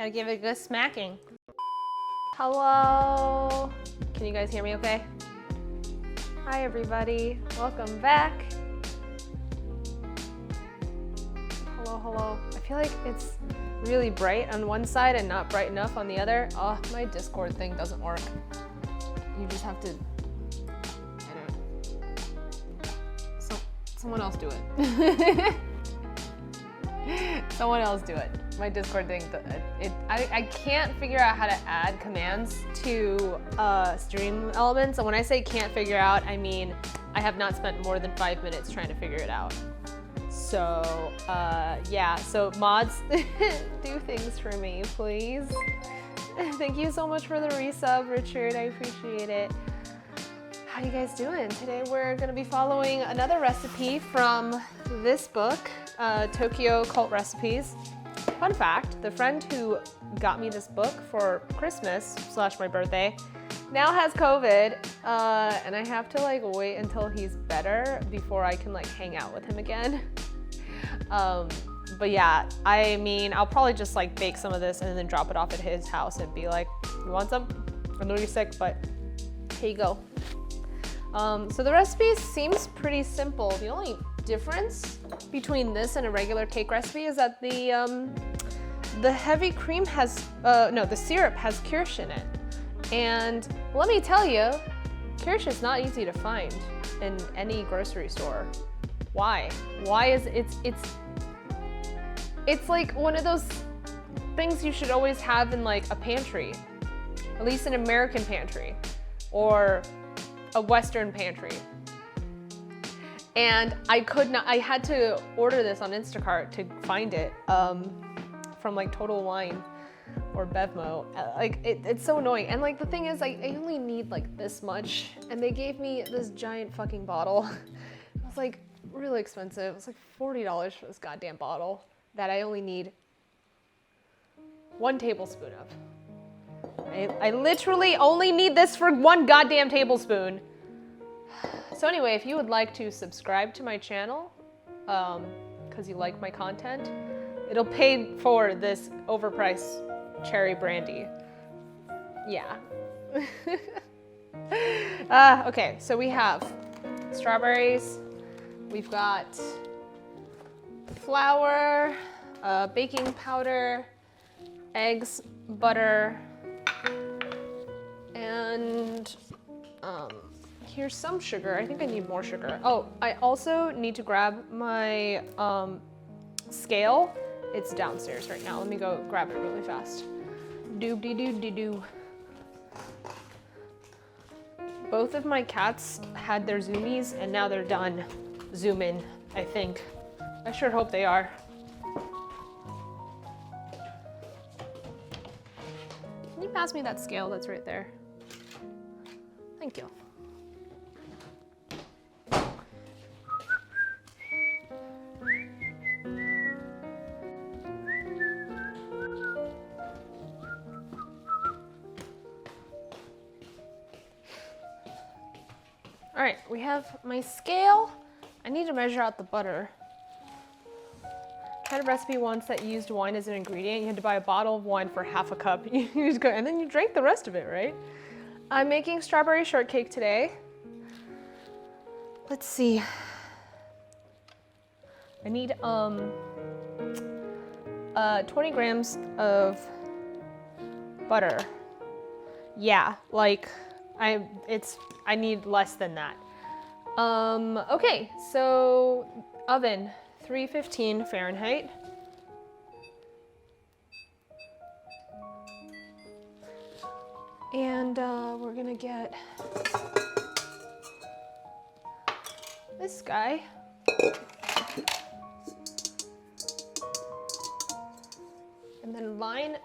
Gotta give it a good smacking. Hello. Can you guys hear me okay? Hi everybody, welcome back. Hello. I feel like it's really bright on one side and not bright enough on the other. Oh, my Discord thing doesn't work. You just have to, someone else do it. Someone else do it. My Discord thing, I can't figure out how to add commands to stream elements. And when I say can't figure out, I mean I have not spent more than 5 minutes trying to figure it out. So yeah, so mods, do things for me, please. Thank you so much for the resub, Richard, I appreciate it. How you guys doing? Today we're gonna be following another recipe from this book, Tokyo Cult Recipes. Fun fact, the friend who got me this book for Christmas / my birthday now has COVID, and I have to like wait until he's better before I can like hang out with him again. But yeah, I mean, I'll probably just like bake some of this and then drop it off at his house and be like, you want some? I know you're sick, but here you go. So the recipe seems pretty simple. The only difference between this and a regular cake recipe is that the heavy cream has, the syrup has kirsch in it. And let me tell you, kirsch is not easy to find in any grocery store. Why? Why is it's like one of those things you should always have in like a pantry, at least an American pantry or a Western pantry. And I had to order this on Instacart to find it from like Total Wine or Bevmo. Like it's so annoying. And like the thing is, I only need like this much, and they gave me this giant fucking bottle. It was like really expensive. It was like $40 for this goddamn bottle that I only need 1 tablespoon of. I literally only need this for 1 goddamn tablespoon. So anyway, if you would like to subscribe to my channel, because you like my content, it'll pay for this overpriced cherry brandy. Yeah. Okay, so we have strawberries, we've got flour, baking powder, eggs, butter, and here's some sugar. I think I need more sugar. Oh, I also need to grab my scale. It's downstairs right now. Let me go grab it really fast. Doo-dee-doo-dee-doo. Both of my cats had their zoomies and now they're done zooming, I think. I sure hope they are. Can you pass me that scale that's right there? Thank you. All right, we have my scale. I need to measure out the butter. I had a recipe once that used wine as an ingredient. You had to buy a bottle of wine for half a cup. You just go, and then you drank the rest of it, right? I'm making strawberry shortcake today. Let's see. I need 20 grams of butter. Yeah, like I need less than that. Okay, so oven, 315 Fahrenheit. And we're gonna get this guy. And then line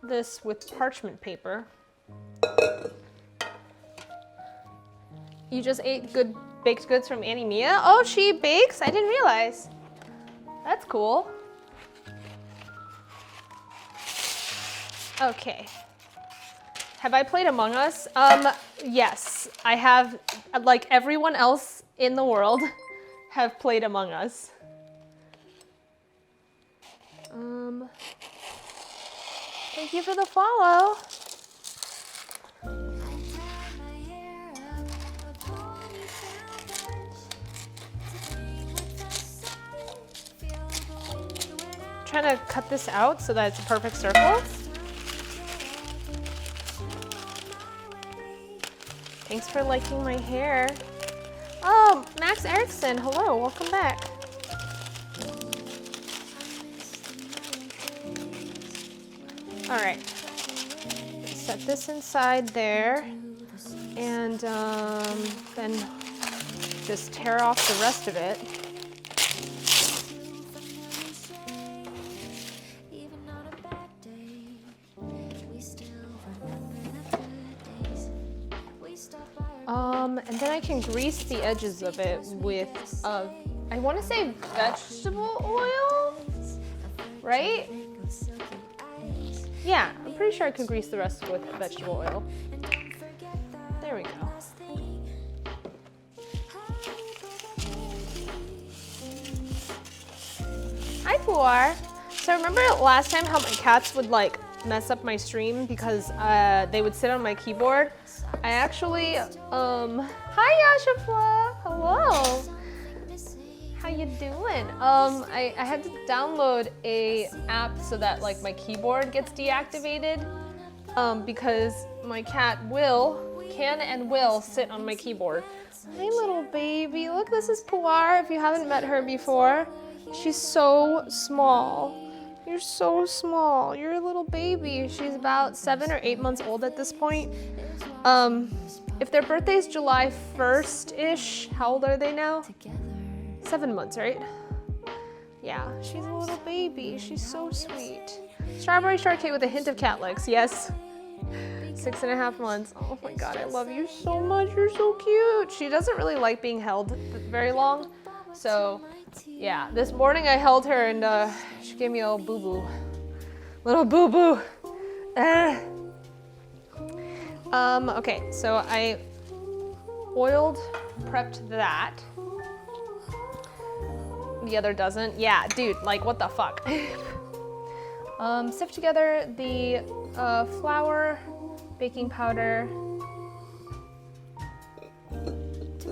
this with parchment paper. You just ate good baked goods from Annie Mia? Oh, she bakes? I didn't realize. That's cool. Okay. Have I played Among Us? Yes, I have. Like everyone else in the world, have played Among Us. Thank you for the follow. Trying to cut this out so that it's a perfect circle. Thanks for liking my hair. Oh, Max Erickson, hello, welcome back. All right, set this inside there, and then just tear off the rest of it. And then I can grease the edges of it with, I want to say vegetable oil, right? Yeah, I'm pretty sure I could grease the rest with vegetable oil. There we go. Hi, Puar. So remember last time how my cats would like mess up my stream because they would sit on my keyboard? I actually, hi Yashafla, hello. How you doing? I had to download a app so that like my keyboard gets deactivated because my cat can and will sit on my keyboard. Hi little baby, look, this is Puar if you haven't met her before. She's so small. You're so small, you're a little baby. She's about 7 or 8 months old at this point. If their birthday's July 1st-ish, how old are they now? 7 months, right? Yeah, she's a little baby. She's so sweet. Strawberry shortcake with a hint of cat legs, yes. 6.5 months. Oh my God, I love you so much. You're so cute. She doesn't really like being held very long. So yeah, this morning I held her and she gave me a little boo-boo. Little boo-boo. Okay, so I prepped that. The other doesn't. Yeah, dude, like what the fuck? Sift together the flour, baking powder.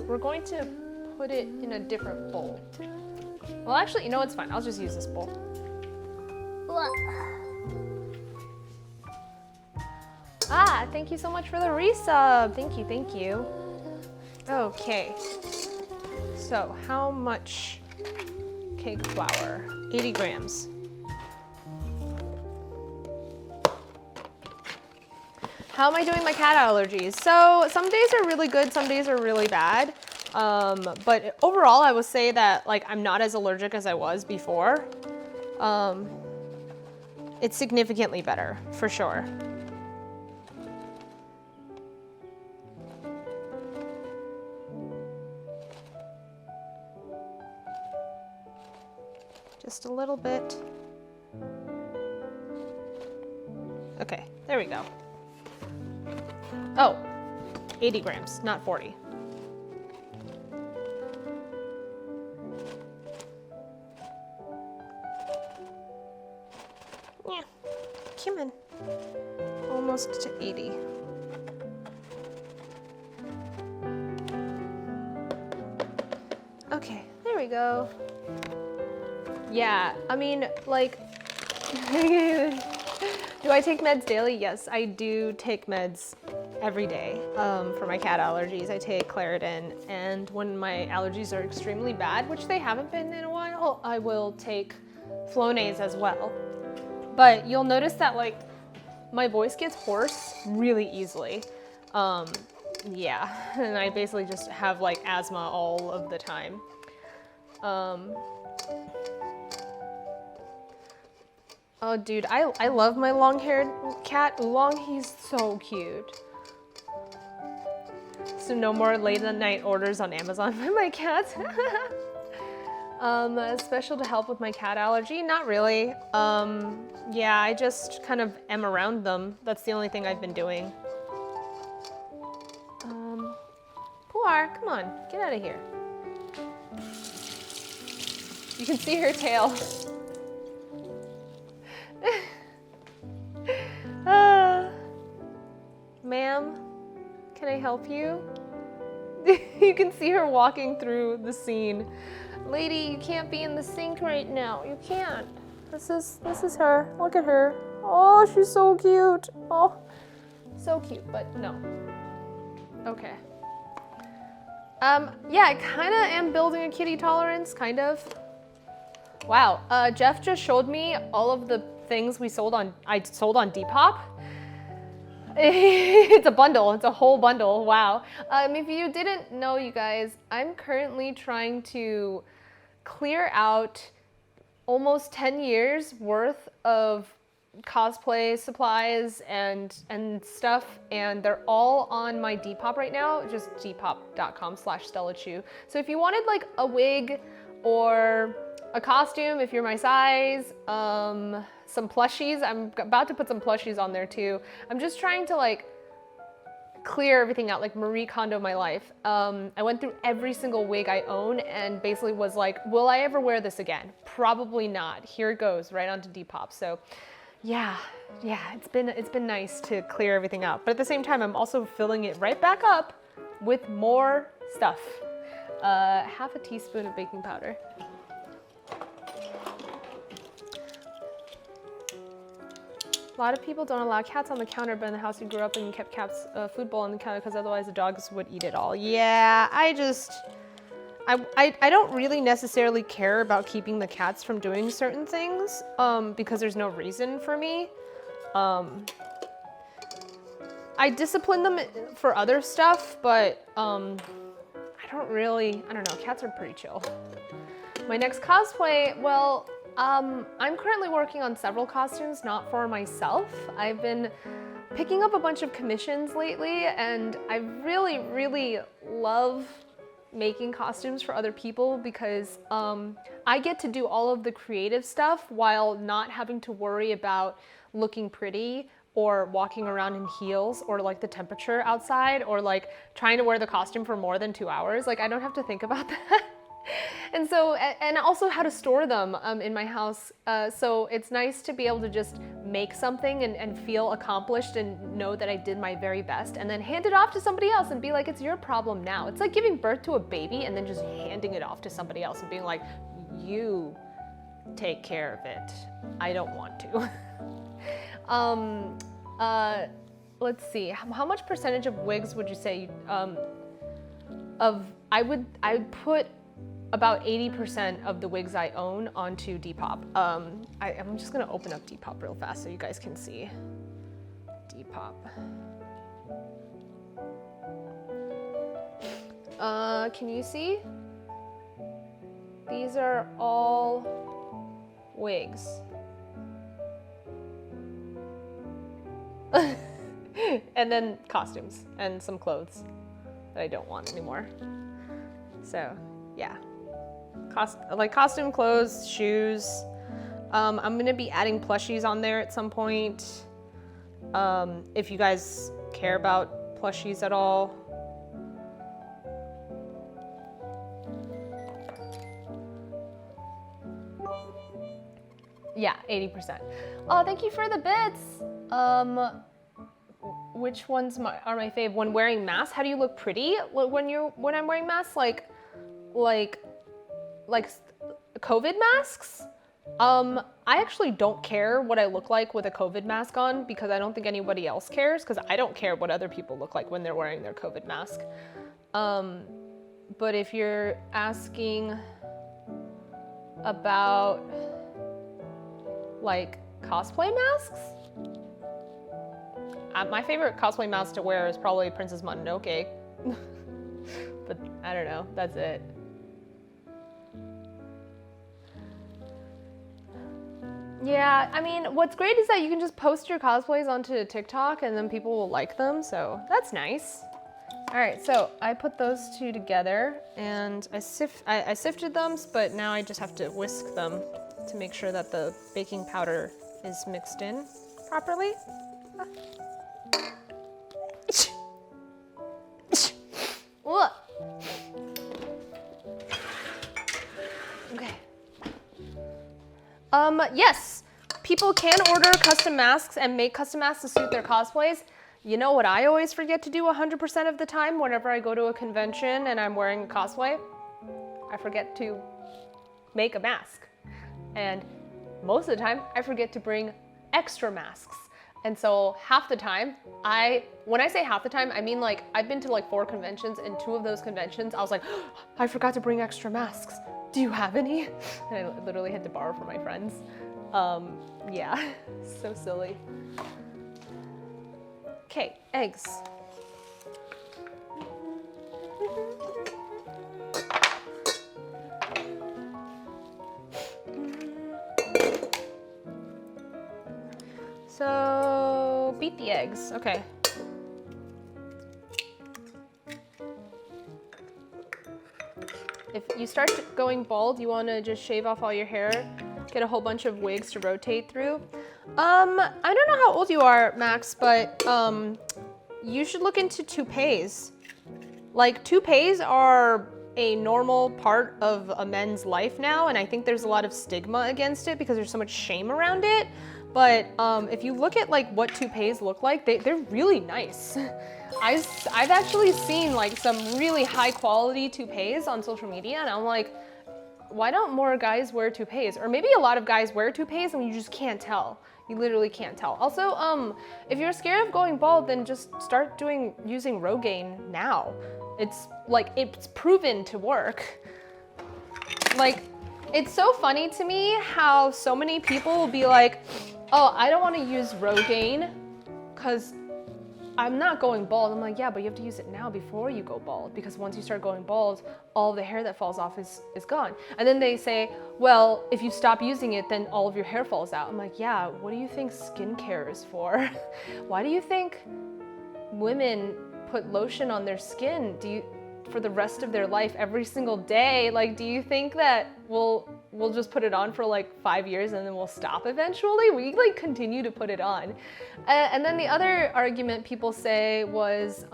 We're going to put it in a different bowl. Well, actually, you know what's fine. I'll just use this bowl. Ah, thank you so much for the resub. Thank you, thank you. Okay. So, how much cake flour? 80 grams. How am I doing my cat allergies? So, some days are really good, some days are really bad. But overall, I would say that like I'm not as allergic as I was before. It's significantly better, for sure. Just a little bit. Okay, there we go. Oh, 80 grams, not 40. Yeah, come in. Almost to 80. Okay, there we go. Yeah, I mean, like, do I take meds daily? Yes, I do take meds every day for my cat allergies. I take Claritin, and when my allergies are extremely bad, which they haven't been in a while, I will take Flonase as well. But you'll notice that like my voice gets hoarse really easily. Yeah, and I basically just have like asthma all of the time. Oh, dude, I love my long-haired cat, Oolong. He's so cute. So no more late-at-night orders on Amazon for my cats. Special to help with my cat allergy? Not really. Yeah, I just kind of am around them. That's the only thing I've been doing. Puar, come on, get out of here. You can see her tail. help you? You can see her walking through the scene. Lady, you can't be in the sink right now. You can't. This is her. Look at her. Oh, she's so cute. Oh, so cute, but no. Okay. Yeah, I kind of am building a kitty tolerance, kind of. Wow, Jeff just showed me all of the things I sold on Depop. It's a bundle, it's a whole bundle, wow. If you didn't know, you guys, I'm currently trying to clear out almost 10 years worth of cosplay supplies and stuff, and they're all on my Depop right now, just depop.com/Stella Chuu. So if you wanted like a wig or a costume, if you're my size, some plushies, I'm about to put some plushies on there too. I'm just trying to like clear everything out, like Marie Kondo my life. I went through every single wig I own and basically was like, will I ever wear this again? Probably not. Here it goes, right onto Depop. So yeah, it's been nice to clear everything out. But at the same time, I'm also filling it right back up with more stuff. Half a teaspoon of baking powder. A lot of people don't allow cats on the counter, but in the house you grew up in, you kept cats' food bowl on the counter because otherwise the dogs would eat it all. Yeah, I don't really necessarily care about keeping the cats from doing certain things because there's no reason for me. I discipline them for other stuff, but I don't know, cats are pretty chill. My next cosplay, well, I'm currently working on several costumes, not for myself. I've been picking up a bunch of commissions lately, and I really, really love making costumes for other people because I get to do all of the creative stuff while not having to worry about looking pretty or walking around in heels or like the temperature outside or like trying to wear the costume for more than 2 hours. Like I don't have to think about that. And so, and also how to store them in my house. So it's nice to be able to just make something and feel accomplished and know that I did my very best and then hand it off to somebody else and be like, it's your problem now. It's like giving birth to a baby and then just handing it off to somebody else and being like, you take care of it. I don't want to. Let's see, how much percentage of wigs would you say I put about 80% of the wigs I own onto Depop. I'm just gonna open up Depop real fast so you guys can see. Depop. Can you see? These are all wigs. And then costumes and some clothes that I don't want anymore. So, yeah. Costume, clothes, shoes. I'm gonna be adding plushies on there at some point. If you guys care about plushies at all. Yeah, 80%. Oh, thank you for the bits. Which ones are my fave? When wearing masks, how do you look pretty? When I'm wearing masks, like COVID masks? I actually don't care what I look like with a COVID mask on because I don't think anybody else cares because I don't care what other people look like when they're wearing their COVID mask. But if you're asking about like cosplay masks, my favorite cosplay mask to wear is probably Princess Mononoke. But I don't know, that's it. Yeah, I mean, what's great is that you can just post your cosplays onto TikTok and then people will like them, so that's nice. All right, so I put those two together and I sifted them, but now I just have to whisk them to make sure that the baking powder is mixed in properly. Okay. Yes, people can order custom masks and make custom masks to suit their cosplays. You know what I always forget to do 100% of the time whenever I go to a convention and I'm wearing a cosplay? I forget to make a mask. And most of the time, I forget to bring extra masks. And so half the time, when I say half the time, I mean like I've been to like 4 conventions, and 2 of those conventions, I was like, oh, I forgot to bring extra masks. Do you have any? And I literally had to borrow from my friends. Yeah, so silly. Okay, eggs. So, beat the eggs, okay. If you start going bald, you wanna just shave off all your hair, get a whole bunch of wigs to rotate through. I don't know how old you are, Max, but you should look into toupees. Like, toupees are a normal part of a men's life now, and I think there's a lot of stigma against it because there's so much shame around it. But if you look at like what toupees look like, they're really nice. I've actually seen like some really high quality toupees on social media, and I'm like, why don't more guys wear toupees? Or maybe a lot of guys wear toupees and you just can't tell. You literally can't tell. Also, if you're scared of going bald, then just start using Rogaine now. It's proven to work. Like, it's so funny to me how so many people will be like, oh, I don't want to use Rogaine because I'm not going bald. I'm like, yeah, but you have to use it now before you go bald, because once you start going bald, all the hair that falls off is gone. And then they say, well, if you stop using it, then all of your hair falls out. I'm like, yeah, what do you think skincare is for? Why do you think women put lotion on their skin? For the rest of their life, every single day? Like, do you think that we'll just put it on for like 5 years and then we'll stop eventually? We like continue to put it on. And then the other argument people say was,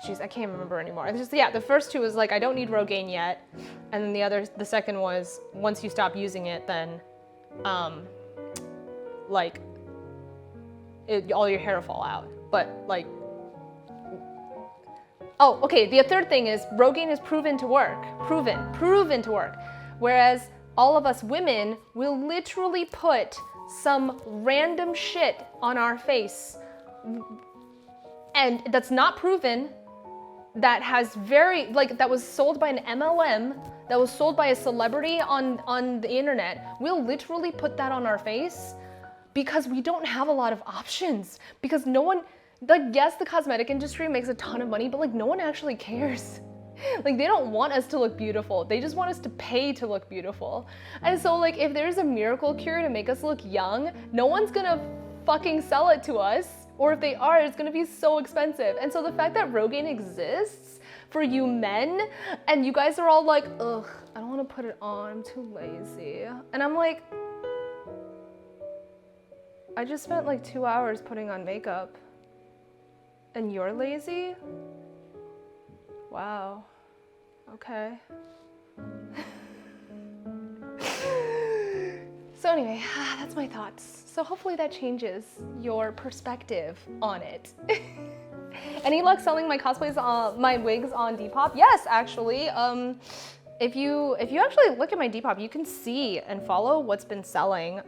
geez, I can't remember anymore. It's just, yeah, the first 2 was like, I don't need Rogaine yet. And then the second was, once you stop using it, then all your hair will fall out. But like, oh, okay, the third thing is Rogaine is proven to work. Proven to work. Whereas all of us women will literally put some random shit on our face, and that's not proven, that was sold by an MLM, that was sold by a celebrity on the internet. We'll literally put that on our face because we don't have a lot of options, because no one, like, yes, the cosmetic industry makes a ton of money, but like no one actually cares. Like, they don't want us to look beautiful. They just want us to pay to look beautiful. And so like, if there's a miracle cure to make us look young, no one's gonna fucking sell it to us. Or if they are, it's gonna be so expensive. And so the fact that Rogaine exists for you men, and you guys are all like, ugh, I don't wanna put it on, I'm too lazy. And I'm like, I just spent like 2 hours putting on makeup. And you're lazy? Wow. Okay. So anyway, that's my thoughts. So hopefully that changes your perspective on it. Any luck selling my cosplays my wigs on Depop? Yes, actually. If you actually look at my Depop, you can see and follow what's been selling.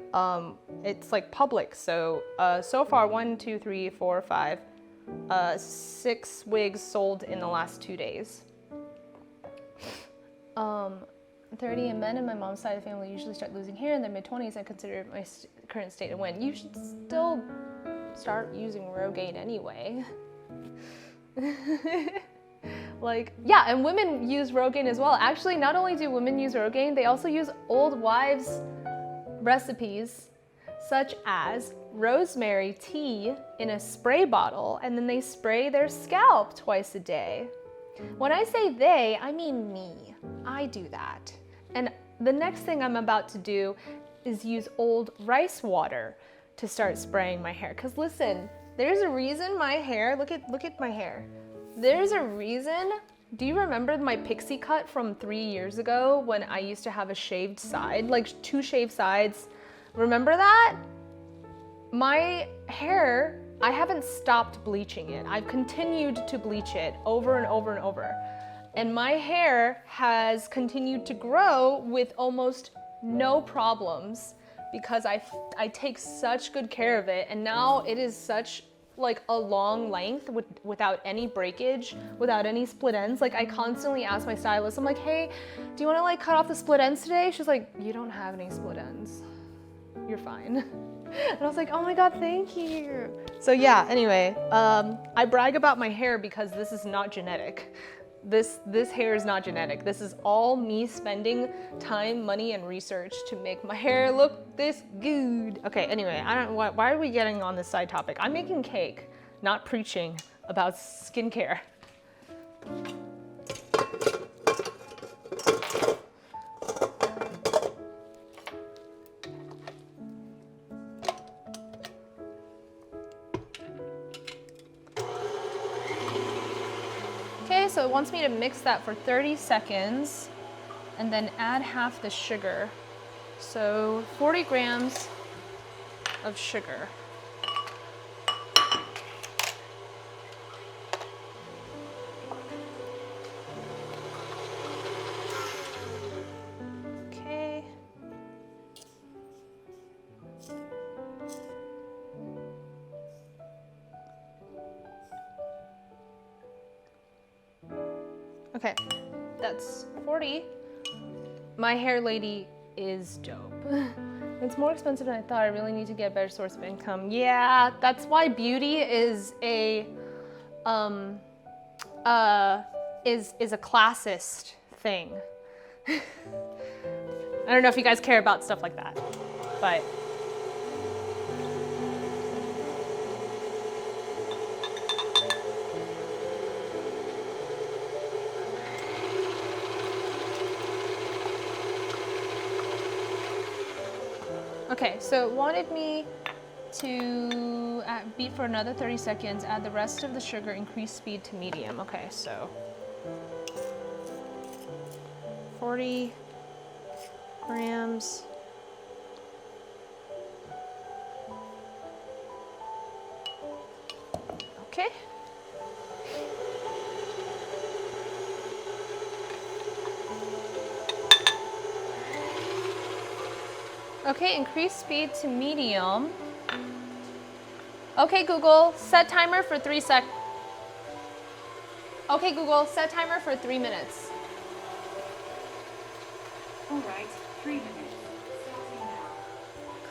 It's like public. So so far 1, 2, 3, 4, 5. 6 wigs sold in the last 2 days. 30, and men in my mom's side of the family usually start losing hair in their mid-20s. I consider my current state a win. You should still start using Rogaine anyway. Like, yeah, and women use Rogaine as well. Actually, not only do women use Rogaine, they also use old wives' recipes, such as rosemary tea in a spray bottle, and then they spray their scalp twice a day. When I say they, I mean me. I do that. And the next thing I'm about to do is use old rice water to start spraying my hair. Because listen, there's a reason my hair, look at my hair. There's a reason. Do you remember my pixie cut from 3 years ago when I used to have a shaved side, like 2 shaved sides? Remember that? My hair, I haven't stopped bleaching it. I've continued to bleach it over and over and over. And my hair has continued to grow with almost no problems because I take such good care of it. And now it is such like a long length without any breakage, without any split ends. Like I constantly ask my stylist, I'm like, hey, do you wanna like cut off the split ends today? She's like, you don't have any split ends. You're fine. And I was like, oh my God, thank you. So yeah, anyway, I brag about my hair because this is not genetic. This hair is not genetic. This is all me spending time, money, and research to make my hair look this good. Okay, anyway, why are we getting on this side topic? I'm making cake, not preaching about skincare. Okay, so it wants me to mix that for 30 seconds and then add half the sugar. So 40 grams of sugar. Okay. Okay, that's 40. My hair lady is dope. It's more expensive than I thought. I really need to get a better source of income. Yeah, that's why beauty is a classist thing. I don't know if you guys care about stuff like that, but okay, so it wanted me to beat for another 30 seconds, add the rest of the sugar, increase speed to medium. Okay, so 40 grams. Okay. Okay, increase speed to medium. Okay, Google, set timer for 3 sec. Okay, Google, set timer for 3 minutes. All right, 3 minutes. Starting now.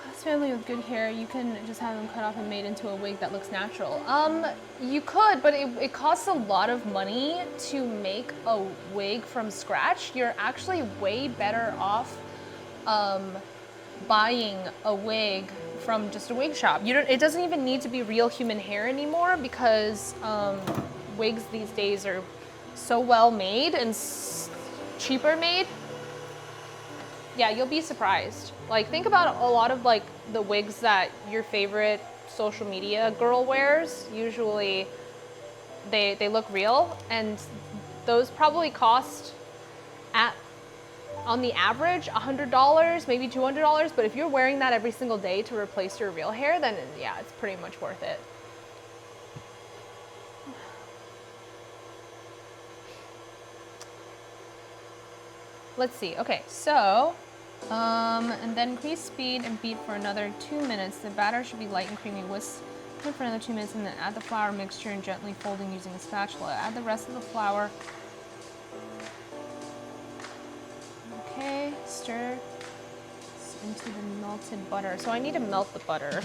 Class family with good hair, you can just have them cut off and made into a wig that looks natural. You could, but it costs a lot of money to make a wig from scratch. You're actually way better off buying a wig from just a wig shop. It doesn't even need to be real human hair anymore because wigs these days are so well made and cheaper made. Yeah, you'll be surprised. Like think about a lot of like the wigs that your favorite social media girl wears. Usually they look real, and those probably cost on the average $100, maybe $200, but if you're wearing that every single day to replace your real hair, then yeah, it's pretty much worth it. Let's see, okay, so, and then increase speed and beat for another 2 minutes. The batter should be light and creamy. Whisk it for another 2 minutes and then add the flour mixture and gently folding using a spatula. Add the rest of the flour. Okay, stir into the melted butter. So I need to melt the butter.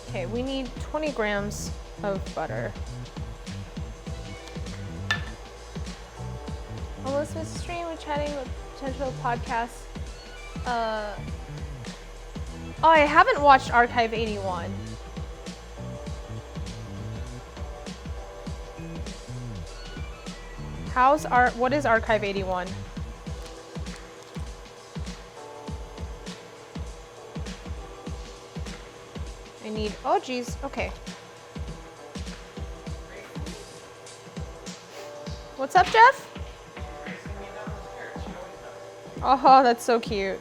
Okay, we need 20 grams of butter. Elizabeth stream, we're chatting with potential podcasts. Oh, I haven't watched Archive 81. What is Archive 81? I need, oh geez, okay. What's up, Jeff? Oh, that's so cute.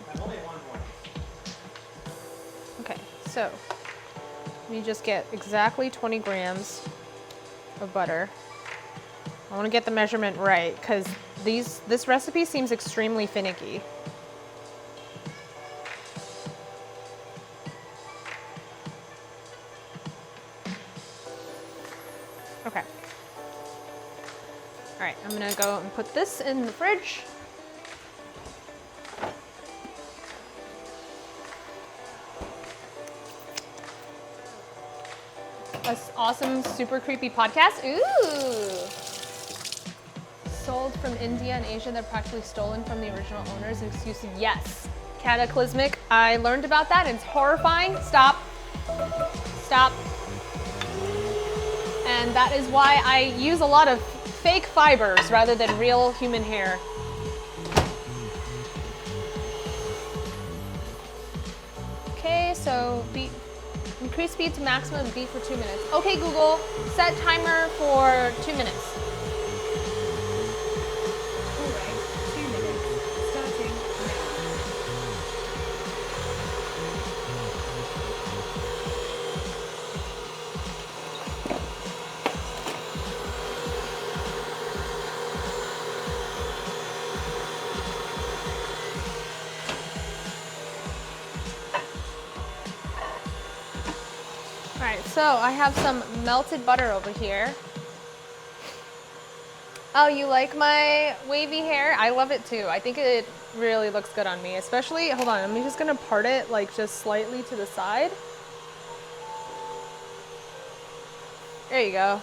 Okay, so let me just get exactly 20 grams of butter. I want to get the measurement right because this recipe seems extremely finicky. Okay. All right, I'm gonna go and put this in the fridge. This awesome, super creepy podcast. Ooh. Sold from India and Asia. They're practically stolen from the original owners. Excuse me. Yes. Cataclysmic. I learned about that and it's horrifying. Stop. Stop. And that is why I use a lot of fake fibers rather than real human hair. Okay, so increase speed to maximum, beat for 2 minutes. Okay, Google, set timer for 2 minutes. Alright, 2 minutes. Starting now. All right, so I have some melted butter over here. Oh, you like my wavy hair? I love it too. I think it really looks good on me, especially, hold on, I'm just gonna part it like just slightly to the side. There you go.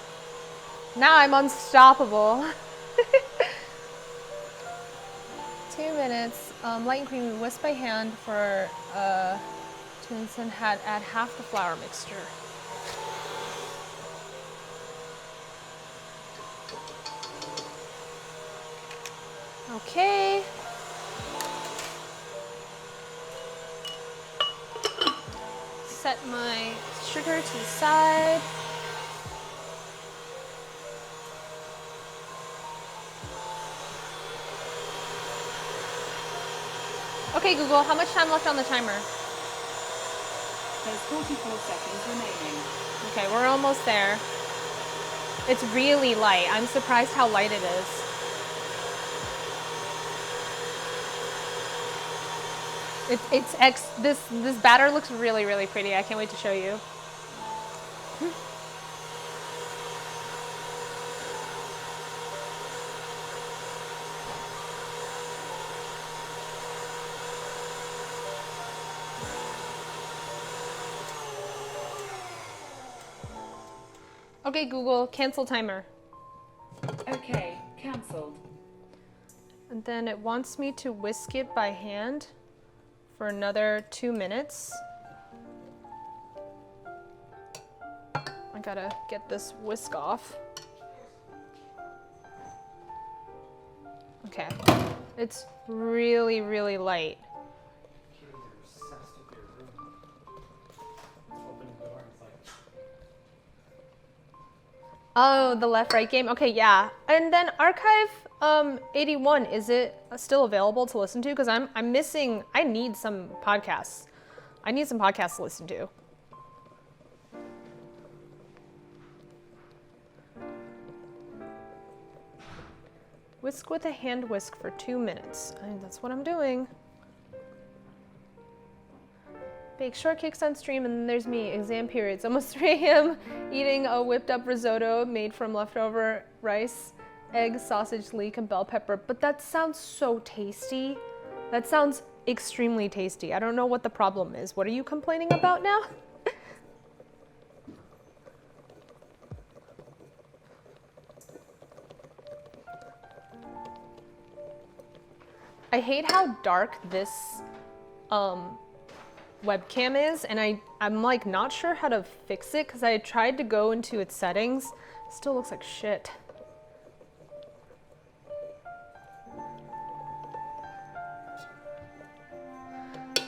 Now I'm unstoppable. 2 minutes. Light and creamy, whisk by hand for 2 minutes and add half the flour mixture. Okay. Set my sugar to the side. Okay, Google, how much time left on the timer? There's 44 seconds remaining. Okay, we're almost there. It's really light. I'm surprised how light it is. This batter looks really, really pretty. I can't wait to show you. Okay, Google, cancel timer. Okay, cancelled. And then it wants me to whisk it by hand for another 2 minutes. I gotta get this whisk off. Okay, it's really, really light. Oh, the left-right game? Okay, yeah. And then Archive 81, is it still available to listen to? Because I'm missing, I need some podcasts. I need some podcasts to listen to. Whisk with a hand whisk for 2 minutes. That's what I'm doing. Bake shortcakes on stream, and then there's me, exam period. It's almost 3 a.m. eating a whipped up risotto made from leftover rice, eggs, sausage, leek, and bell pepper. But that sounds so tasty. That sounds extremely tasty. I don't know what the problem is. What are you complaining about now? I hate how dark this webcam is, and I'm like not sure how to fix it because I tried to go into its settings. It still looks like shit.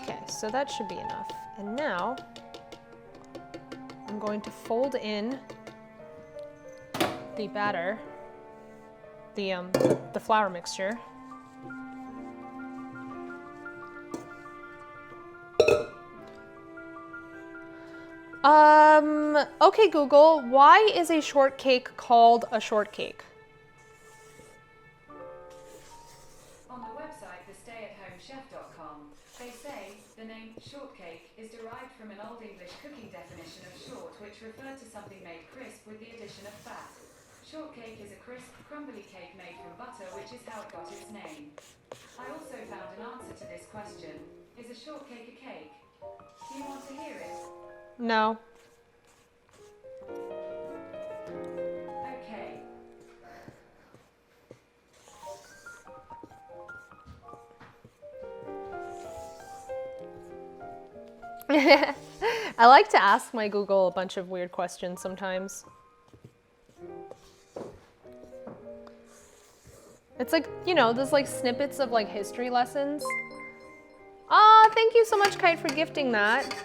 Okay, so that should be enough. And now I'm going to fold in the batter, the flour mixture. Okay, Google, why is a shortcake called a shortcake? On the website thestayatHomeChef.com, they say the name shortcake is derived from an Old English cooking definition of short, which referred to something made crisp with the addition of fat. Shortcake is a crisp, crumbly cake made from butter, which is how it got its name. I also found an answer to this question. Is a shortcake a cake? Do you want to hear it? No. Okay. I like to ask my Google a bunch of weird questions sometimes. It's like, you know, there's like snippets of like history lessons. Oh, thank you so much, Kite, for gifting that.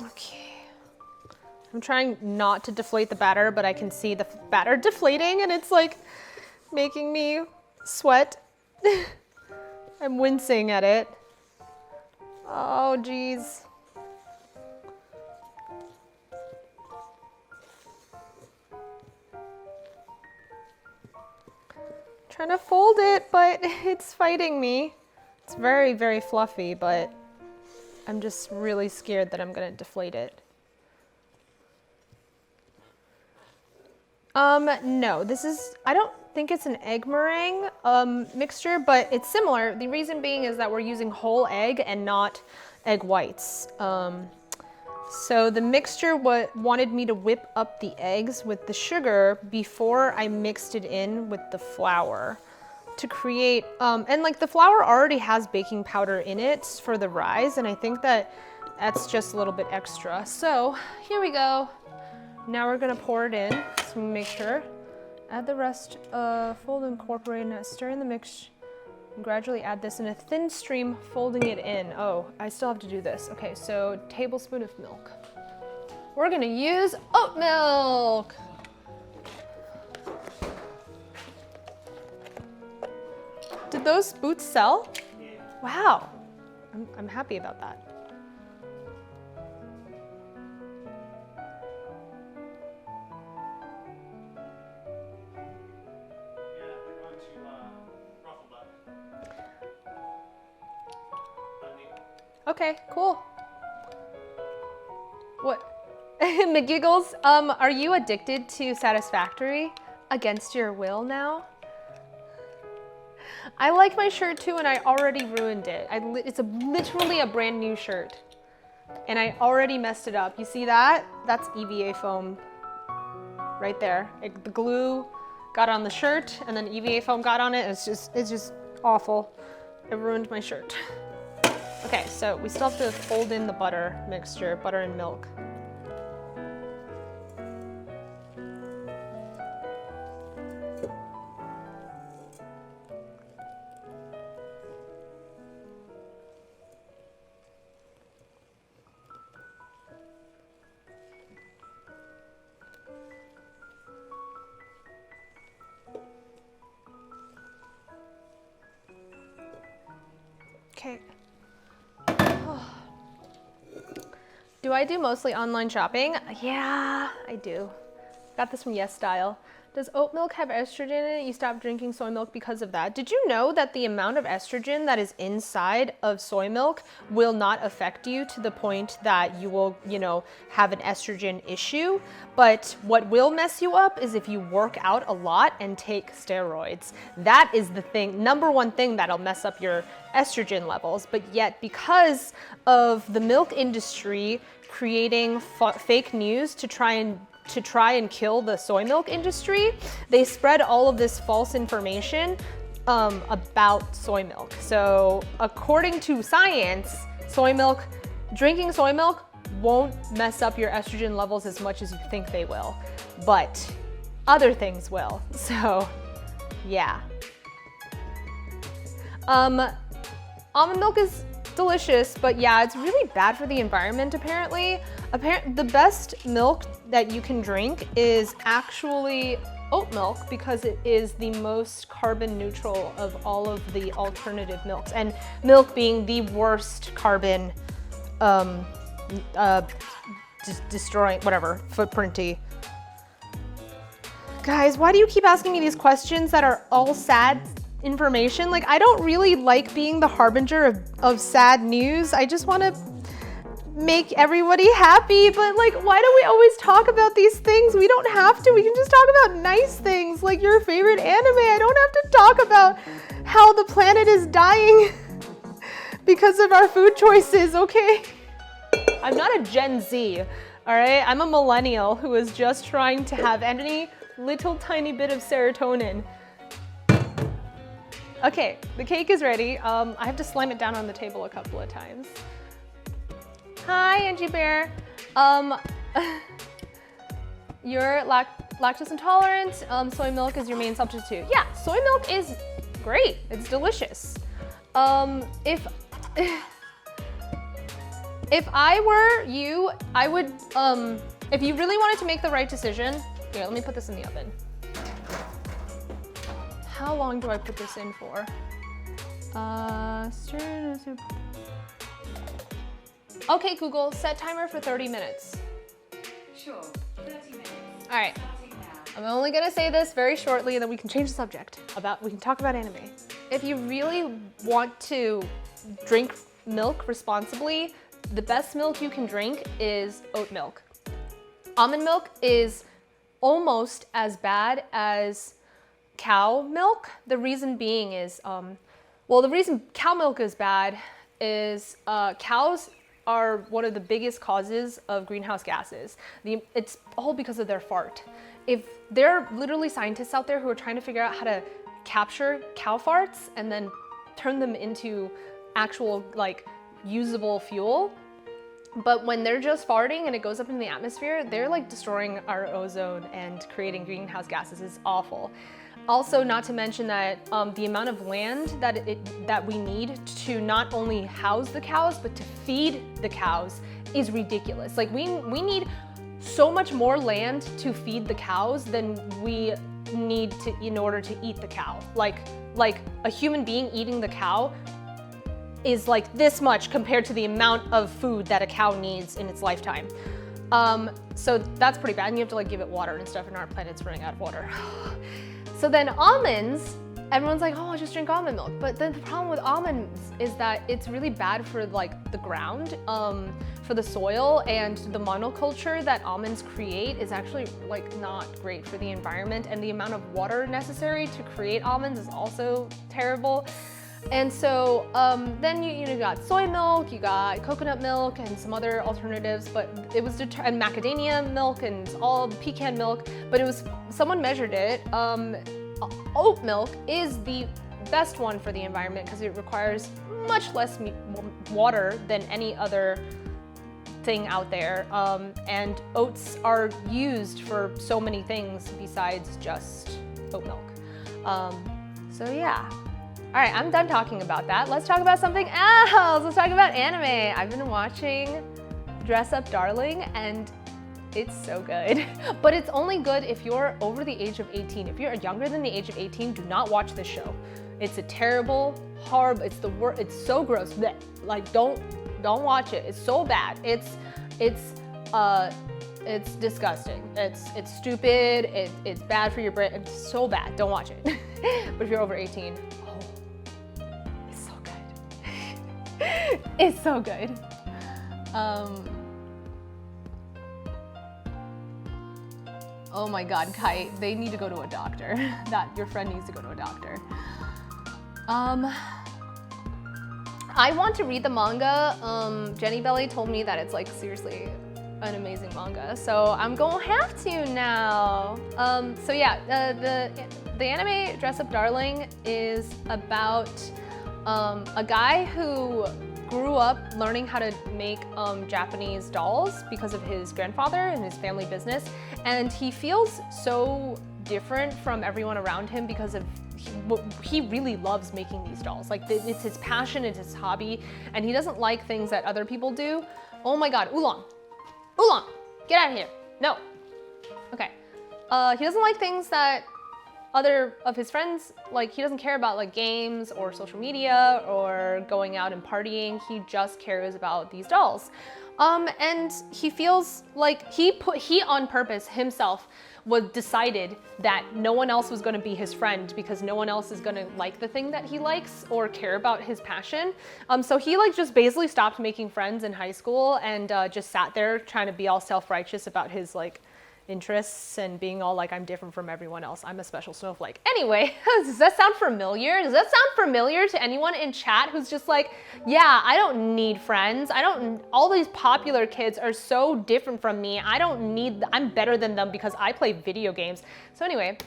Okay. I'm trying not to deflate the batter, but I can see the batter deflating and it's like making me sweat. I'm wincing at it. Oh, geez. Trying to fold it, but it's fighting me. It's very, very fluffy, but I'm just really scared that I'm gonna deflate it. No, this is, I don't think it's an egg meringue mixture, but it's similar. The reason being is that we're using whole egg and not egg whites. So the mixture wanted me to whip up the eggs with the sugar before I mixed it in with the flour to create, and like the flour already has baking powder in it for the rise, and I think that's just a little bit extra. So here we go. Now we're gonna pour it in, so make sure. Add the rest, fold, incorporate, and stir in the mix. And gradually add this in a thin stream, folding it in. Oh, I still have to do this. Okay, so tablespoon of milk. We're gonna use oat milk. Did those boots sell? Yeah. Wow, I'm happy about that. Yeah, they're going to Rufflebutt. Bundy. Okay, cool. What? McGiggles, are you addicted to Satisfactory against your will now? I like my shirt too, and I already ruined it. It's literally a brand new shirt, and I already messed it up. You see that? That's EVA foam right there. The glue got on the shirt, and then EVA foam got on it. It's just awful. It ruined my shirt. Okay, so we still have to fold in the butter mixture, butter and milk. Okay. Do I do mostly online shopping? Yeah, I do. Got this from Yes Style. Does oat milk have estrogen in it? You stopped drinking soy milk because of that. Did you know that the amount of estrogen that is inside of soy milk will not affect you to the point that you will, have an estrogen issue? But what will mess you up is if you work out a lot and take steroids. That is the number one thing that'll mess up your estrogen levels. But yet, because of the milk industry creating fake news to try and kill the soy milk industry, they spread all of this false information about soy milk. So according to science, drinking soy milk won't mess up your estrogen levels as much as you think they will, but other things will. So yeah. Almond milk is delicious, but yeah, it's really bad for the environment apparently. The best milk that you can drink is actually oat milk because it is the most carbon neutral of all of the alternative milks, and milk being the worst carbon destroying, whatever, footprinty. Guys, why do you keep asking me these questions that are all sad information? Like, I don't really like being the harbinger of sad news. I just want to make everybody happy, but like, why do we always talk about these things? We don't have to. We can just talk about nice things like your favorite anime. I don't have to talk about how the planet is dying because of our food choices, okay? I'm not a Gen Z, all right? I'm a millennial who is just trying to have any little tiny bit of serotonin. Okay, the cake is ready. I have to slam it down on the table a couple of times. Hi, Angie Bear. You're lactose intolerant. Soy milk is your main substitute. Yeah, soy milk is great. It's delicious. If I were you, I would, if you really wanted to make the right decision, here, let me put this in the oven. How long do I put this in for? Okay, Google, set timer for 30 minutes. Sure, 30 minutes. All right, Starting now. I'm only gonna say this very shortly and then we can change the subject. We can talk about anime. If you really want to drink milk responsibly, the best milk you can drink is oat milk. Almond milk is almost as bad as cow milk. The reason being is, the reason cow milk is bad is cows are one of the biggest causes of greenhouse gases. It's all because of their fart. If there are literally scientists out there who are trying to figure out how to capture cow farts and then turn them into actual like usable fuel, but when they're just farting and it goes up in the atmosphere, they're like destroying our ozone and creating greenhouse gases. Is awful. Also, not to mention that the amount of land that we need to not only house the cows, but to feed the cows is ridiculous. Like we need so much more land to feed the cows than we need to in order to eat the cow. Like a human being eating the cow is like this much compared to the amount of food that a cow needs in its lifetime. So that's pretty bad, and you have to like give it water and stuff, and our planet's running out of water. So then almonds, everyone's like, oh, just drink almond milk. But then the problem with almonds is that it's really bad for like the ground, for the soil, and the monoculture that almonds create is actually like not great for the environment, and the amount of water necessary to create almonds is also terrible. And so then you got soy milk, you got coconut milk and some other alternatives, but it was and macadamia milk and all pecan milk, but it was, someone measured it. Oat milk is the best one for the environment because it requires much less water than any other thing out there. And oats are used for so many things besides just oat milk. So yeah. All right, I'm done talking about that. Let's talk about something else. Let's talk about anime. I've been watching Dress Up Darling and it's so good. But it's only good if you're over the age of 18. If you're younger than the age of 18, do not watch this show. It's a terrible, horrible, it's the worst, it's so gross. Blech. Like don't watch it. It's so bad. It's disgusting. It's stupid. It's bad for your brain. It's so bad. Don't watch it. But if you're over 18, it's so good. Oh my God, Kai, they need to go to a doctor. Your friend needs to go to a doctor. I want to read the manga. Jenny Belly told me that it's like seriously an amazing manga, so I'm gonna have to now. So yeah, the anime Dress Up Darling is about a guy who grew up learning how to make Japanese dolls because of his grandfather and his family business, and he feels so different from everyone around him because of he really loves making these dolls. Like it's his passion, it's his hobby, and he doesn't like things that other people do. Oh my God, Oolong, Oolong, get out of here. No. Okay. He doesn't like things that other of his friends, like he doesn't care about like games or social media or going out and partying. He just cares about these dolls. And he feels like he on purpose himself decided that no one else was going to be his friend because no one else is going to like the thing that he likes or care about his passion. So he like just basically stopped making friends in high school and just sat there trying to be all self-righteous about his like interests and being all like, I'm different from everyone else. I'm a special snowflake. Anyway, does that sound familiar? Does that sound familiar to anyone in chat who's just like, yeah, I don't need friends. All these popular kids are so different from me. I'm better than them because I play video games. So anyway,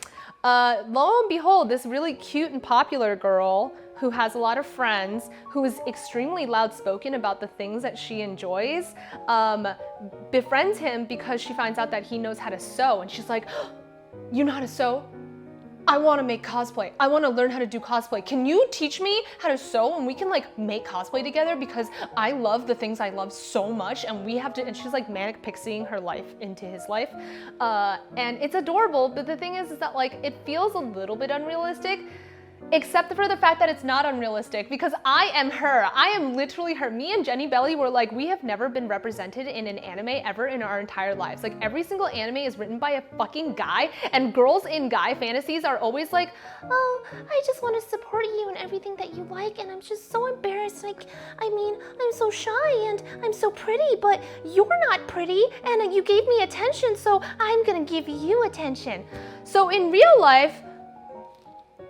lo and behold, this really cute and popular girl who has a lot of friends, who is extremely loud-spoken about the things that she enjoys, befriends him because she finds out that he knows how to sew. And she's like, you know how to sew? I wanna make cosplay. I wanna learn how to do cosplay. Can you teach me how to sew and we can like make cosplay together because I love the things I love so much and we have to, and she's like manic pixieing her life into his life. And it's adorable, but the thing is that like, it feels a little bit unrealistic, except for the fact that it's not unrealistic because I am her. I am literally her. Me and Jenny Belly were like, we have never been represented in an anime ever in our entire lives. Like every single anime is written by a fucking guy, and girls in guy fantasies are always like, oh, I just want to support you in everything that you like, and I'm just so embarrassed. Like, I mean, I'm so shy and I'm so pretty, but you're not pretty and you gave me attention, so I'm gonna give you attention. So in real life,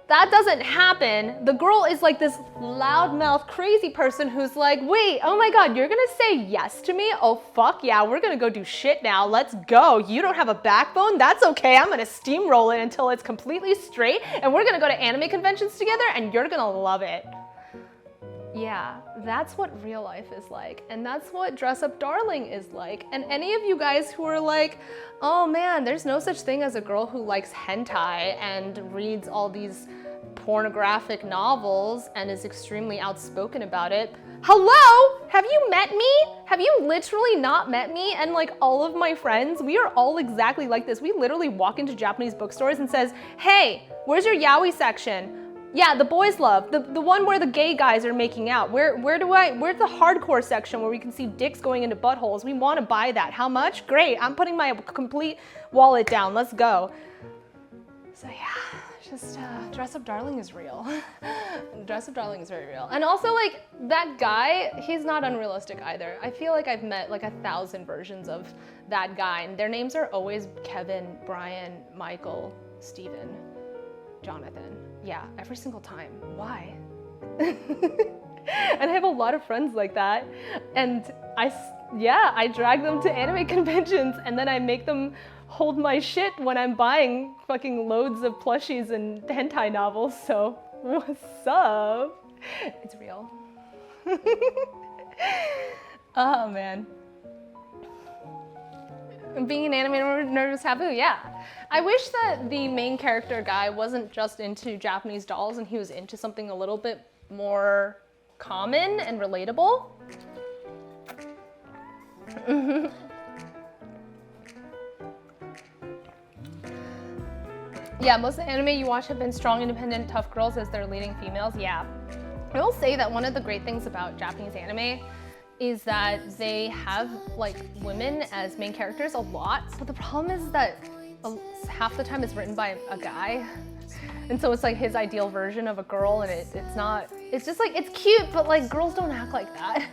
that doesn't happen. The girl is like this loudmouth crazy person who's like, wait, oh my God, you're gonna say yes to me? Oh fuck yeah, we're gonna go do shit now, let's go. You don't have a backbone? That's okay, I'm gonna steamroll it until it's completely straight and we're gonna go to anime conventions together and you're gonna love it. Yeah, that's what real life is like, and that's what Dress Up Darling is like. And any of you guys who are like, oh man, there's no such thing as a girl who likes hentai and reads all these pornographic novels and is extremely outspoken about it. Hello? Have you met me? Have you literally not met me? And like all of my friends, we are all exactly like this. We literally walk into Japanese bookstores and says, hey, where's your yaoi section? Yeah, the boys love, the one where the gay guys are making out. Where's the hardcore section where we can see dicks going into buttholes? We want to buy that. How much? Great, I'm putting my complete wallet down, let's go. So yeah, just Dress Up Darling is real. Dress Up Darling is very real. And also like that guy, he's not unrealistic either. I feel like I've met like 1,000 versions of that guy and their names are always Kevin, Brian, Michael, Steven, Jonathan. Yeah, every single time. Why? And I have a lot of friends like that. And I drag them to anime conventions and then I make them hold my shit when I'm buying fucking loads of plushies and hentai novels. So what's up? It's real. Oh man. Being an anime nerd is taboo, yeah. I wish that the main character guy wasn't just into Japanese dolls and he was into something a little bit more common and relatable. Yeah, most of the anime you watch have been strong, independent, tough girls as their leading females, yeah. I will say that one of the great things about Japanese anime is that they have like women as main characters a lot, but the problem is that half the time it's written by a guy, and so it's like his ideal version of a girl, and it's just like, it's cute, but like girls don't act like that.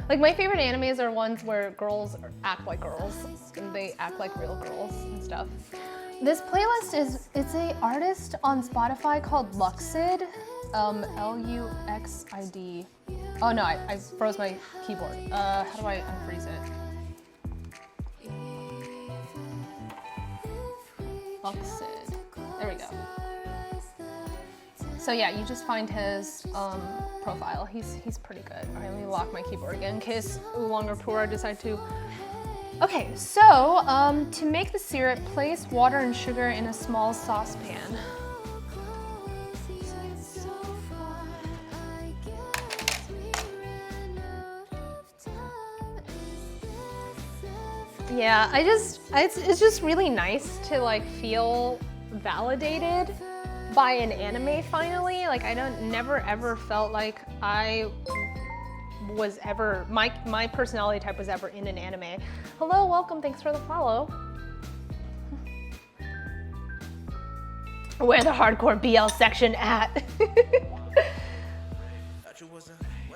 Like my favorite animes are ones where girls act like girls, and they act like real girls and stuff. This playlist it's a artist on Spotify called Luxid, Luxid. Oh no, I froze my keyboard. How do I unfreeze it? Luxid. There we go. So yeah, you just find his profile. He's pretty good. All right, let me lock my keyboard again in case Oolong or Pu'er decide to. Okay, so to make the syrup, place water and sugar in a small saucepan. Yeah, it's just really nice to like feel validated by an anime finally. Like I never ever felt like I was ever, my personality type was ever in an anime. Hello, welcome, thanks for the follow. Where the hardcore BL section at?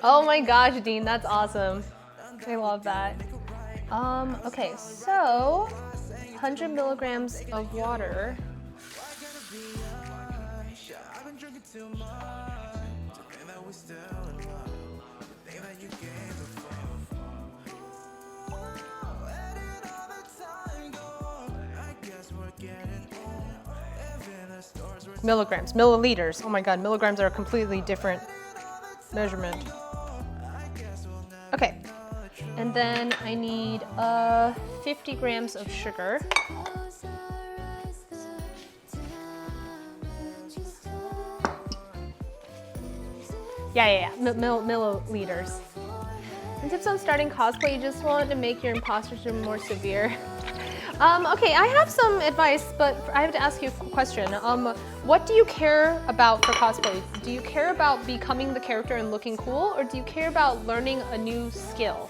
Oh my gosh, Dean, that's awesome. I love that. Okay, so 100 milligrams of water. Milligrams, milliliters. Oh my god, milligrams are a completely different measurement. Okay, and then I need 50 grams of sugar. Yeah, milliliters. And tips on starting cosplay, you just want to make your imposter syndrome more severe. Okay, I have some advice, but I have to ask you a question. What do you care about for cosplay? Do you care about becoming the character and looking cool, or do you care about learning a new skill?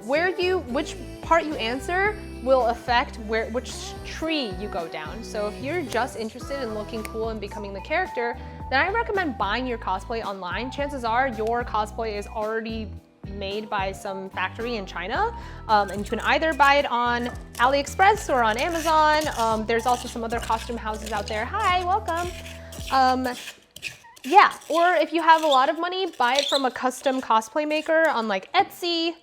Which part you answer will affect which tree you go down. So if you're just interested in looking cool and becoming the character, then I recommend buying your cosplay online. Chances are your cosplay is already made by some factory in China, and you can either buy it on AliExpress or on Amazon. There's also some other costume houses out there. Hi, welcome. Yeah, or if you have a lot of money, buy it from a custom cosplay maker on like Etsy.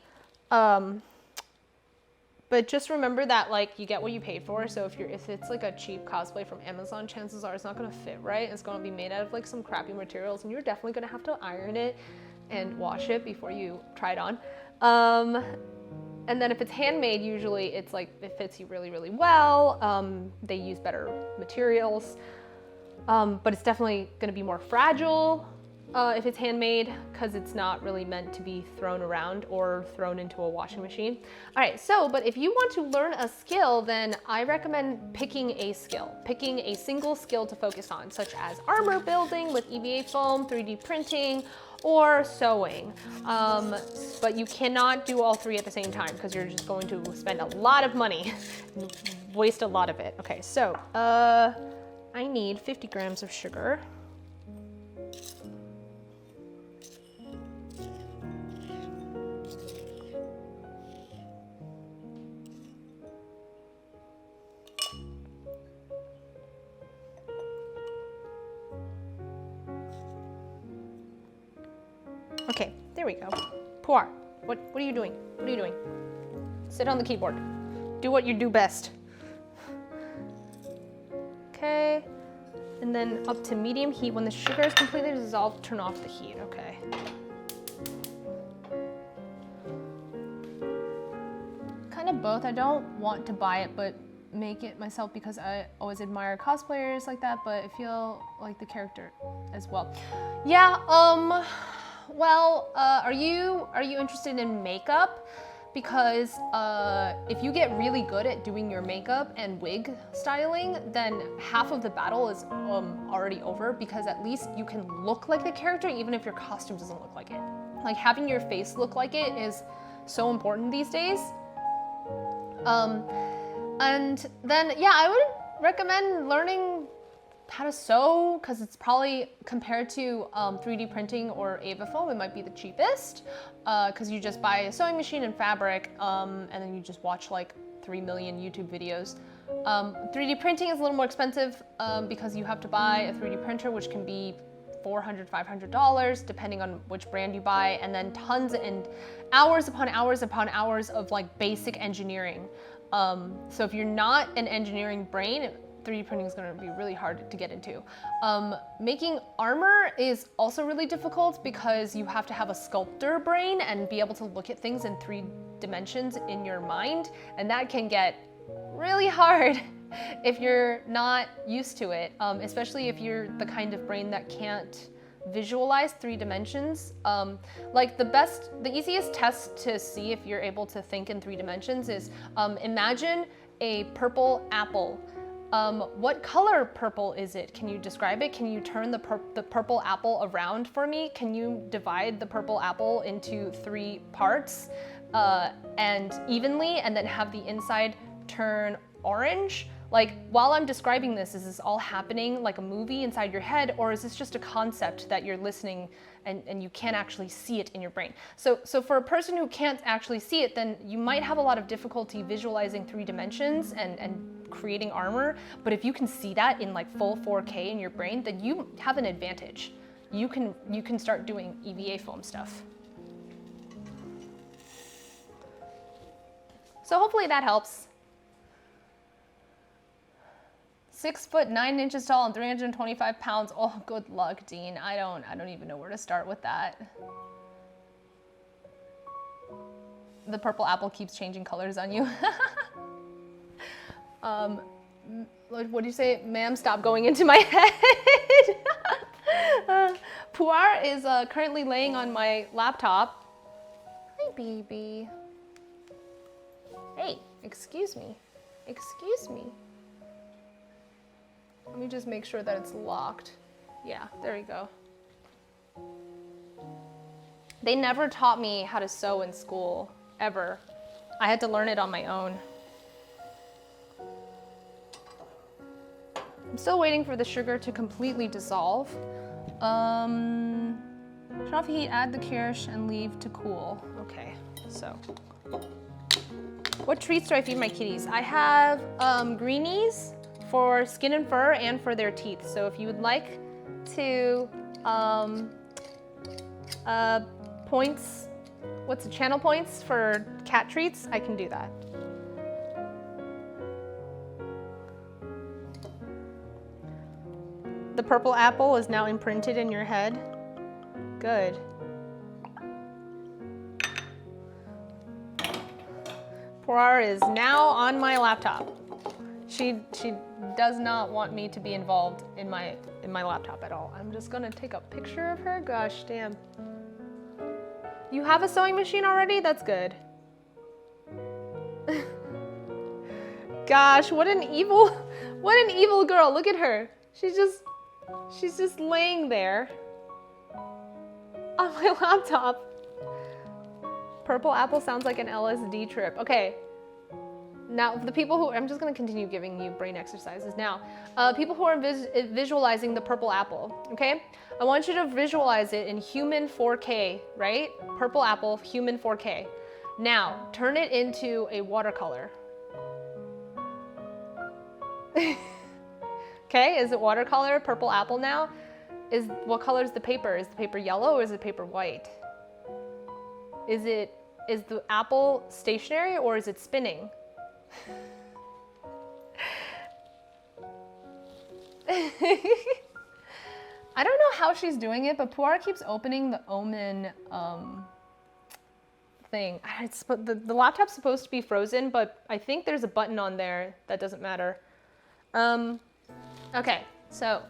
But just remember that like you get what you pay for. So if it's like a cheap cosplay from Amazon, chances are it's not gonna fit right. It's gonna be made out of like some crappy materials, and you're definitely gonna have to iron it and wash it before you try it on. And then if it's handmade, usually it's like it fits you really, really well. They use better materials, but it's definitely gonna be more fragile if it's handmade, because it's not really meant to be thrown around or thrown into a washing machine. All right, but if you want to learn a skill, then I recommend picking a single skill to focus on, such as armor building with EVA foam, 3D printing, or sewing. But you cannot do all three at the same time because you're just going to spend a lot of money, waste a lot of it. Okay, so I need 50 grams of sugar. Okay, there we go. Pu'er, what are you doing? What are you doing? Sit on the keyboard. Do what you do best. Okay, and then up to medium heat. When the sugar is completely dissolved, turn off the heat, okay. Kind of both. I don't want to buy it, but make it myself because I always admire cosplayers like that, but I feel like the character as well. Yeah, well, are you interested in makeup? Because if you get really good at doing your makeup and wig styling, then half of the battle is already over, because at least you can look like the character even if your costume doesn't look like it. Like having your face look like it is so important these days. And then, yeah, I would recommend learning how to sew, because it's probably, compared to 3D printing or Ava foam, it might be the cheapest, because you just buy a sewing machine and fabric, and then you just watch like 3 million YouTube videos. 3D printing is a little more expensive because you have to buy a 3D printer, which can be $400, $500, depending on which brand you buy, and then tons and hours upon hours upon hours of like basic engineering. So if you're not an engineering brain, 3D printing is going to be really hard to get into. Making armor is also really difficult because you have to have a sculptor brain and be able to look at things in 3 dimensions in your mind, and that can get really hard if you're not used to it, especially if you're the kind of brain that can't visualize 3 dimensions. Like the easiest test to see if you're able to think in 3 dimensions is imagine a purple apple. What color purple is it? Can you describe it? Can you turn the purple apple around for me? Can you divide the purple apple into 3 parts and evenly, and then have the inside turn orange? Like, while I'm describing this, is this all happening like a movie inside your head, or is this just a concept that you're listening and you can't actually see it in your brain? So for a person who can't actually see it, then you might have a lot of difficulty visualizing 3 dimensions and creating armor. But if you can see that in like full 4K in your brain, then you have an advantage. You can start doing EVA foam stuff. So hopefully that helps. 6 foot 9 inches tall and 325 pounds. Oh, good luck, Dean. I don't even know where to start with that. The purple apple keeps changing colors on you. What do you say? Ma'am, stop going into my head. Puar is currently laying on my laptop. Hi, baby. Hey, excuse me. Excuse me. Let me just make sure that it's locked. Yeah, there you go. They never taught me how to sew in school, ever. I had to learn it on my own. I'm still waiting for the sugar to completely dissolve. Turn off heat, add the kirsch, and leave to cool. Okay, so. What treats do I feed my kitties? I have greenies for skin and fur and for their teeth. So if you would like to points, what's the channel points for cat treats, I can do that. The purple apple is now imprinted in your head. Good. Puar is now on my laptop. She does not want me to be involved in my laptop at all. I'm just gonna take a picture of her. Gosh, damn. You have a sewing machine already? That's good. Gosh, what an evil girl. Look at her. She's just laying there on my laptop. Purple apple sounds like an LSD trip. Okay. Now, the people who, I'm just gonna continue giving you brain exercises now. People who are visualizing the purple apple, okay? I want you to visualize it in human 4K, right? Purple apple, human 4K. Now, turn it into a watercolor. Okay, is it watercolor, purple apple now? What color is the paper? Is the paper yellow or is the paper white? Is the apple stationary or is it spinning? I don't know how she's doing it, but Puar keeps opening the Omen thing. The laptop's supposed to be frozen, but I think there's a button on there that doesn't matter. Okay, so.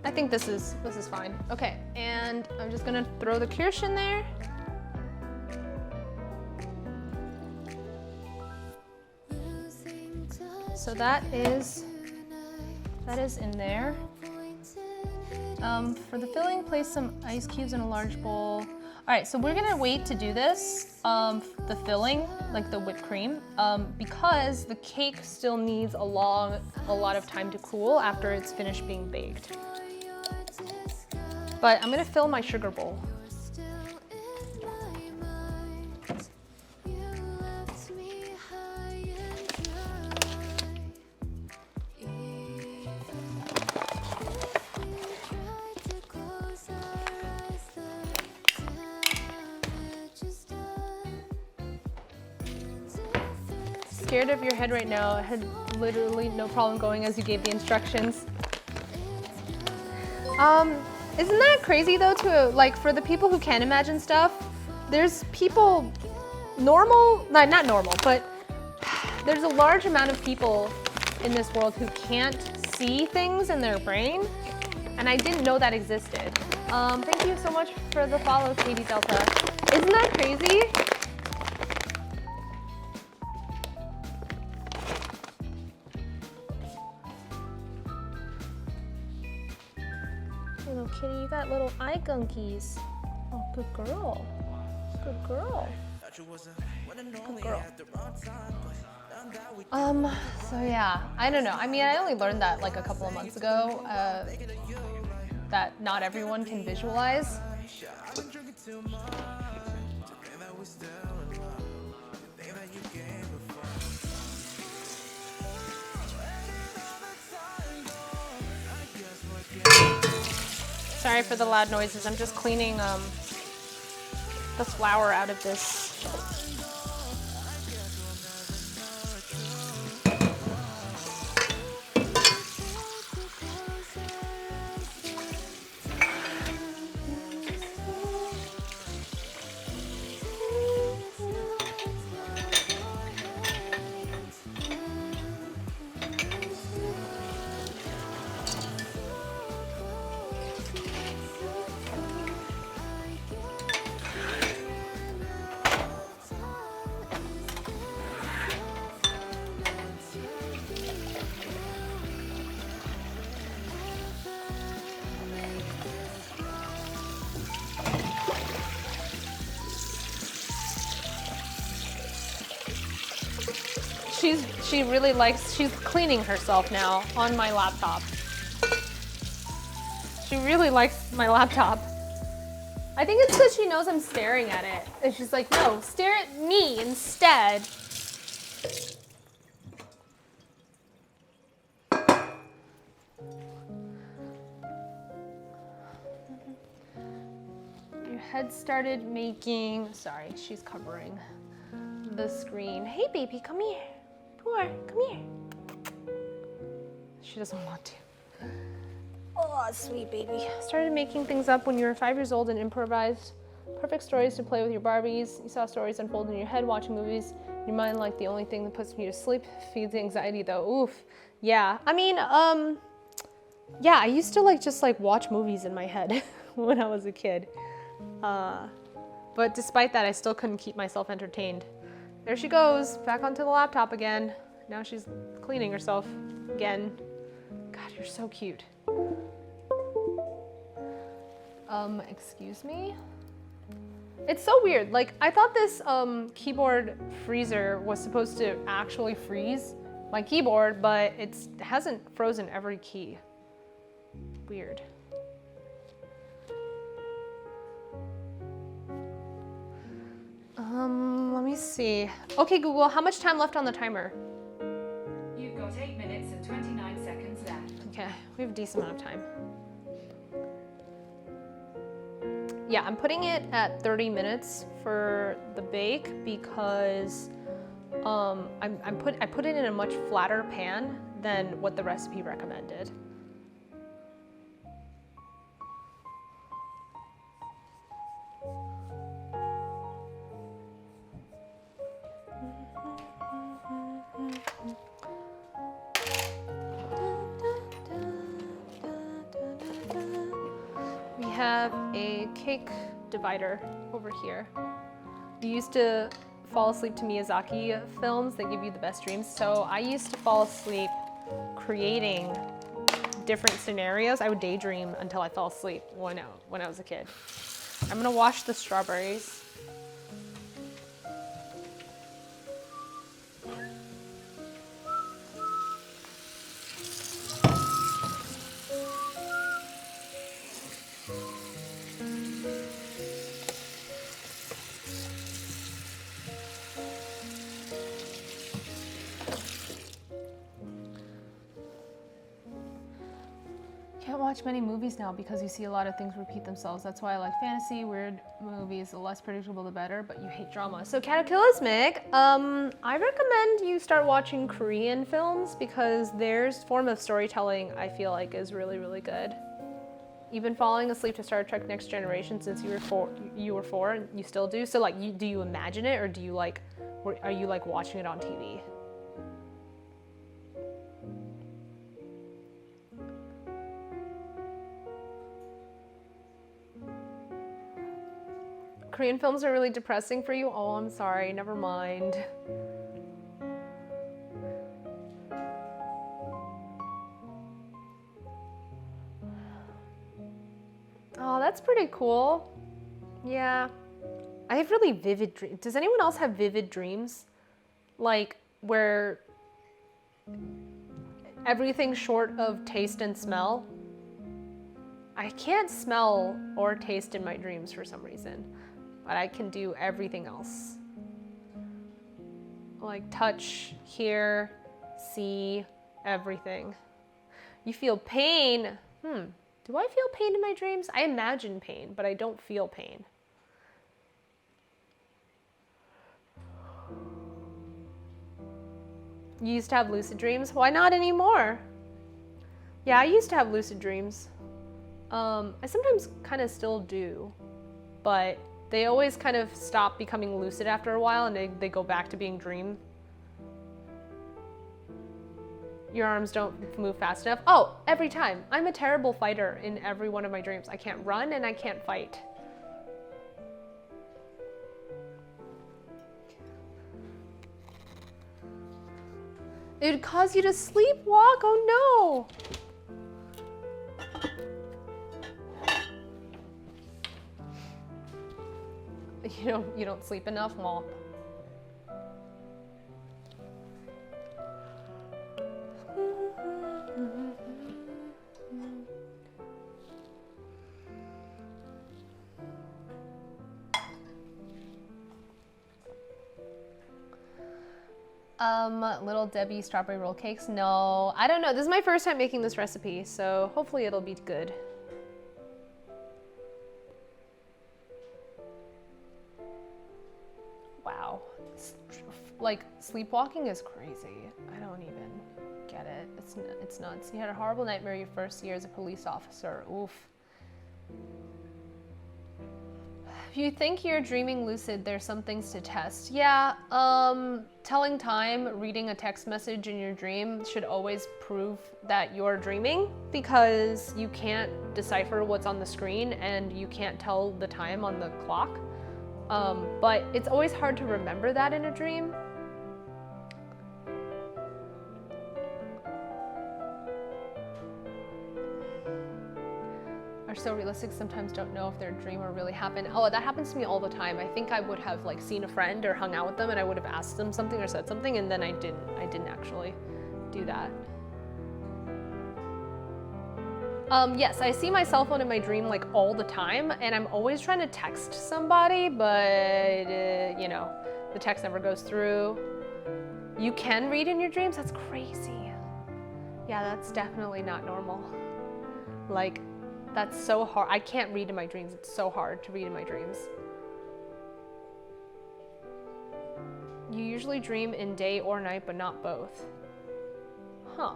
I think this is fine. Okay, and I'm just gonna throw the kirsch in there. So that is in there. For the filling, place some ice cubes in a large bowl. All right, so we're gonna wait to do this, the filling, like the whipped cream, because the cake still needs a lot of time to cool after it's finished being baked. But I'm gonna fill my sugar bowl. scared of your head right now. I had literally no problem going as you gave the instructions. Isn't that crazy though to like for the people who can imagine stuff, there's people not normal, but there's a large amount of people in this world who can't see things in their brain, and I didn't know that existed. Thank you so much for the follow, Katie Delta. Isn't that crazy? Little kitty, you got little eye gunkies. Oh, good girl. Good girl. Good girl. So yeah, I don't know. I mean, I only learned that like a couple of months ago, that not everyone can visualize. Sorry for the loud noises. I'm just cleaning the flour out of this. She really likes, she's cleaning herself now on my laptop. She really likes my laptop. I think it's because she knows I'm staring at it. And she's like, no, stare at me instead. Your head started making, sorry, she's covering the screen. Hey baby, come here. Come here. She doesn't want to. Oh, sweet baby. Started making things up when you were 5 years old and improvised perfect stories to play with your Barbies. You saw stories unfold in your head, watching movies. Your mind like the only thing that puts me to sleep. Feeds anxiety though. Oof. Yeah. I mean, yeah, I used to just watch movies in my head when I was a kid. But despite that, I still couldn't keep myself entertained. There she goes, back onto the laptop again. Now she's cleaning herself again. God, you're so cute. Excuse me? It's so weird. Like, I thought this keyboard freezer was supposed to actually freeze my keyboard, but it hasn't frozen every key. Weird. Let me see. Okay, Google, how much time left on the timer? You've got 8 minutes and 29 seconds left. Okay, we have a decent amount of time. Yeah, I'm putting it at 30 minutes for the bake because I put it in a much flatter pan than what the recipe recommended. Have a cake divider over here. You used to fall asleep to Miyazaki films that give you the best dreams. So I used to fall asleep creating different scenarios. I would daydream until I fell asleep when I was a kid. I'm gonna wash the strawberries. Can't watch many movies now because you see a lot of things repeat themselves. That's why I like fantasy, weird movies. The less predictable, the better. But you hate drama. So Cataclysmic, I recommend you start watching Korean films because their form of storytelling I feel like is really, really good. You've been falling asleep to Star Trek Next Generation since you were four, and you still do. So like, do you imagine it, or do you like, are you like watching it on TV? Korean films are really depressing for you? Oh, I'm sorry, never mind. Oh, that's pretty cool. Yeah. I have really vivid dreams. Does anyone else have vivid dreams? Like, where everything short of taste and smell? I can't smell or taste in my dreams for some reason. But I can do everything else. Like touch, hear, see, everything. You feel pain. Do I feel pain in my dreams? I imagine pain, but I don't feel pain. You used to have lucid dreams? Why not anymore? Yeah, I used to have lucid dreams. I sometimes kind of still do, but they always kind of stop becoming lucid after a while and they go back to being dream. Your arms don't move fast enough. Oh, every time. I'm a terrible fighter in every one of my dreams. I can't run and I can't fight. It would cause you to sleepwalk? Oh no! You don't sleep enough? Womp. Little Debbie strawberry roll cakes? No, I don't know. This is my first time making this recipe, so hopefully it'll be good. Wow. Like, sleepwalking is crazy. I don't even get it. It's nuts. You had a horrible nightmare your first year as a police officer. Oof. If you think you're dreaming lucid, there's some things to test. Yeah, telling time, reading a text message in your dream should always prove that you're dreaming because you can't decipher what's on the screen and you can't tell the time on the clock. But it's always hard to remember that in a dream. Are so realistic, sometimes don't know if their dream or really happened. Oh, that happens to me all the time. I think I would have like seen a friend or hung out with them and I would have asked them something or said something and then I didn't actually do that. Yes, I see my cell phone in my dream like all the time and I'm always trying to text somebody, but the text never goes through. You can read in your dreams? That's crazy. Yeah, that's definitely not normal. Like, that's so hard. I can't read in my dreams. It's so hard to read in my dreams. You usually dream in day or night, but not both. Huh.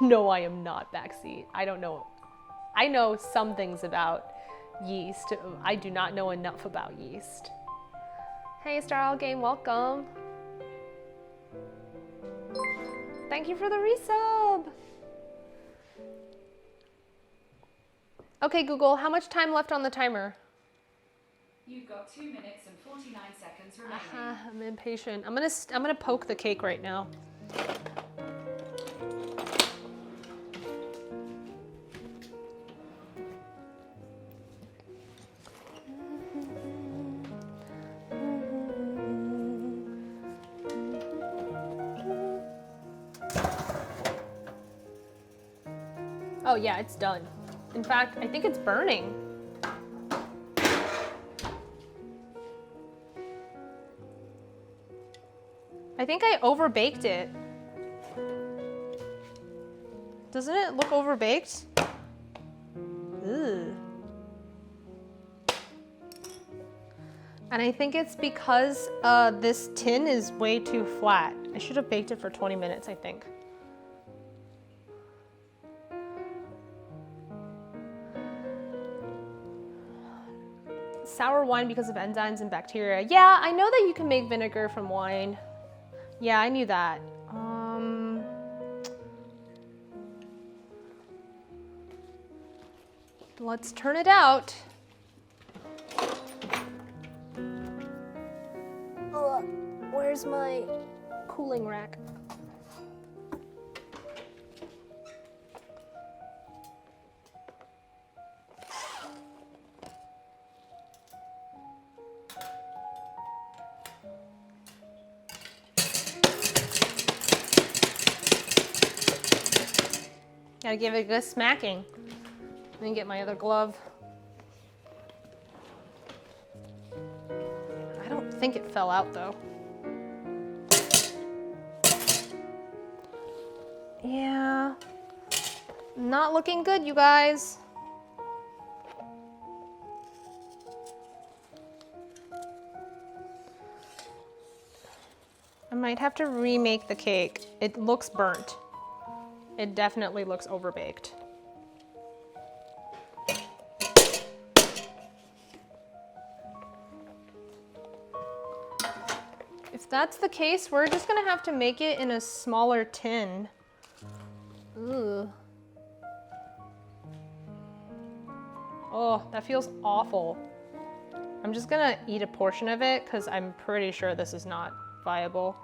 No, I am not backseat. I don't know. I know some things about yeast. I do not know enough about yeast. Hey, Star Game, welcome. Thank you for the resub. Okay, Google, how much time left on the timer? You've got 2 minutes and 49 seconds remaining. I'm impatient. I'm gonna poke the cake right now. Oh yeah, it's done. In fact, I think it's burning. I think I overbaked it. Doesn't it look overbaked? Ugh. And I think it's because this tin is way too flat. I should have baked it for 20 minutes, I think. Sour wine because of enzymes and bacteria. Yeah, I know that you can make vinegar from wine. Yeah, I knew that. Let's turn it out. Where's my cooling rack? Gotta give it a good smacking. Let me get my other glove. I don't think it fell out though. Yeah, not looking good, you guys. I might have to remake the cake. It looks burnt. It definitely looks overbaked. If that's the case, we're just gonna have to make it in a smaller tin. Ugh. Oh, that feels awful. I'm just gonna eat a portion of it because I'm pretty sure this is not viable.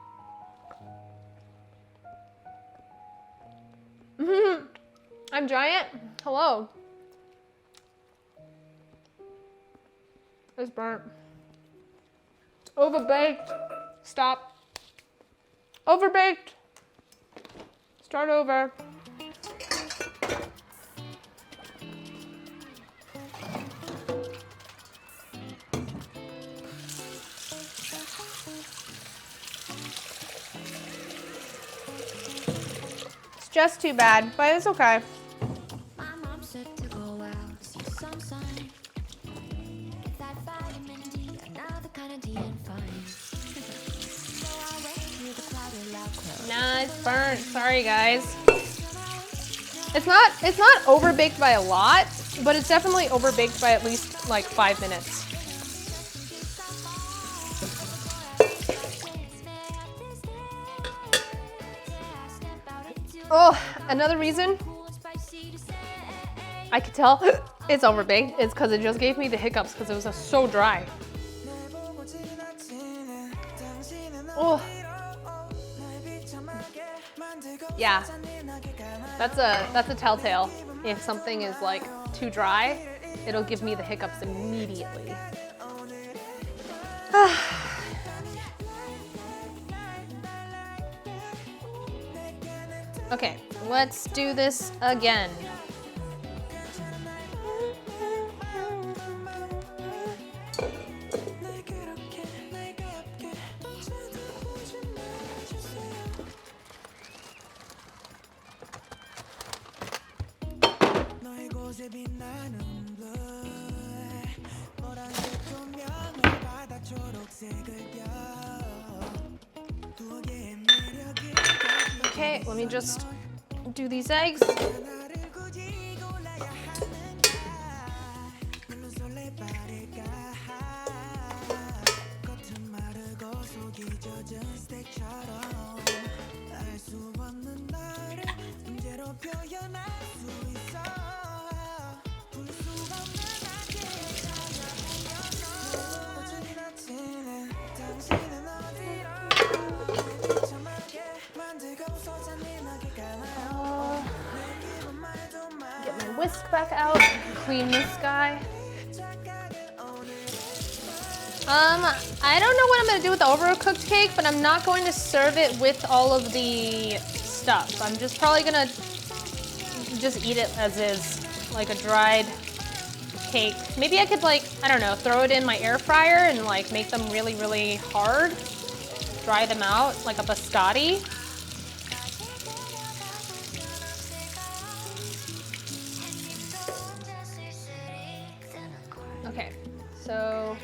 I'm giant. Hello. It's burnt. It's overbaked. Stop. Overbaked. Start over. It's just too bad, but it's okay. Nah, it's burnt. Sorry, guys. It's not overbaked by a lot, but it's definitely overbaked by at least like 5 minutes. Oh, another reason I could tell it's overbaked is because it just gave me the hiccups because it was so dry. Oh. Yeah, that's a telltale. If something is like too dry, it'll give me the hiccups immediately. Okay, let's do this again. Okay, let me just do these eggs. Get my whisk back out, clean this guy. I don't know what I'm gonna do with the overcooked cake, but I'm not going to serve it with all of the stuff. I'm just probably gonna just eat it as is, like a dried cake. Maybe I could, like, I don't know, throw it in my air fryer and like make them really, really hard. Dry them out like a biscotti. So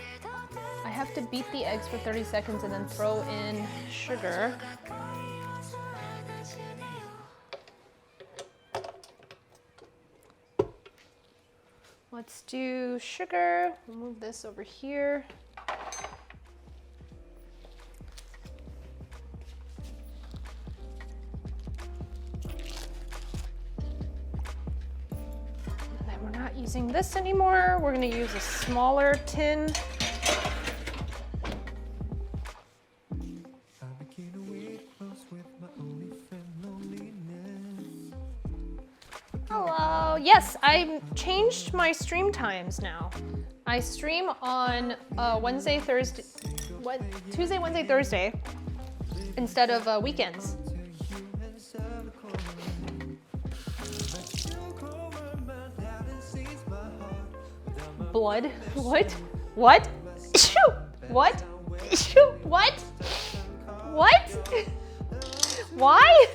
I have to beat the eggs for 30 seconds and then throw in sugar. Let's do sugar. We'll move this over here. And then we're not using this anymore. We're gonna use a smaller tin. Hello. Yes, I changed my stream times now. I stream on Wednesday, Thursday, Tuesday, Wednesday, Thursday instead of weekends. Blood? What? What? Shoo! What? Shoo! What? What? Why?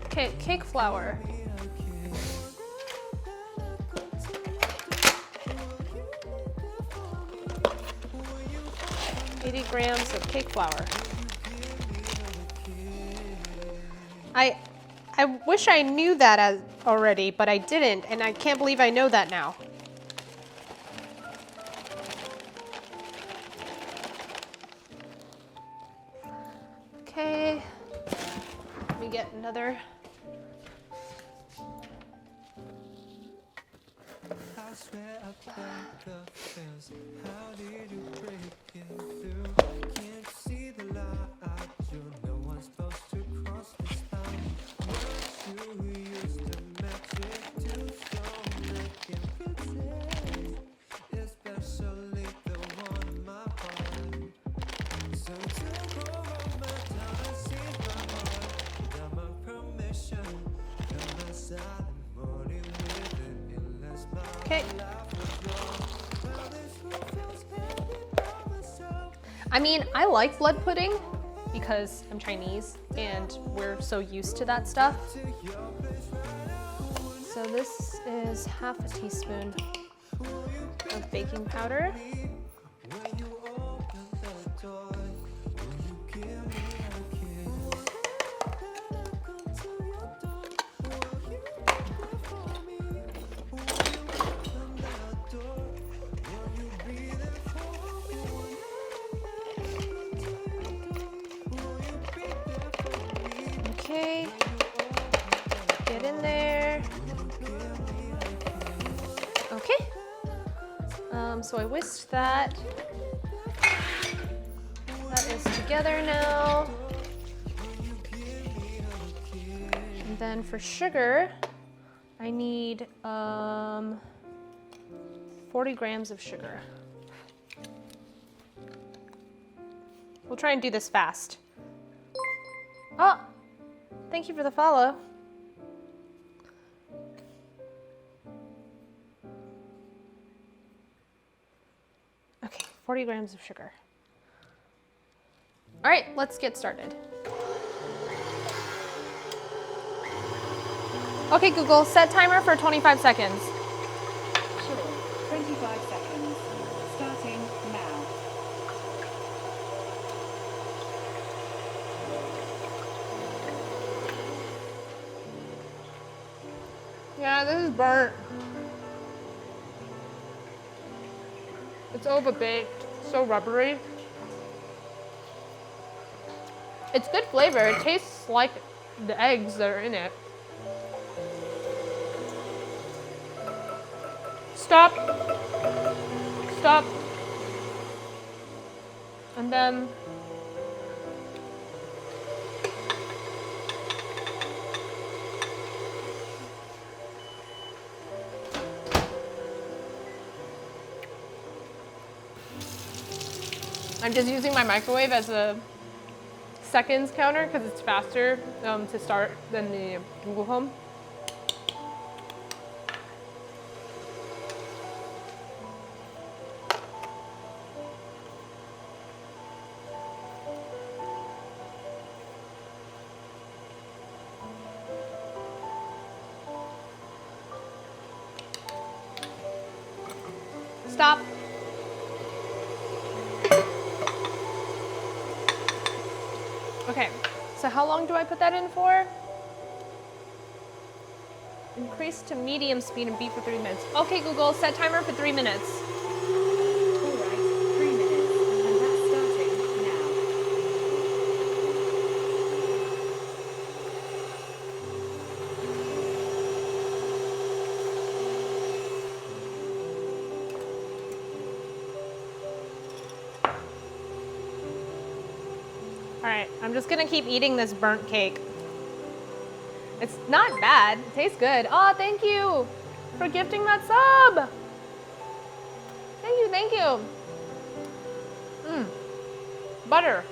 Okay, cake flour. $80 grams of cake flour. I wish I knew that already, but I didn't, and I can't believe I know that now. Okay, let me get another. I swear about the fence. How did you break it through? Can't see the light. You know I'm supposed to cross this line. What you used to match it to stone that can protect, especially the one in my heart. So to go home and down and see my heart without my permission. Come outside in the morning with it unless my okay. I mean, I like blood pudding because I'm Chinese and we're so used to that stuff. So this is half a teaspoon of baking powder. Okay, get in there. Okay, so I whisked that. That is together now. And then for sugar, I need 40 grams of sugar. We'll try and do this fast. Oh! Thank you for the follow. Okay, 40 grams of sugar. All right, let's get started. Okay, Google, set timer for 25 seconds. Sure, 25 seconds. Starting now. Yeah, this is burnt. It's overbaked, so rubbery. It's good flavor. It tastes like the eggs that are in it. Stop. Stop. And then I'm just using my microwave as a seconds counter because it's faster to start than the Google Home. Stop. Okay, so how long do I put that in for? Increase to medium speed and beat for 3 minutes. Okay, Google, set timer for 3 minutes. Alright, 3 minutes. And that's starting now. All right, I'm just gonna keep eating this burnt cake. It's not bad, it tastes good. Oh, thank you for gifting that sub. Thank you, thank you. Butter.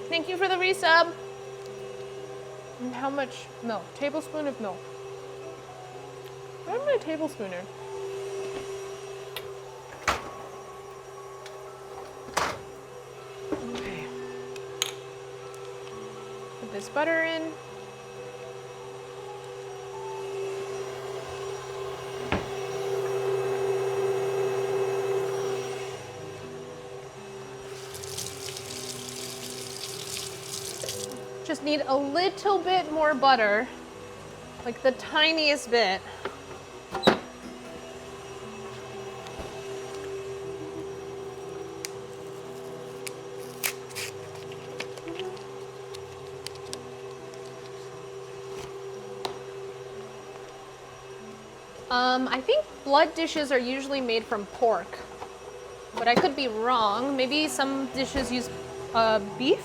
Thank you for the resub. And how much milk? Tablespoon of milk. Where's my tablespooner? Okay. Put this butter in. Just need a little bit more butter, like the tiniest bit. I think blood dishes are usually made from pork, but I could be wrong. Maybe some dishes use beef?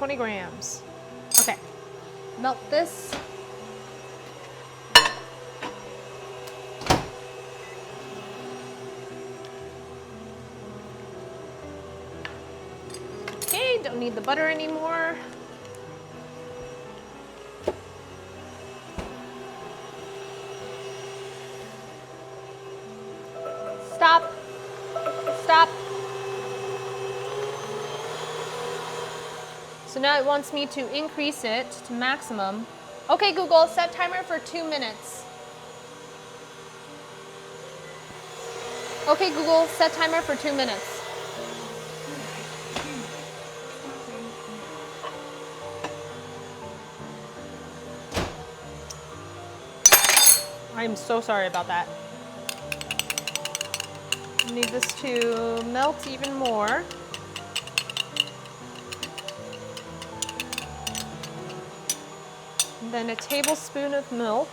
$20 grams. Okay, melt this. Okay, don't need the butter anymore. Stop. Stop. So now it wants me to increase it to maximum. Okay, Google, set timer for 2 minutes. Okay, Google, set timer for 2 minutes. I'm so sorry about that. I need this to melt even more. And then a tablespoon of milk.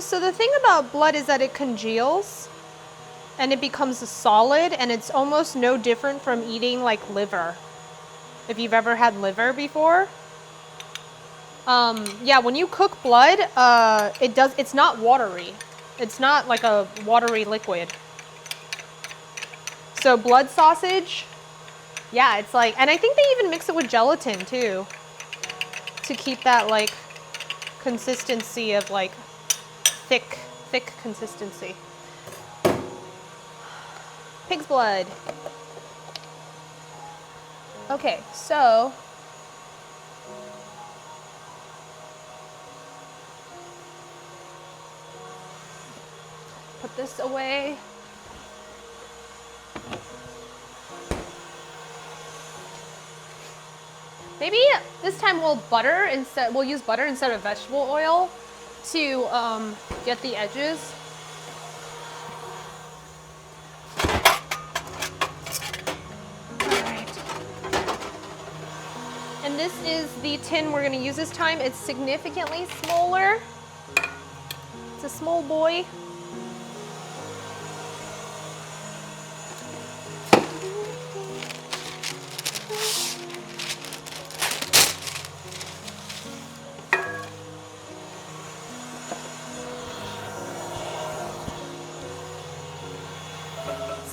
So the thing about blood is that it congeals and it becomes a solid, and it's almost no different from eating like liver. If you've ever had liver before. Yeah, when you cook blood, it's not watery. It's not like a watery liquid. So blood sausage, yeah, it's like, and I think they even mix it with gelatin too, to keep that like consistency of like thick consistency. Pig's blood. Okay, so put this away. Maybe this time we'll use butter instead of vegetable oil to get the edges. Alright. And this is the tin we're gonna use this time. It's significantly smaller. It's a small boy.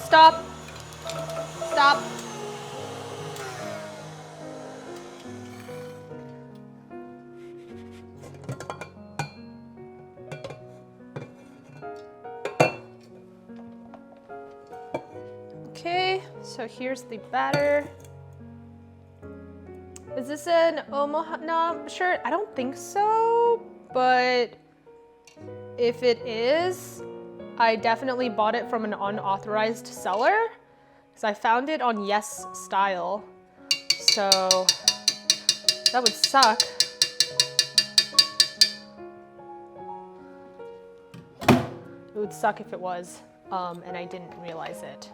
Stop. Stop. Okay, so here's the batter. Is this an Omaha shirt? I don't think so, but if it is, I definitely bought it from an unauthorized seller because I found it on Yes Style. So that would suck. It would suck if it was, and I didn't realize it.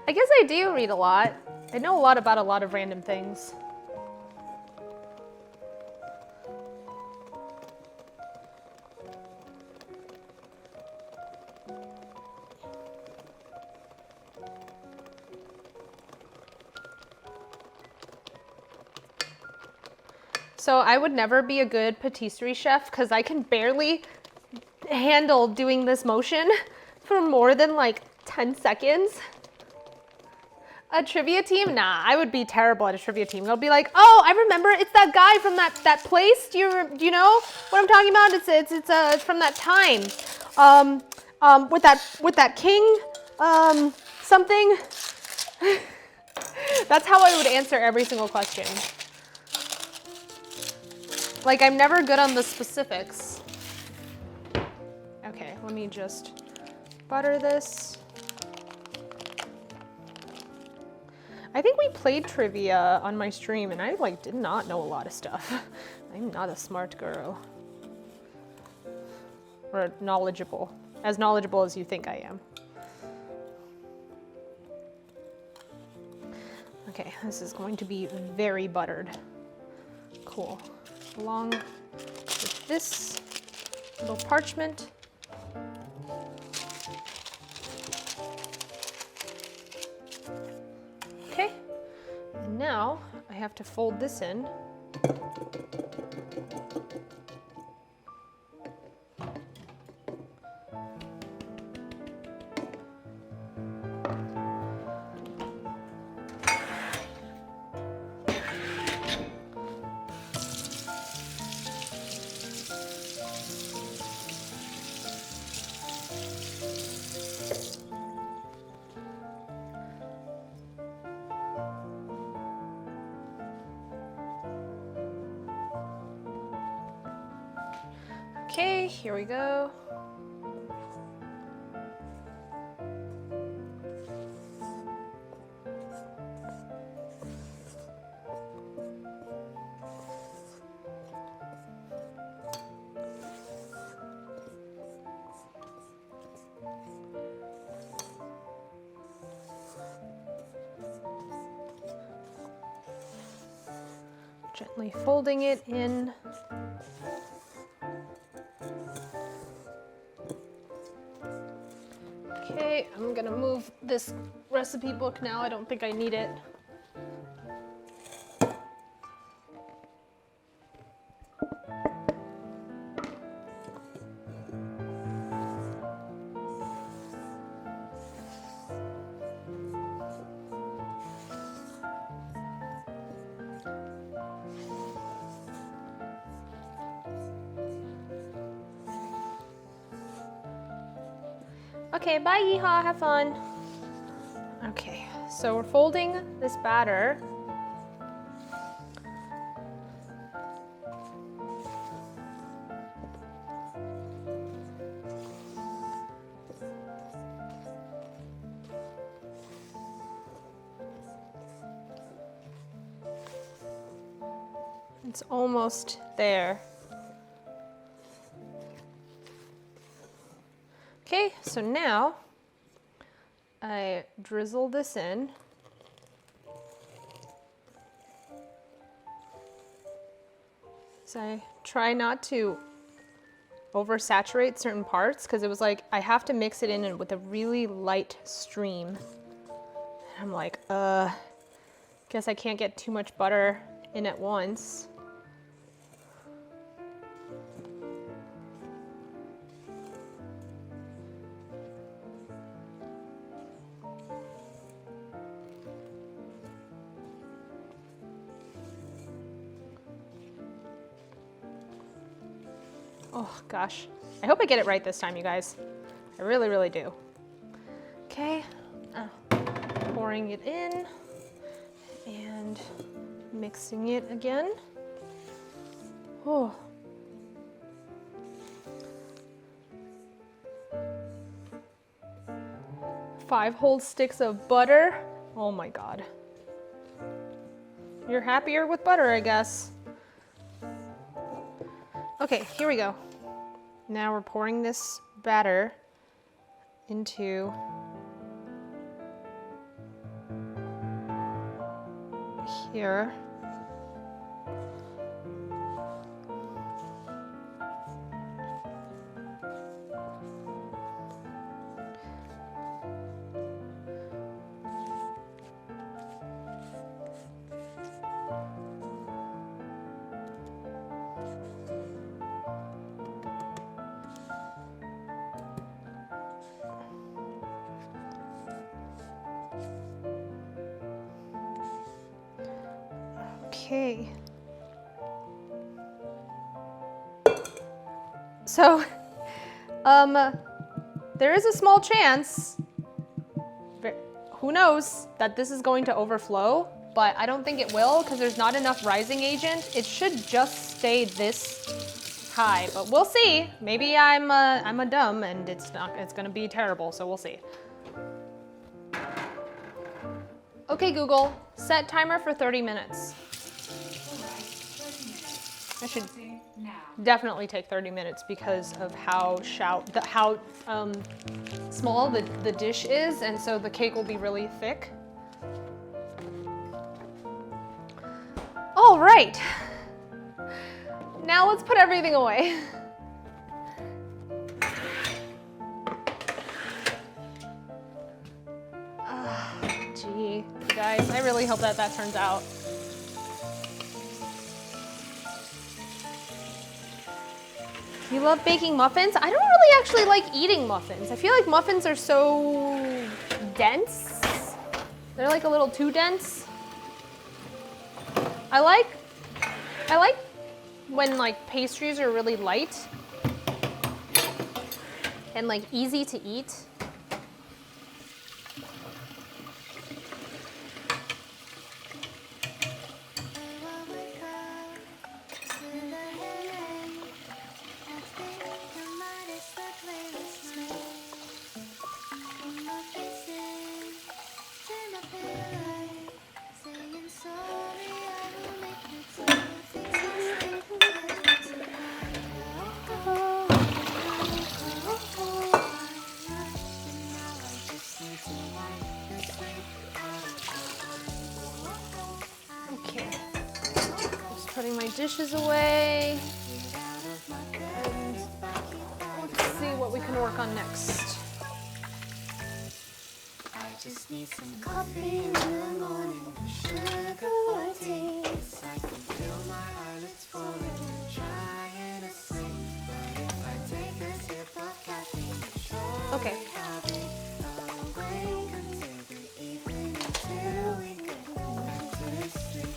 I guess I do read a lot. I know a lot about a lot of random things. So I would never be a good patisserie chef because I can barely handle doing this motion for more than like 10 seconds. A trivia team? Nah, I would be terrible at a trivia team. They'll be like, oh, I remember, it's that guy from that place. Do you know what I'm talking about? It's from that time. With that king, something. That's how I would answer every single question. Like, I'm never good on the specifics. Okay, let me just butter this. I think we played trivia on my stream and I like did not know a lot of stuff. I'm not a smart girl. Or knowledgeable. As knowledgeable as you think I am. Okay, this is going to be very buttered. Cool. Along with this little parchment. Okay, and now I have to fold this in. Okay, here we go. Gently folding it in. Okay, I'm gonna move this recipe book now. I don't think I need it. Okay, bye Yeehaw, have fun. Okay, so we're folding this batter It's almost there. Okay, so now I drizzle this in. So I try not to oversaturate certain parts because it was like I have to mix it in with a really light stream. And I'm like, guess I can't get too much butter in at once. Oh gosh, I hope I get it right this time, you guys. I really, really do. Okay, pouring it in and mixing it again. Oh. Five whole sticks of butter. Oh my God. You're happier with butter, I guess. Okay, here we go. Now we're pouring this batter into here. Okay. So, there is a small chance, who knows, that this is going to overflow, but I don't think it will because there's not enough rising agent. It should just stay this high, but we'll see. Maybe I'm a dumb and it's gonna be terrible, so we'll see. Okay, Google, set timer for 30 minutes. I should definitely take 30 minutes because of how small the dish is, and so the cake will be really thick. All right, now let's put everything away. Gee, you guys, I really hope that turns out. You love baking muffins? I don't really actually like eating muffins. I feel like muffins are so dense. They're like a little too dense. I like when like pastries are really light and like easy to eat. Okay, just putting my dishes away. And let's see what we can work on next. I just need some coffee in the morning, sugar or tea. I can feel my eyelids falling, trying to sleep. But if I take a sip of caffeine, sure Okay. I'll be awake until the evening, until we get back to sleep.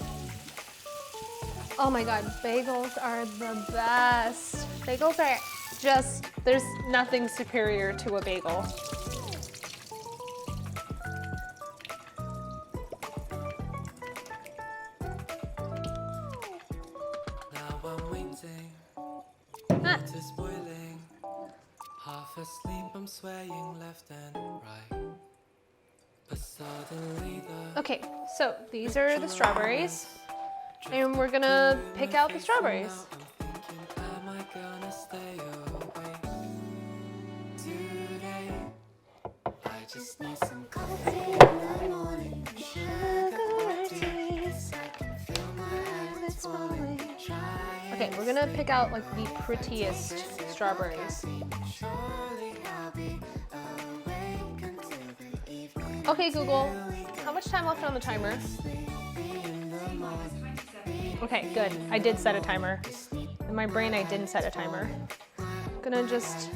Oh my God, bagels are the best. Bagels are just, there's nothing superior to a bagel. Now I'm waiting, Ah. water's boiling. Half asleep, I'm swaying left and right. But suddenly the Okay, so these are the strawberries. And we're gonna pick out the strawberries. Am I gonna stay awake today? I just need some coffee in the morning, sugar or tea, so I can feel my eyelids falling. Okay, we're gonna pick out like the prettiest strawberries. Surely I'll be awake until the evening. Okay, Google, how much time left on the timer? Okay, good. I did set a timer. In my brain, I didn't set a timer. I'm gonna just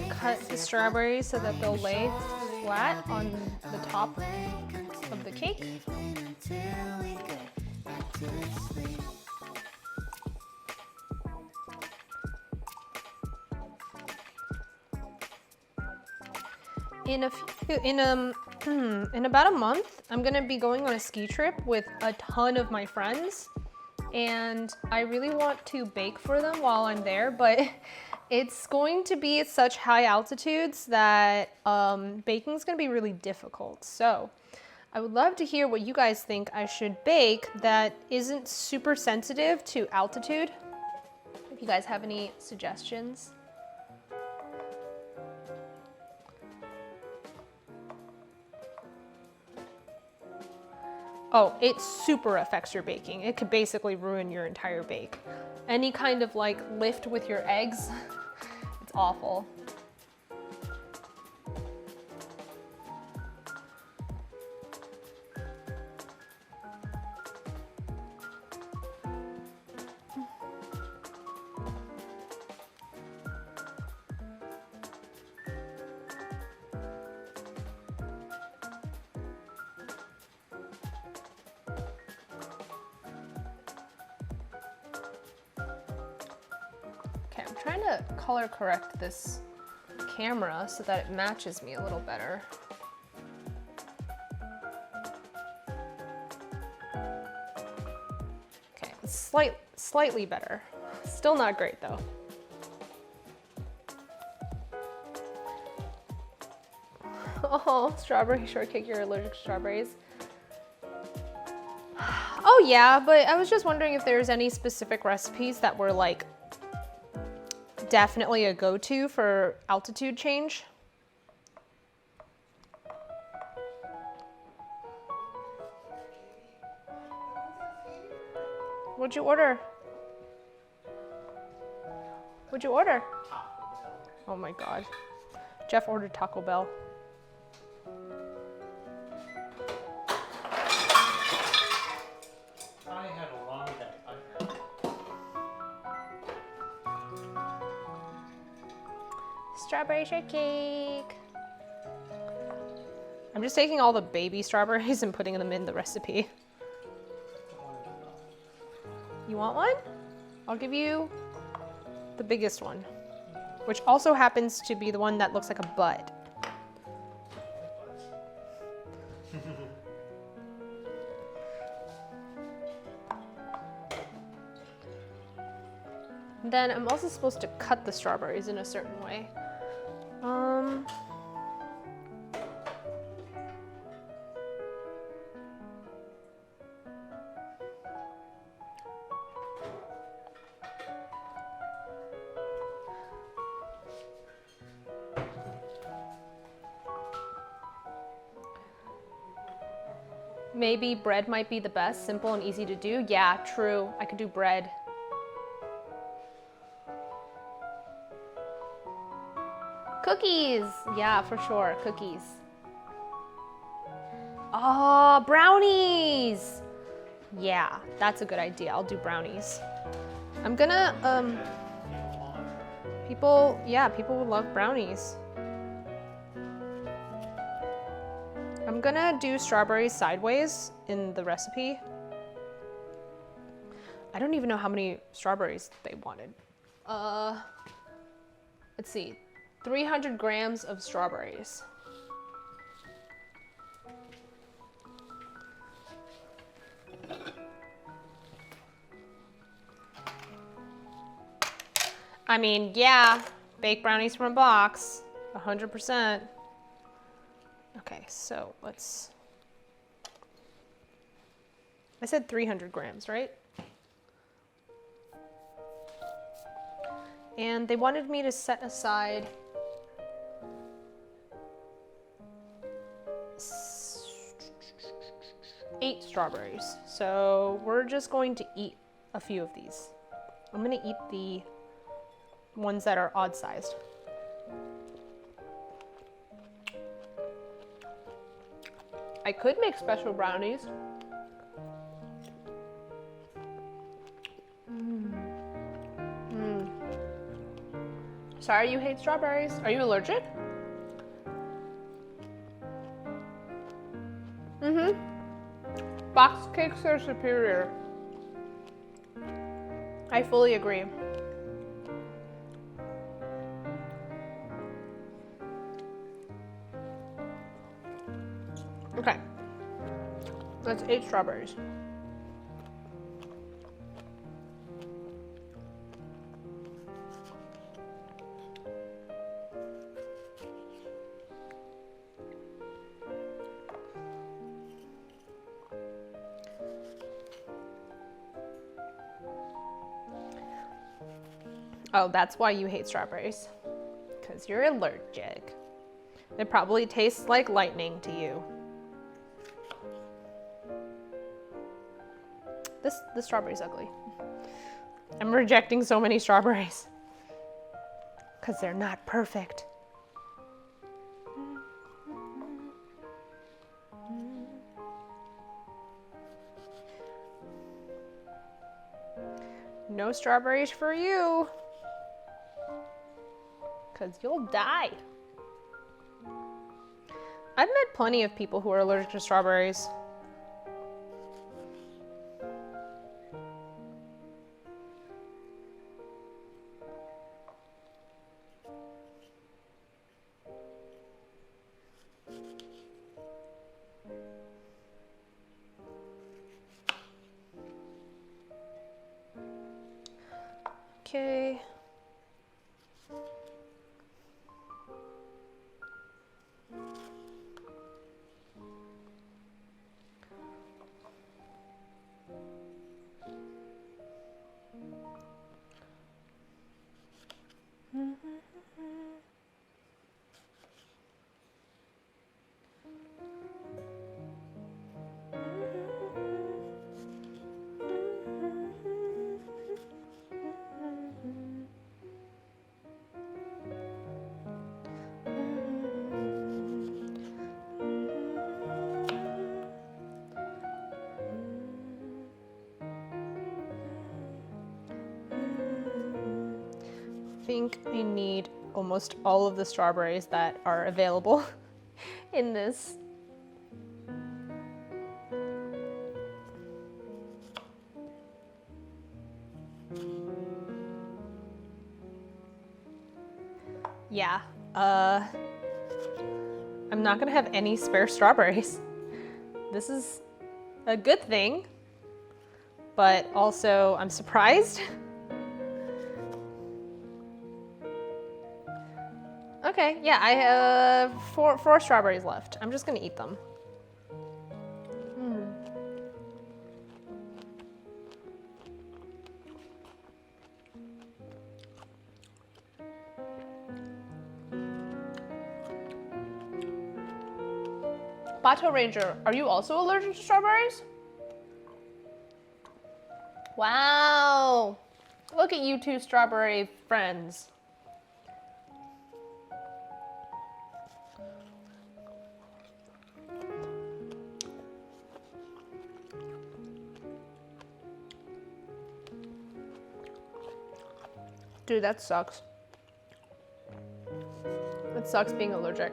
cut the strawberries so that they'll lay flat on the top of the cake. In about a month, I'm gonna be going on a ski trip with a ton of my friends, and I really want to bake for them while I'm there, but it's going to be at such high altitudes that baking is gonna be really difficult. So I would love to hear what you guys think I should bake that isn't super sensitive to altitude. If you guys have any suggestions. Oh, it super affects your baking. It could basically ruin your entire bake. Any kind of like lift with your eggs, it's awful. Okay, I'm trying to color correct this camera so that it matches me a little better. Okay, it's slightly better. Still not great though. Oh, strawberry shortcake, you're allergic to strawberries. Oh yeah, but I was just wondering if there's any specific recipes that were like definitely a go-to for altitude change. What'd you order? What'd you order? Oh my God. Jeff ordered Taco Bell. I had a long day. Strawberry shortcake. I'm just taking all the baby strawberries and putting them in the recipe. You want one? I'll give you the biggest one, which also happens to be the one that looks like a butt. Then I'm also supposed to cut the strawberries in a certain way. Maybe bread might be the best, simple and easy to do. Yeah, true, I could do bread. Cookies, yeah, for sure, cookies. Oh, brownies. Yeah, that's a good idea, I'll do brownies. I'm gonna, people would love brownies. I'm gonna do strawberries sideways in the recipe. I don't even know how many strawberries they wanted. Let's see, 300 grams of strawberries. I mean, yeah, bake brownies from a box, 100%. Okay, so let's I said 300 grams, right? And they wanted me to set aside 8 strawberries. So we're just going to eat a few of these. I'm gonna eat the ones that are odd sized. I could make special brownies. Sorry you hate strawberries. Are you allergic? Box cakes are superior. I fully agree. Okay. That's 8 strawberries. Oh, that's why you hate strawberries. Because you're allergic. It probably tastes like lightning to you. This strawberry's ugly. I'm rejecting so many strawberries. Because they're not perfect. No strawberries for you. Because you'll die. I've met plenty of people who are allergic to strawberries. Okay. I think I need almost all of the strawberries that are available in this. Yeah, I'm not gonna have any spare strawberries. This is a good thing, but also I'm surprised. Okay, yeah, I have four strawberries left. I'm just gonna eat them. Bato Ranger, are you also allergic to strawberries? Wow, look at you two strawberry friends. Dude, that sucks. It sucks being allergic.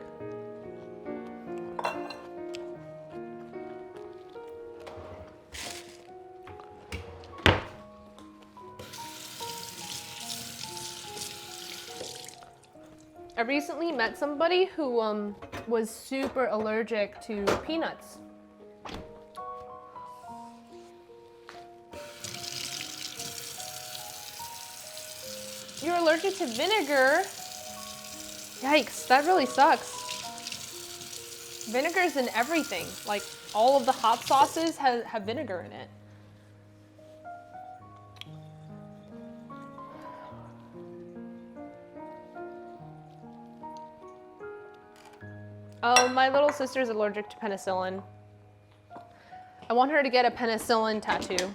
I recently met somebody who was super allergic to peanuts. You're allergic to vinegar? Yikes, that really sucks. Vinegar's in everything. Like, all of the hot sauces have vinegar in it. Oh, my little sister's allergic to penicillin. I want her to get a penicillin tattoo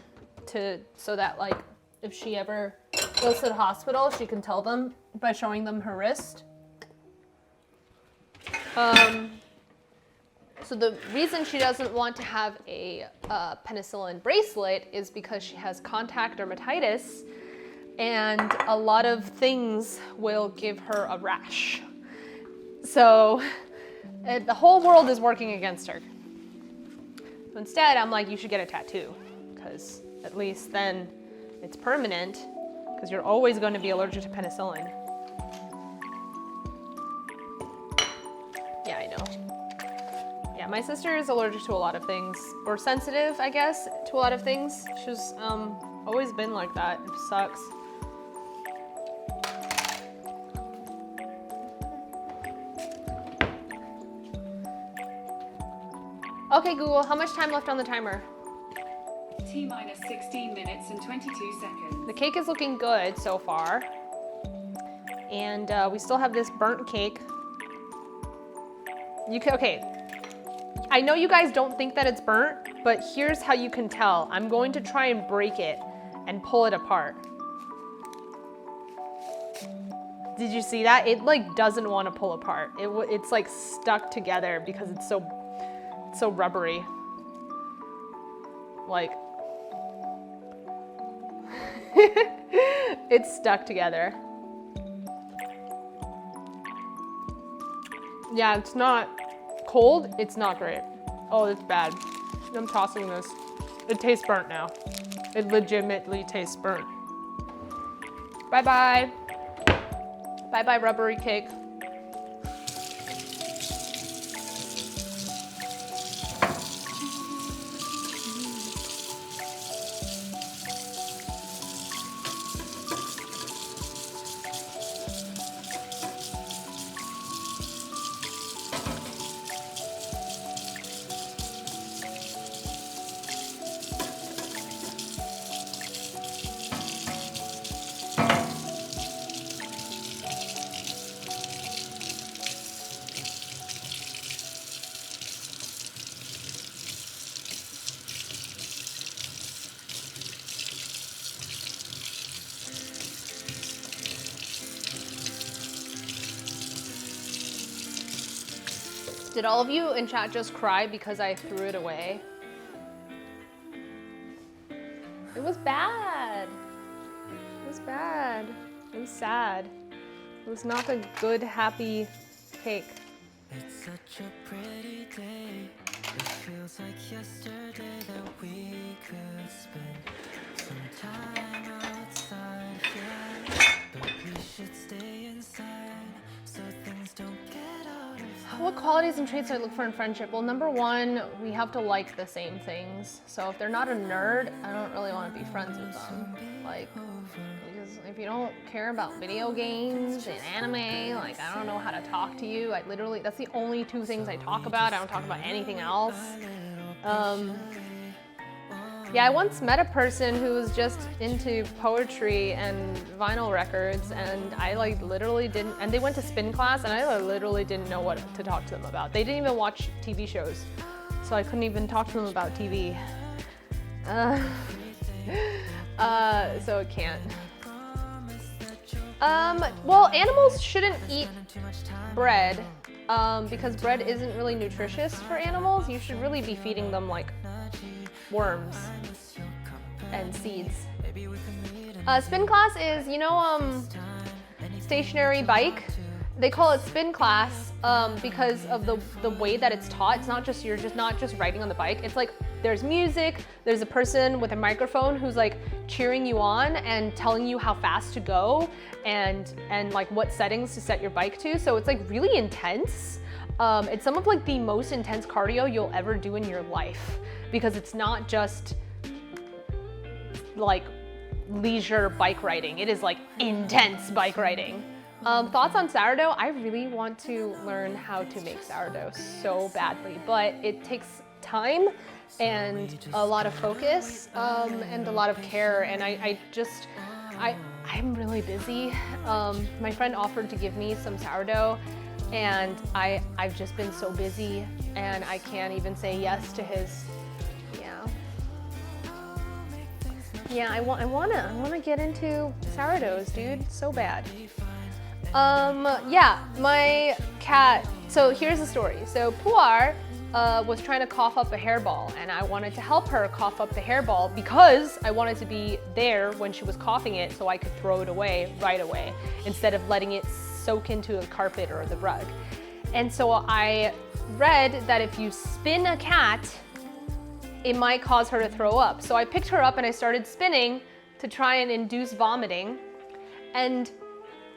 so that like if she ever goes to the hospital, she can tell them by showing them her wrist. So the reason she doesn't want to have a penicillin bracelet is because she has contact dermatitis, and a lot of things will give her a rash. So the whole world is working against her. So instead, I'm like, you should get a tattoo, because at least then it's permanent, because you're always going to be allergic to penicillin. Yeah, I know. Yeah, my sister is allergic to a lot of things, or sensitive, I guess, to a lot of things. She's always been like that. It sucks. Okay, Google, how much time left on the timer? T-minus 16 minutes and 22 seconds. The cake is looking good so far. And we still have this burnt cake. Okay. I know you guys don't think that it's burnt, but here's how you can tell. I'm going to try and break it and pull it apart. Did you see that? It like doesn't want to pull apart. It's like stuck together because it's so rubbery. Like, it's stuck together. Yeah, it's not cold. It's not great. Oh, it's bad. I'm tossing this. It tastes burnt now. It legitimately tastes burnt. Bye-bye. Bye-bye, rubbery cake. Did all of you in chat just cry because I threw it away? It was bad. It was bad. It was sad. It was not a good, happy cake. It's such a pretty day. It feels like yesterday that we could spend some time outside, yeah. But we should stay inside so things don't get out of hand. What qualities and traits do I look for in friendship? Well, number one, we have to like the same things. So if they're not a nerd, I don't really want to be friends with them. Like, because if you don't care about video games and anime, like, I don't know how to talk to you. That's the only two things I talk about. I don't talk about anything else. Yeah, I once met a person who was just into poetry and vinyl records, and I like literally didn't, and they went to spin class, and I literally didn't know what to talk to them about. They didn't even watch TV shows, so I couldn't even talk to them about TV. So it can't. Well, animals shouldn't eat bread, because bread isn't really nutritious for animals. You should really be feeding them like worms and seeds. Spin class is, stationary bike. They call it spin class because of the way that it's taught. It's not just, you're just not just riding on the bike. It's like there's music, there's a person with a microphone who's like cheering you on and telling you how fast to go and like what settings to set your bike to. So it's like really intense. It's some of like the most intense cardio you'll ever do in your life, because it's not just like leisure bike riding. It is like intense bike riding. Thoughts on sourdough? I really want to learn how to make sourdough so badly, but it takes time and a lot of focus and a lot of care, and I'm really busy. My friend offered to give me some sourdough and I've just been so busy, and I can't even say yes to his. Yeah, I wanna get into sourdoughs, dude, so bad. Yeah, my cat. So here's the story. So Puar was trying to cough up a hairball, and I wanted to help her cough up the hairball because I wanted to be there when she was coughing it, so I could throw it away right away instead of letting it soak into the carpet or the rug. And so I read that if you spin a cat, it might cause her to throw up. So I picked her up and I started spinning to try and induce vomiting. And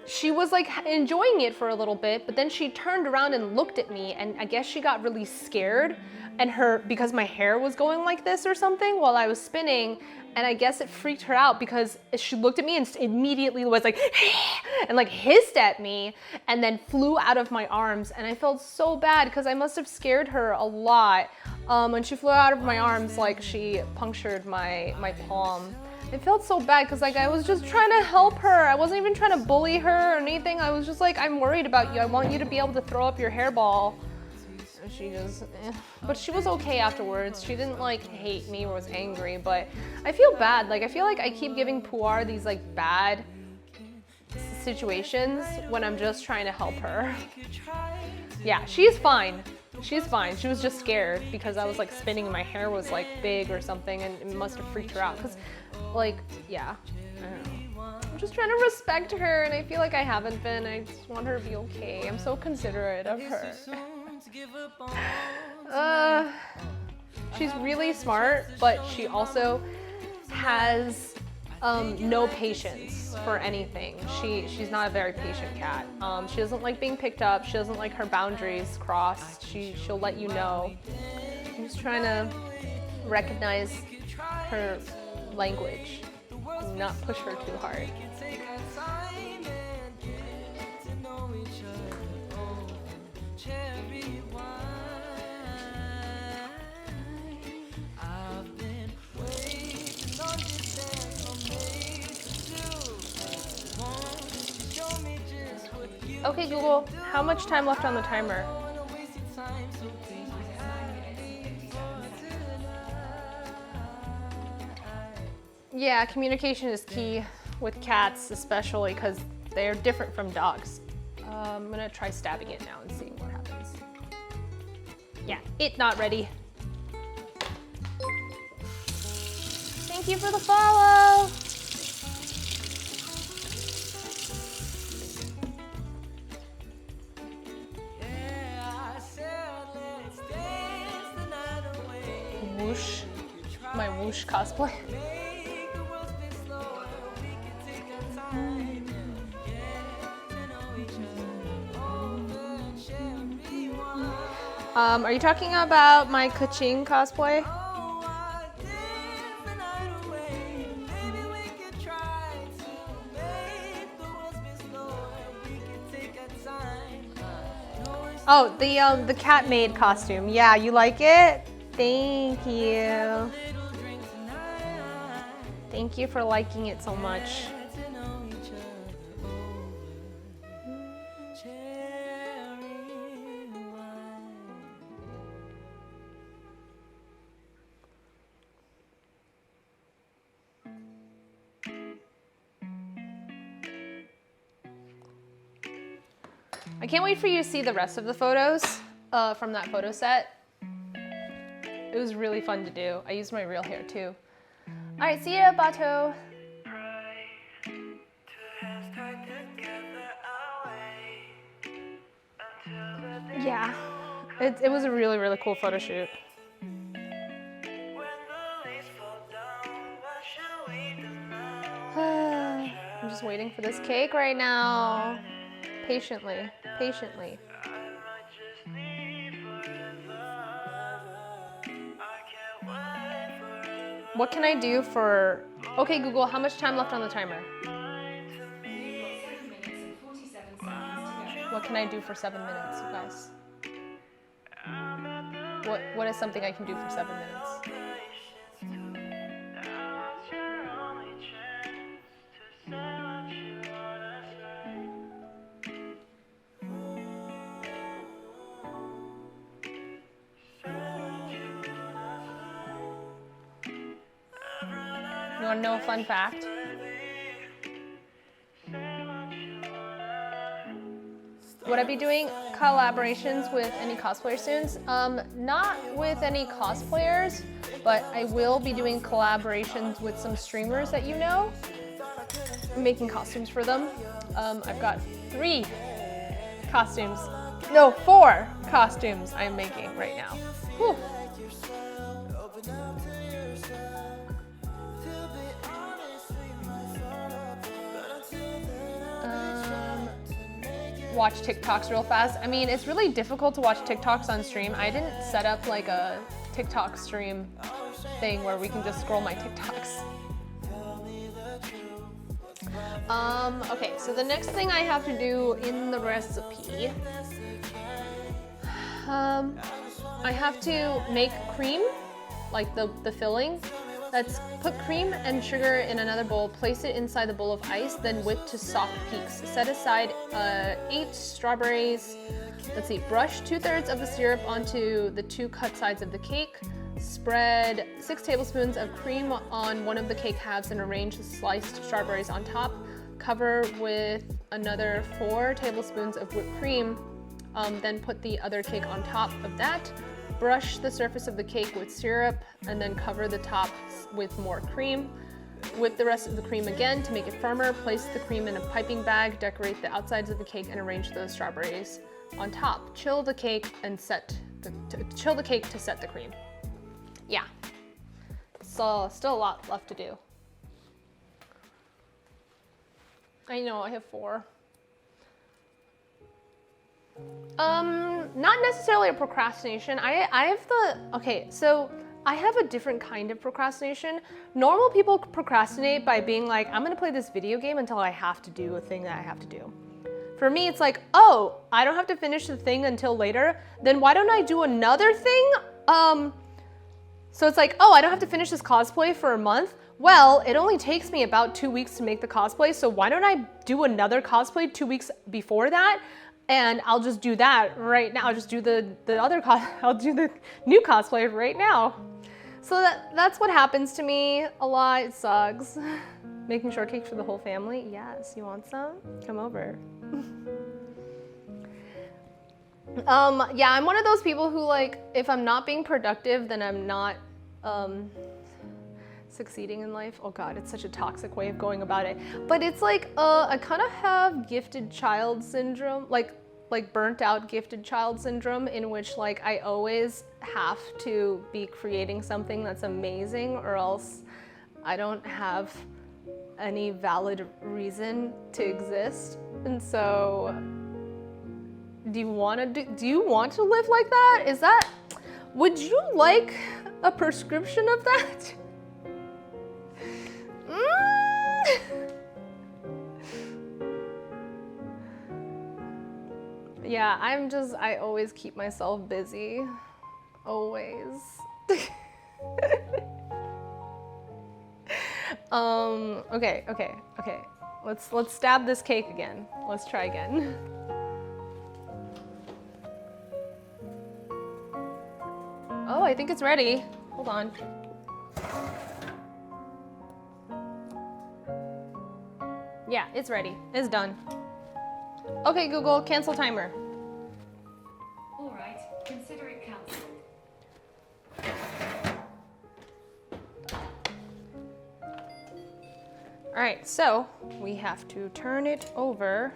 she was like enjoying it for a little bit, but then she turned around and looked at me, and I guess she got really scared, and because my hair was going like this or something while I was spinning, and I guess it freaked her out because she looked at me and immediately was like, and like hissed at me and then flew out of my arms, and I felt so bad because I must have scared her a lot. When she flew out of my arms, like she punctured my palm. I felt so bad because like I was just trying to help her. I wasn't even trying to bully her or anything. I was just like, I'm worried about you. I want you to be able to throw up your hairball. And she just, but she was okay afterwards. She didn't like hate me or was angry, but I feel bad. Like I feel like I keep giving Puar these like bad situations when I'm just trying to help her. Yeah, she's fine. She's fine. She was just scared because I was like spinning and my hair was like big or something, and it must have freaked her out. Cause like, yeah, I don't know. I'm just trying to respect her, and I feel like I haven't been. I just want her to be okay. I'm so considerate of her. She's really smart, but she also has no patience for anything. She's not a very patient cat. She doesn't like being picked up. She doesn't like her boundaries crossed. She'll let you know. I'm just trying to recognize her language, not push her too hard. Okay, Google, how much time left on the timer? Yeah, communication is key with cats, especially because they're different from dogs. I'm gonna try stabbing it now and seeing what happens. Yeah, it's not ready. Thank you for the follow. Whoosh, my whoosh cosplay. Are you talking about my Ka-ching cosplay? Oh, the cat maid costume. Yeah, you like it? Thank you. Thank you for liking it so much. I can't wait for you to see the rest of the photos from that photo set. It was really fun to do. I used my real hair too. All right, see ya, Bato. Yeah, it was a really, really cool photo shoot. I'm just waiting for this cake right now. Patiently, patiently. What can I do for... Okay, Google, how much time left on the timer? 7 minutes and 47 seconds to go. What can I do for 7 minutes, you guys? What is something I can do for 7 minutes? Want to know a fun fact? Would I be doing collaborations with any cosplayer students? Not with any cosplayers, but I will be doing collaborations with some streamers that you know. I'm making costumes for them. I've got 3 costumes. No, 4 costumes I'm making right now. Whew. Watch TikToks real fast. I mean, it's really difficult to watch TikToks on stream. I didn't set up like a TikTok stream thing where we can just scroll my TikToks. Okay, so the next thing I have to do in the recipe, I have to make cream, like the filling. Let's put cream and sugar in another bowl, place it inside the bowl of ice, then whip to soft peaks. Set aside 8 strawberries. Let's see, brush 2/3 of the syrup onto the 2 cut sides of the cake. Spread 6 tablespoons of cream on one of the cake halves and arrange the sliced strawberries on top. Cover with another 4 tablespoons of whipped cream. Then put the other cake on top of that. Brush the surface of the cake with syrup and then cover the top with more cream. Whip the rest of the cream again to make it firmer. Place the cream in a piping bag, decorate the outsides of the cake and arrange the strawberries on top. Chill the cake and chill the cake to set the cream. Yeah, so still a lot left to do. I know, I have 4. Not necessarily a procrastination. Okay, so I have a different kind of procrastination. Normal people procrastinate by being like, I'm gonna play this video game until I have to do a thing that I have to do. For me, it's like, oh, I don't have to finish the thing until later, then why don't I do another thing? So it's like, oh, I don't have to finish this cosplay for a month. Well, it only takes me about 2 weeks to make the cosplay, so why don't I do another cosplay 2 weeks before that? And I'll just do that right now. I'll just do I'll do the new cosplay right now. So that's what happens to me a lot. It sucks. Making shortcake for the whole family? Yes, you want some? Come over. Yeah, I'm one of those people who, like, if I'm not being productive, then I'm not succeeding in life. Oh God, it's such a toxic way of going about it. But it's like, I kind of have gifted child syndrome, like burnt out gifted child syndrome, in which like I always have to be creating something that's amazing or else I don't have any valid reason to exist. And so do you want to live like that? Would you like a prescription of that? Yeah, I always keep myself busy. Always. Okay. Let's stab this cake again. Let's try again. Oh, I think it's ready. Hold on. Yeah, it's ready. It's done. Okay, Google, cancel timer. All right, consider it cancelled. All right, so we have to turn it over.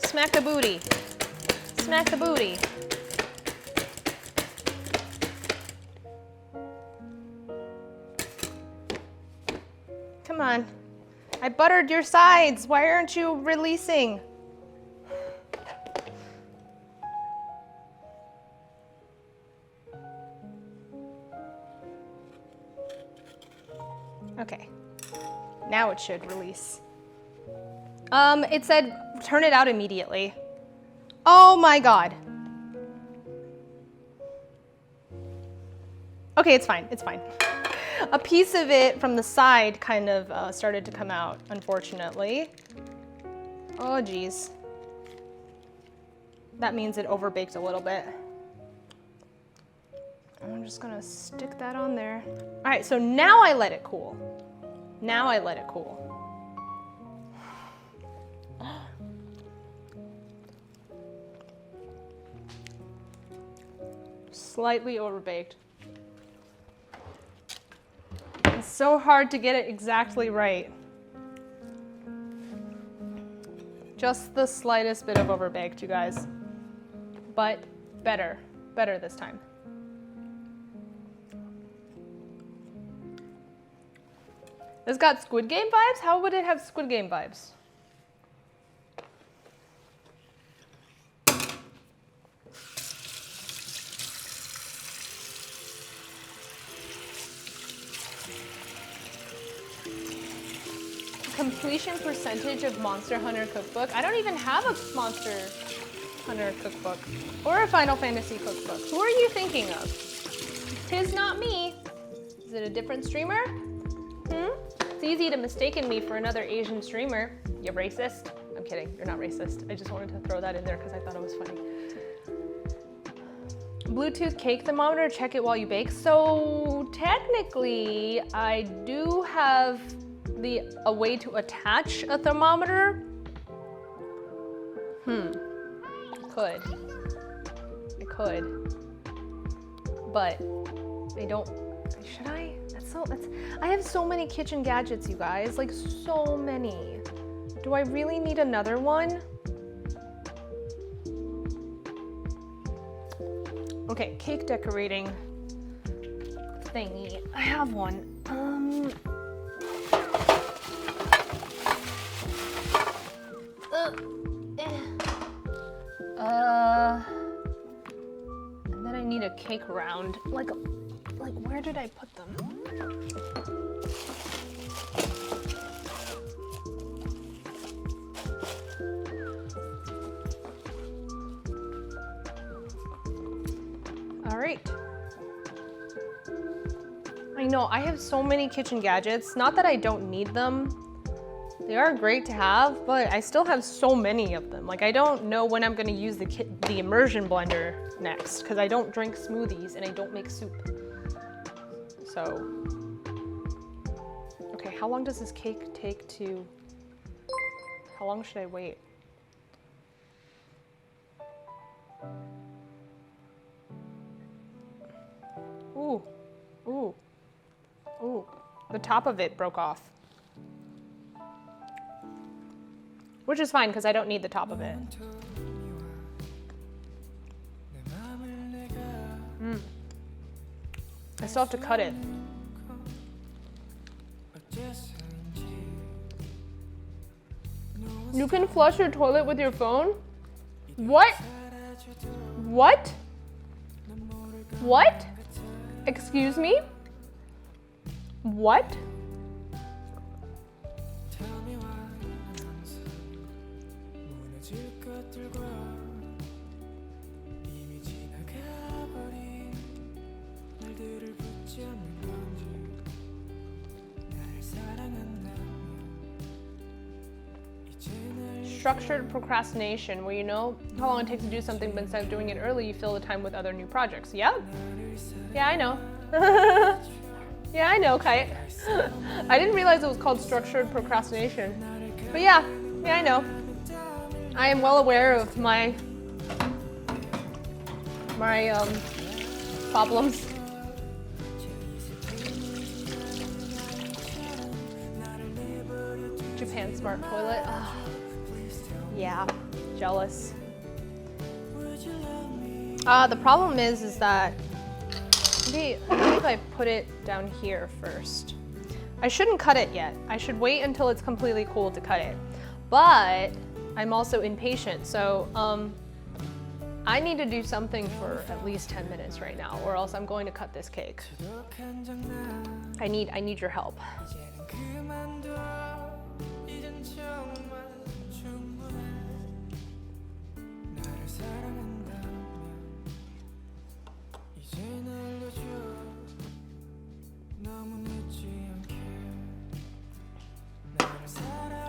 Smack the booty. Smack the booty. Come on. I buttered your sides. Why aren't you releasing? Okay. Now it should release. It said turn it out immediately. Oh my God. Okay, it's fine. It's fine. A piece of it from the side kind of started to come out, unfortunately. Oh, geez. That means it overbaked a little bit. I'm just gonna stick that on there. All right, so now I let it cool. Now I let it cool. Slightly overbaked. It's so hard to get it exactly right. Just the slightest bit of overbaked, you guys. But better this time. This got Squid Game vibes? How would it have Squid Game vibes? Completion percentage of Monster Hunter cookbook. I don't even have a Monster Hunter cookbook or a Final Fantasy cookbook. Who are you thinking of? 'Tis not me. Is it a different streamer? It's easy to mistaken me for another Asian streamer. You racist? I'm kidding, you're not racist. I just wanted to throw that in there because I thought it was funny. Bluetooth cake thermometer, check it while you bake. So technically, I do have a way to attach a thermometer. I could. But I don't, should I? I have so many kitchen gadgets, you guys, like so many. Do I really need another one? Okay, cake decorating thingy. I have one. And then I need a cake round. Like where did I put them? All right. I know, I have so many kitchen gadgets. Not that I don't need them. They are great to have, but I still have so many of them. Like, I don't know when I'm gonna use the immersion blender next, because I don't drink smoothies and I don't make soup. So, okay, how long does this cake take to, how long should I wait? Ooh, ooh, ooh, the top of it broke off. Which is fine, because I don't need the top of it. I still have to cut it. You can flush your toilet with your phone? What? What? What? Excuse me? What? Structured procrastination, where you know how long it takes to do something, but instead of doing it early, you fill the time with other new projects. Yeah? Yeah, I know. Yeah, I know, Kite. I didn't realize it was called structured procrastination. But yeah, I know. I am well aware of my problems. Japan smart toilet. Oh. Yeah, jealous. The problem is that maybe if I put it down here first. I shouldn't cut it yet. I should wait until it's completely cool to cut it. But I'm also impatient, so I need to do something for at least 10 minutes right now, or else I'm going to cut this cake. I need your help.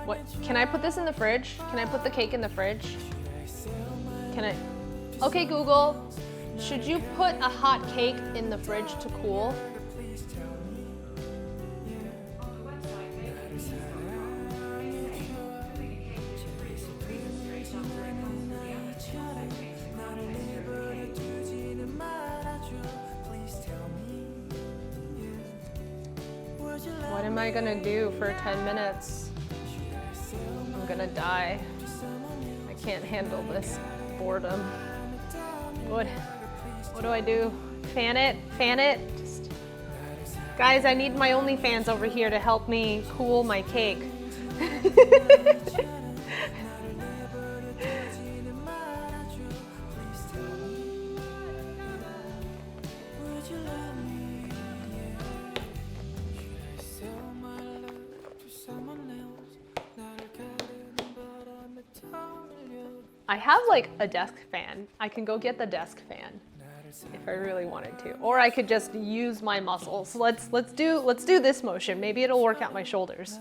What? Can I put this in the fridge? Can I put the cake in the fridge? Can I? Okay, Google. should you put a hot cake in the fridge to cool? On the website bakeries.com, they say cooking a cake with Chris freezes straight after it comes from the oven also takes the ground texture of the cake. What am I gonna do for 10 minutes? I'm gonna die. I can't handle this boredom. What do I do? Fan it? Fan it? Just... Guys, I need my OnlyFans over here to help me cool my cake. I have like a desk fan. I can go get the desk fan if I really wanted to, or I could just use my muscles. Let's do this motion. Maybe it'll work out my shoulders.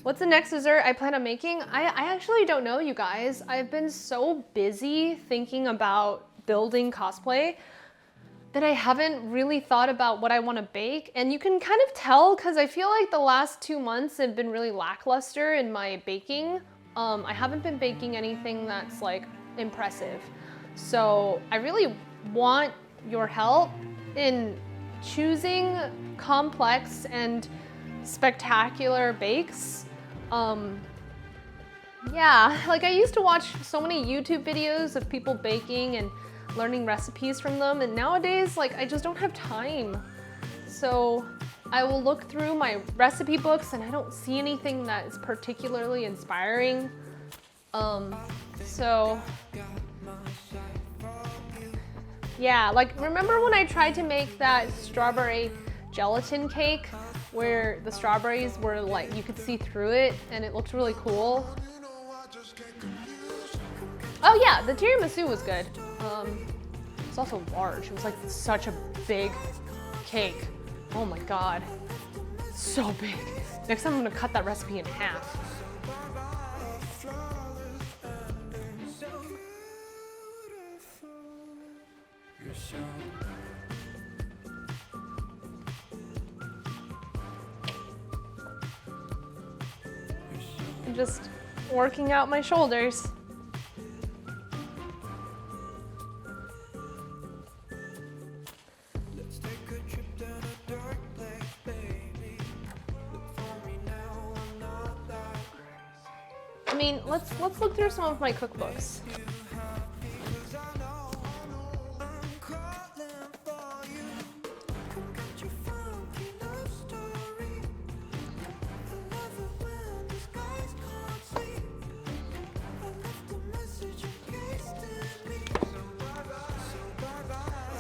What's the next dessert I plan on making? I actually don't know, you guys. I've been so busy thinking about building cosplay that I haven't really thought about what I want to bake. And you can kind of tell because I feel like the last 2 months have been really lackluster in my baking. I haven't been baking anything that's like impressive. So I really want your help in choosing complex and spectacular bakes. Yeah, like I used to watch so many YouTube videos of people baking and learning recipes from them, and nowadays like I just don't have time. So I will look through my recipe books and I don't see anything that is particularly inspiring. So yeah, like remember when I tried to make that strawberry gelatin cake where the strawberries were like, you could see through it and it looked really cool? Oh yeah, the tiramisu was good. It's also large. It was like such a big cake. Oh my God, so big. Next time I'm gonna cut that recipe in half. I'm just working out my shoulders. I mean, let's look through some of my cookbooks.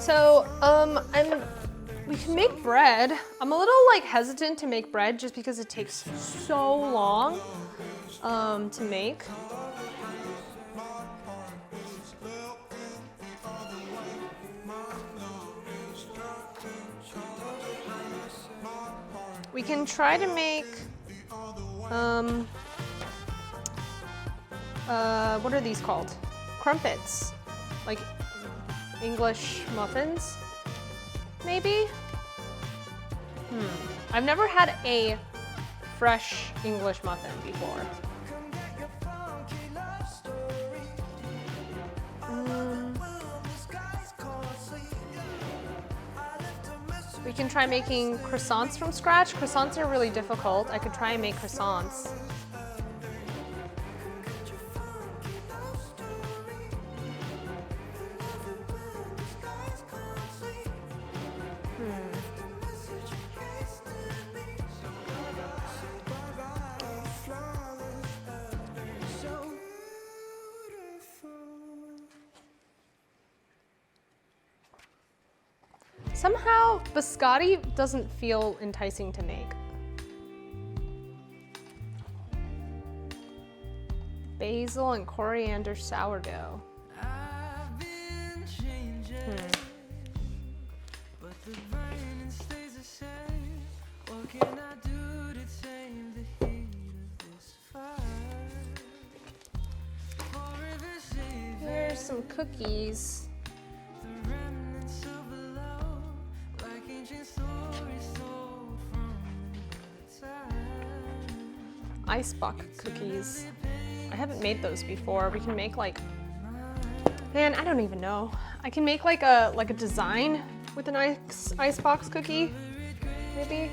So, we can make bread. I'm a little like hesitant to make bread just because it takes so long to make. We can try to make, what are these called? Crumpets, like English muffins, maybe? I've never had a fresh English muffin before. We can try making croissants from scratch. Croissants are really difficult. I could try and make croissants. Somehow, biscotti doesn't feel enticing to make. Basil and coriander sourdough. some cookies. Icebox cookies. I haven't made those before. We can make like, man, I don't even know. I can make like a design with an icebox cookie, maybe.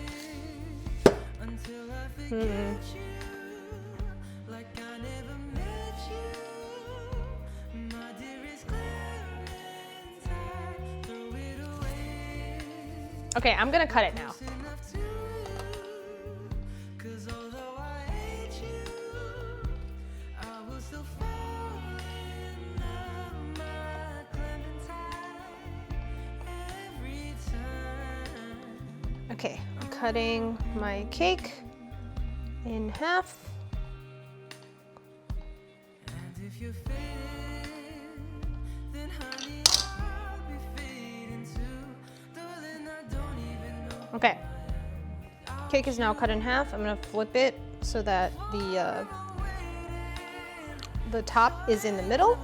Okay, I'm gonna cut it now. Okay, I'm cutting my cake in half. Okay, cake is now cut in half. I'm gonna flip it so that the top is in the middle,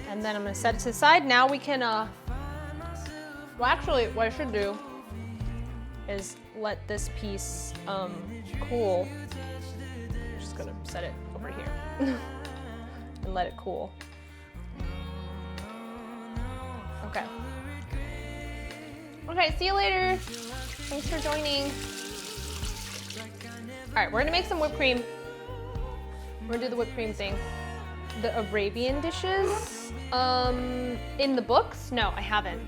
and then I'm gonna set it to the side. Now we can, well actually what I should do is let this piece cool. I'm just gonna set it over here and let it cool. Okay. Okay, see you later. Thanks for joining. All right, we're gonna make some whipped cream. We're gonna do the whipped cream thing. The Arabian dishes, in the books? No, I haven't.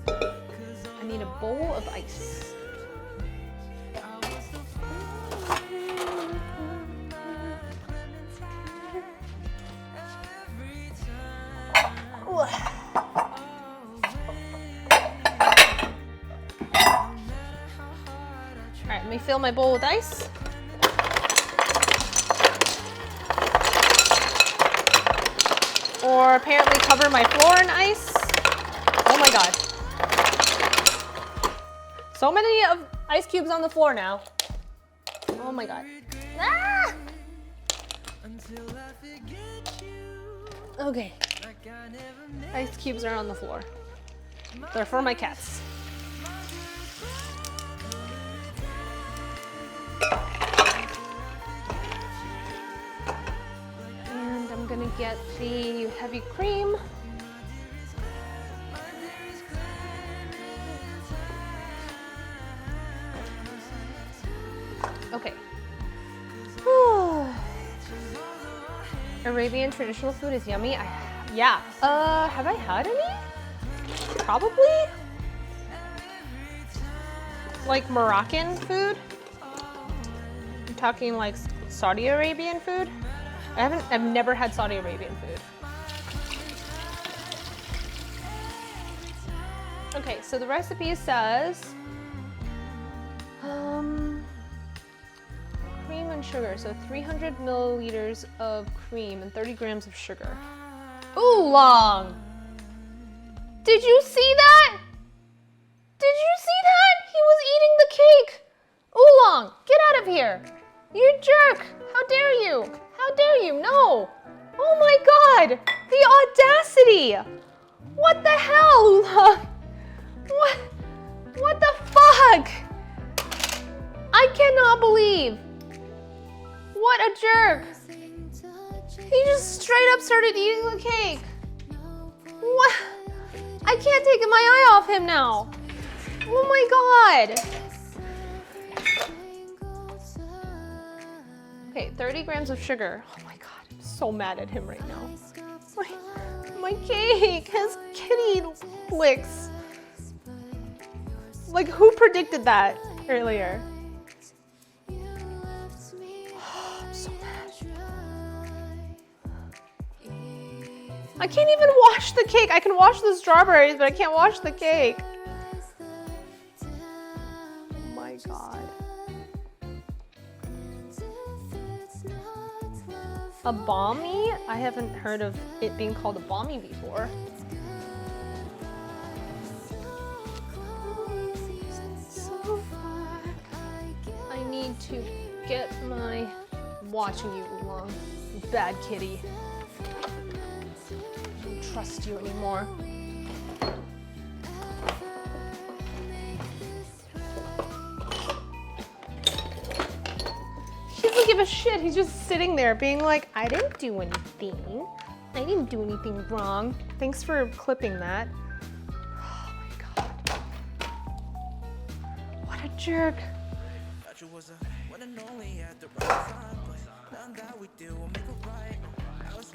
I need a bowl of ice. All right, let me fill my bowl with ice. Or apparently cover my floor in ice. Oh my God. So many of ice cubes on the floor now. Oh my God. Ah! Okay. Ice cubes are on the floor. They're for my cats. And I'm gonna get the heavy cream. Okay. Arabian traditional food is yummy. Yeah. Have I had any? Probably. Like Moroccan food? I'm talking like Saudi Arabian food. I've never had Saudi Arabian food. Okay, so the recipe says, cream and sugar. So 300 milliliters of cream and 30 grams of sugar. Oolong! Did you see that? Did you see that? He was eating the cake. Oolong, get out of here. You jerk. How dare you? How dare you? No. Oh my God. The audacity. What the hell? What the fuck? I cannot believe. What a jerk. He just straight up started eating the cake. What? I can't take my eye off him now. Oh my God. Okay, 30 grams of sugar. Oh my God, I'm so mad at him right now. My cake has kitty licks. Like, who predicted that earlier? Oh, I'm so mad. I can't even wash the cake. I can wash the strawberries, but I can't wash the cake. Oh my God. A balmy? I haven't heard of it being called a balmy before. I need to get my... watching you, Oolong. Bad kitty. trust you anymore. He doesn't give a shit. He's just sitting there being like, I didn't do anything. I didn't do anything wrong. Thanks for clipping that. Oh my God. What a jerk.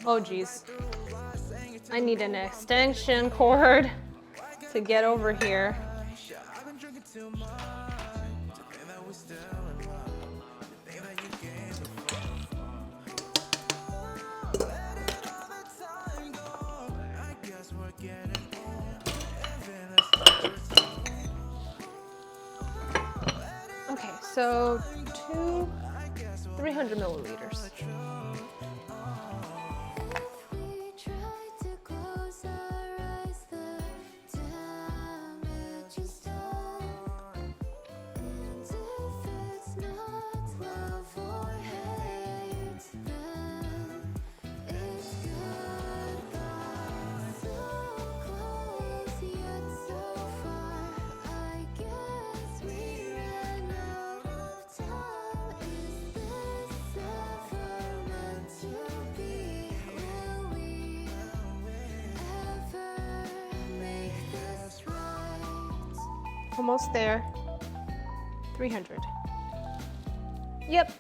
Oh geez. I need an extension cord to get over here. Okay, so 300 milliliters. Almost there. 300. Yep.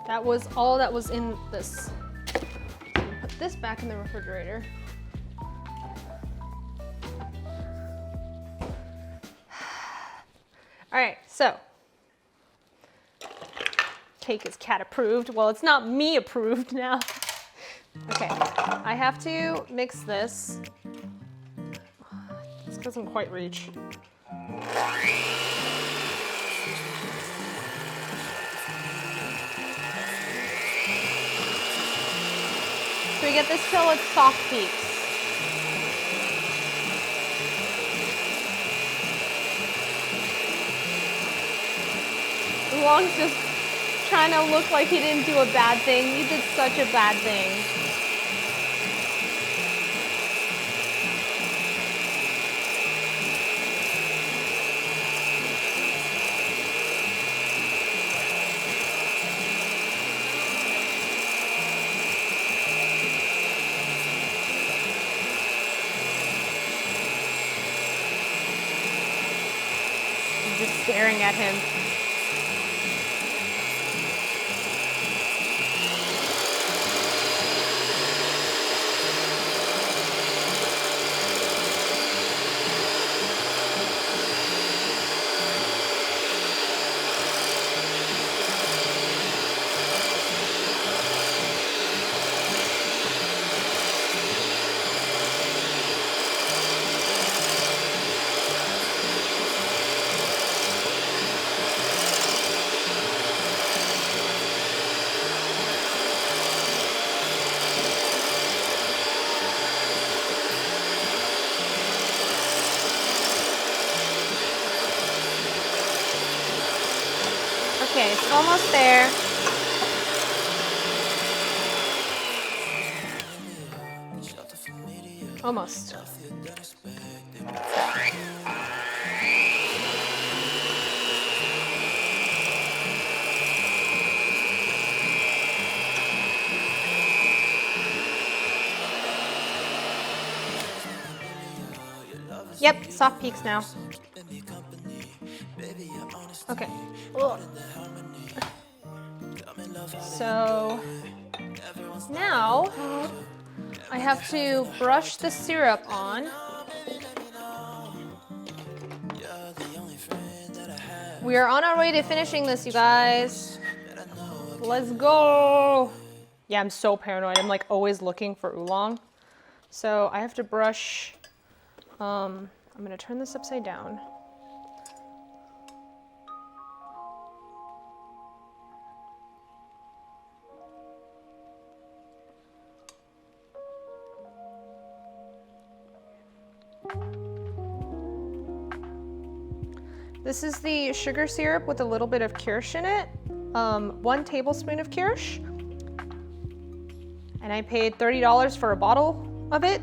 That was all that was in this. Put this back in the refrigerator. All right, so cake is cat approved. Well, it's not me approved now. Okay, I have to mix this. This doesn't quite reach. So we get this till it's soft peaks. Long's just trying to look like he didn't do a bad thing. You did such a bad thing. Just staring at him. Okay, it's almost there. Almost. Yep, soft peaks now. Okay. Ugh. So now I have to brush the syrup on. We are on our way to finishing this, you guys. Let's go. Yeah, I'm so paranoid. I'm like always looking for oolong. So I have to brush. I'm gonna turn this upside down. This is the sugar syrup with a little bit of kirsch in it. 1 tablespoon of kirsch. And I paid $30 for a bottle. of it.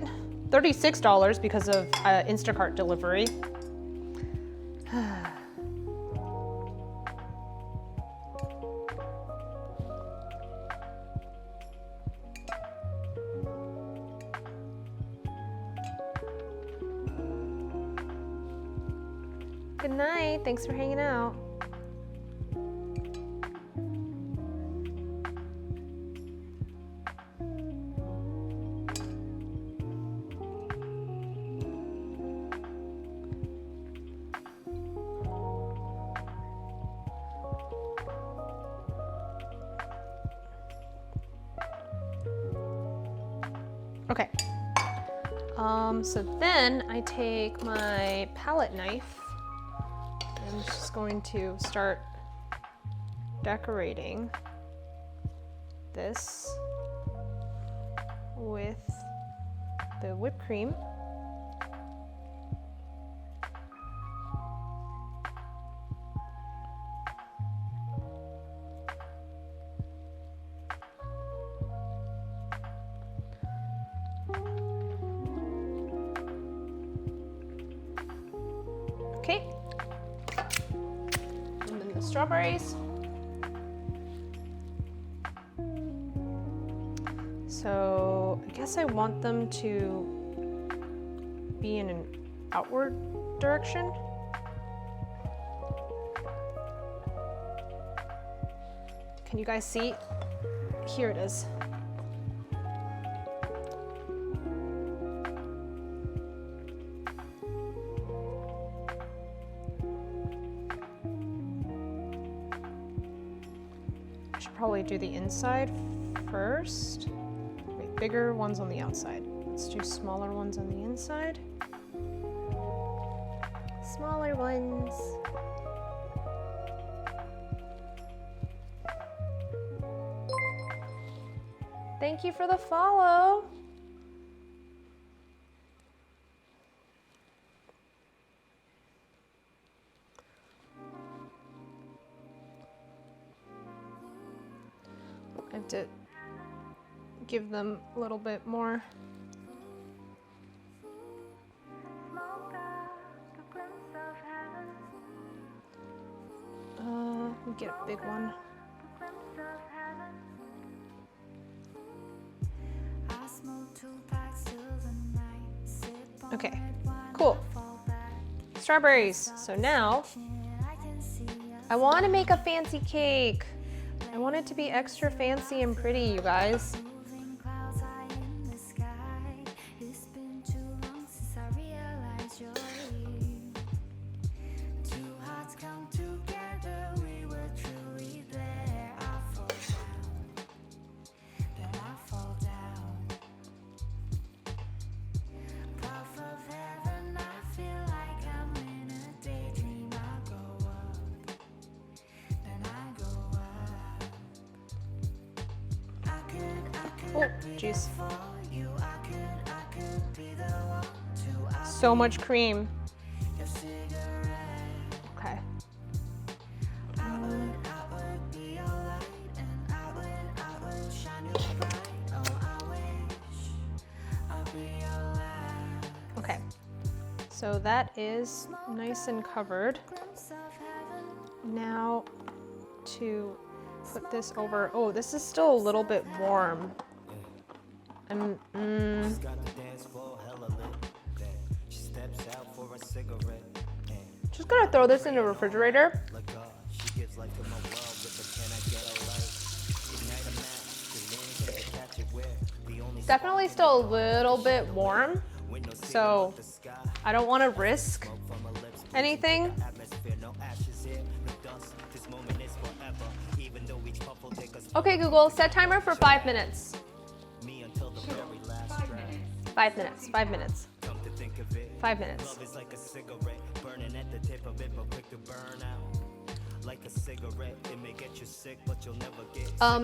$36 because of Instacart delivery. Good night. Thanks for hanging out. Okay. So then I take my palette knife. I'm just going to start decorating this with the whipped cream. Okay. And then the strawberries. So I guess I want them to be in an outward direction. Can you guys see? Here it is. Probably do the inside first. Wait, bigger ones on the outside. Let's do smaller ones on the inside. Smaller ones. Thank you for the follow. I have to give them a little bit more. We get a big one. Okay, cool. Strawberries. So now I want to make a fancy cake. I want it to be extra fancy and pretty, you guys. Oh, jeez. So much cream. Okay. Okay. So that is nice and covered. Now to put this over. Oh, this is still a little bit warm. Just gonna throw this in the refrigerator. Definitely still a little bit warm, so I don't want to risk anything. Okay, Google, set timer for 5 minutes. 5 minutes, 5 minutes. 5 minutes.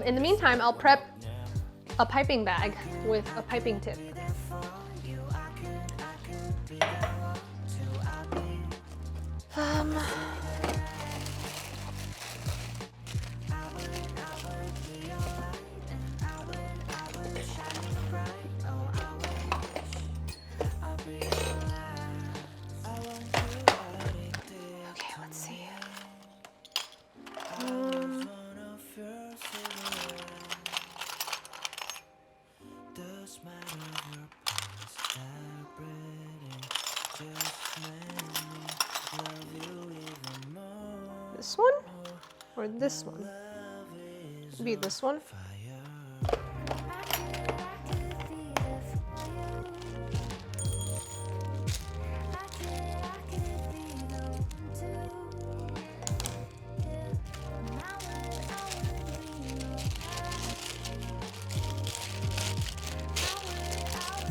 In the meantime, I'll prep a piping bag with a piping tip. this one or this one? Maybe this one.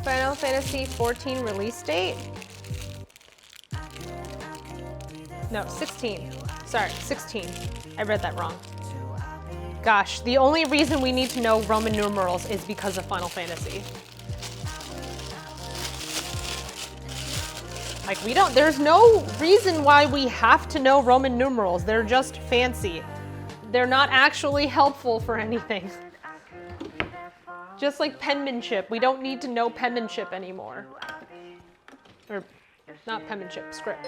Final Fantasy 14 release date? No, 16. Sorry, 16. I read that wrong. Gosh, the only reason we need to know Roman numerals is because of Final Fantasy. Like, there's no reason why we have to know Roman numerals. They're just fancy. They're not actually helpful for anything. Just like penmanship, we don't need to know penmanship anymore. Or, not penmanship, script.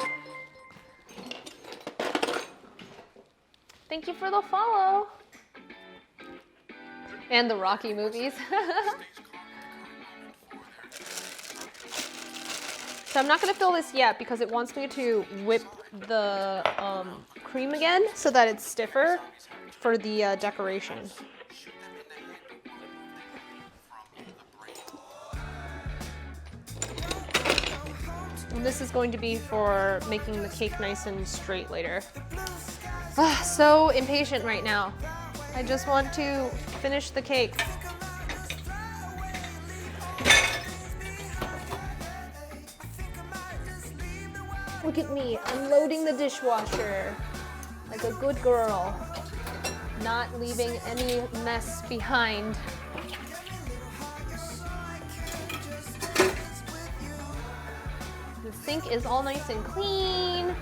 Thank you for the follow. And the Rocky movies. So I'm not gonna fill this yet because it wants me to whip the cream again so that it's stiffer for the decoration. And this is going to be for making the cake nice and straight later. So impatient right now. I just want to finish the cake. Look at me, unloading the dishwasher like a good girl, not leaving any mess behind. The sink is all nice and clean.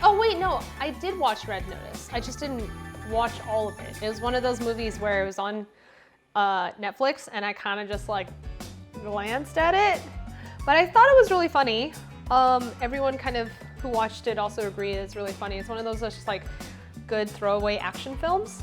Oh wait, no, I did watch Red Notice. I just didn't watch all of it. It was one of those movies where it was on Netflix and I kind of just like glanced at it. But I thought it was really funny. Everyone kind of who watched it also agreed it's really funny. It's one of those that's just like good throwaway action films.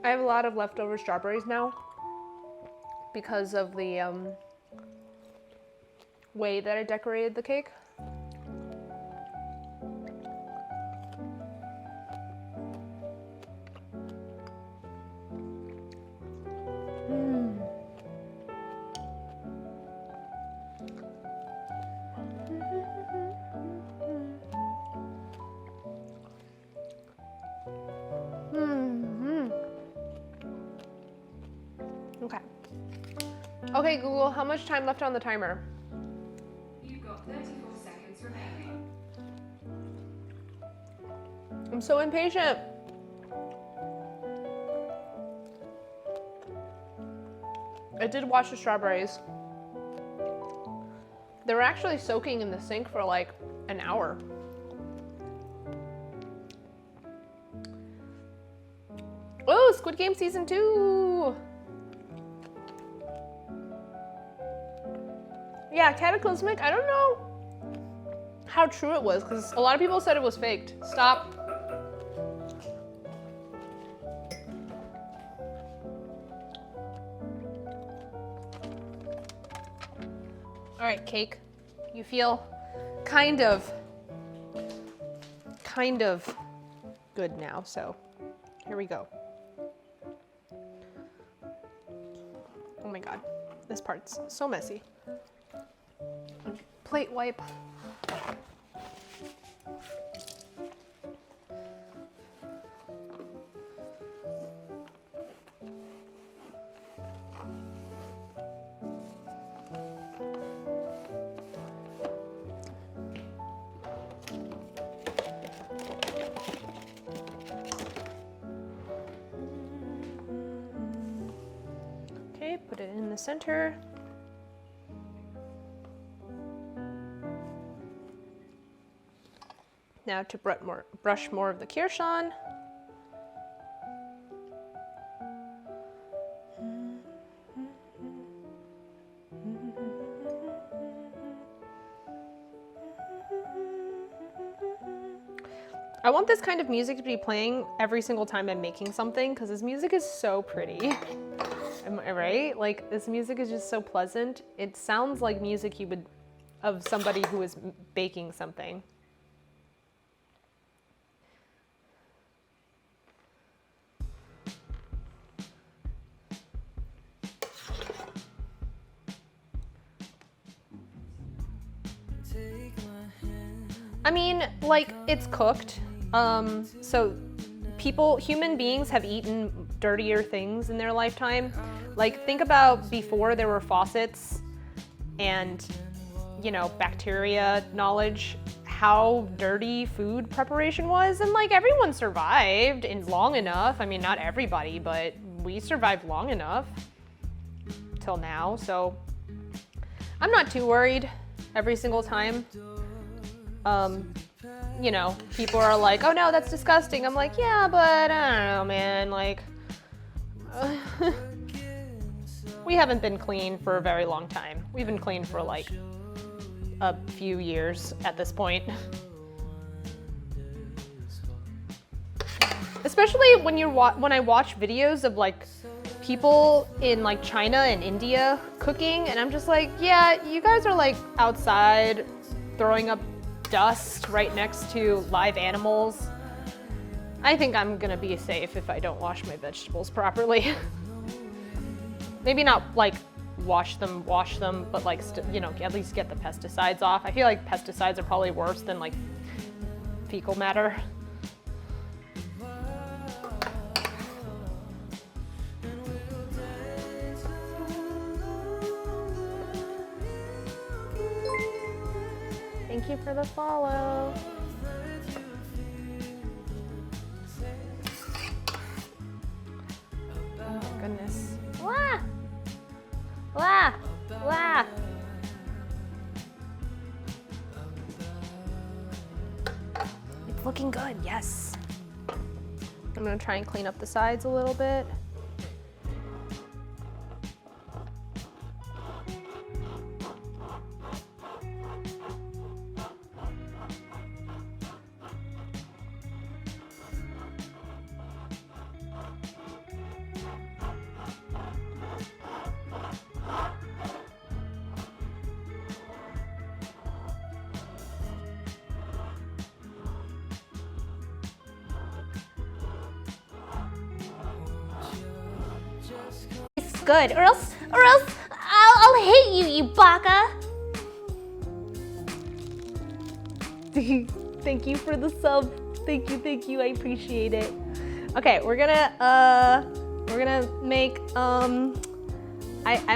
I have a lot of leftover strawberries now because of the way that I decorated the cake. Okay. Okay, Google, how much time left on the timer? You've got 34 seconds remaining. I'm so impatient. I did wash the strawberries. They were actually soaking in the sink for like an hour. Oh, Squid Game Season 2! Yeah, Cataclysmic, I don't know how true it was, because a lot of people said it was faked. Stop. All right, cake. You feel kind of good now, so here we go. Oh my God, this part's so messy. Plate wipe. Put it in the center. Now to brush more of the kirsch on. I want this kind of music to be playing every single time I'm making something because this music is so pretty. Am I right? Like, this music is just so pleasant. It sounds like music you would, of somebody who is baking something. I mean, like, it's cooked. So human beings have eaten dirtier things in their lifetime. Like, think about before there were faucets and, you know, bacteria knowledge, how dirty food preparation was. And like, everyone survived in long enough. I mean, not everybody, but we survived long enough till now. So I'm not too worried every single time. You know, people are like, oh no, that's disgusting. I'm like, yeah, but I don't know, man, like, we haven't been clean for a very long time. We've been clean for like a few years at this point. Especially when I watch videos of like people in like China and India cooking, and I'm just like, yeah, you guys are like outside throwing up dust right next to live animals. I think I'm gonna be safe if I don't wash my vegetables properly. Maybe not like wash them, but like, you know, at least get the pesticides off. I feel like pesticides are probably worse than like fecal matter. Thank you for the follow. Oh my goodness. Wah! Wah! Wah! It's looking good, yes. I'm gonna try and clean up the sides a little bit. Good, or else I'll hate you, you baka. Thank you for the sub. Thank you, I appreciate it. Okay, we're gonna make, I'm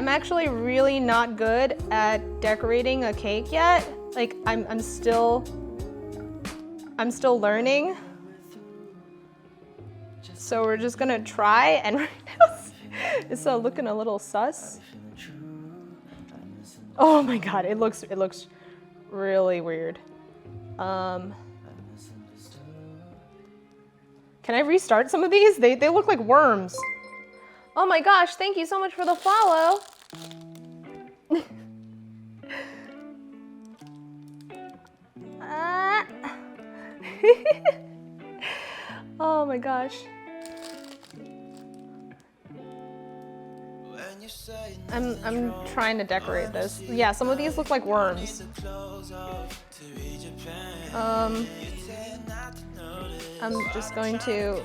actually really not good at decorating a cake yet. Like, I'm still learning. So we're just gonna try, and right now it's looking a little sus. Oh my god, it looks really weird. Can I restart some of these? They look like worms. Oh my gosh, thank you so much for the follow. Oh my gosh. I'm trying to decorate this. Yeah, some of these look like worms. I'm just going to...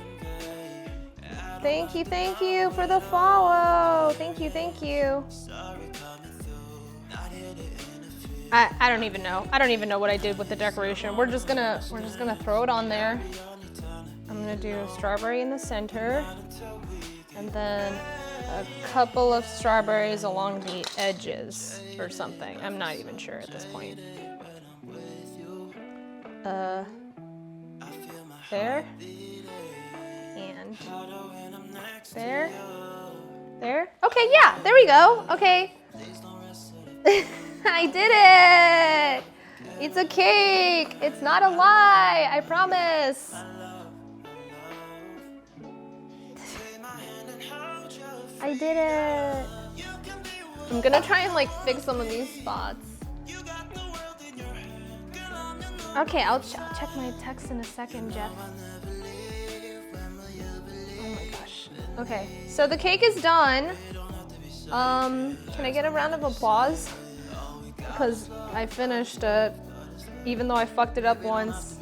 Thank you for the follow. Thank you. I don't even know. I don't even know what I did with the decoration. We're just gonna throw it on there. I'm gonna do a strawberry in the center, and then a couple of strawberries along the edges or something. I'm not even sure at this point. There. And there. There? Okay, yeah, there we go. Okay. I did it! It's a cake! It's not a lie, I promise. I did it. I'm gonna try and like fix some of these spots. Okay, I'll check my text in a second, Jeff. Oh my gosh. Okay, so the cake is done. Can I get a round of applause? Because I finished it, even though I fucked it up once.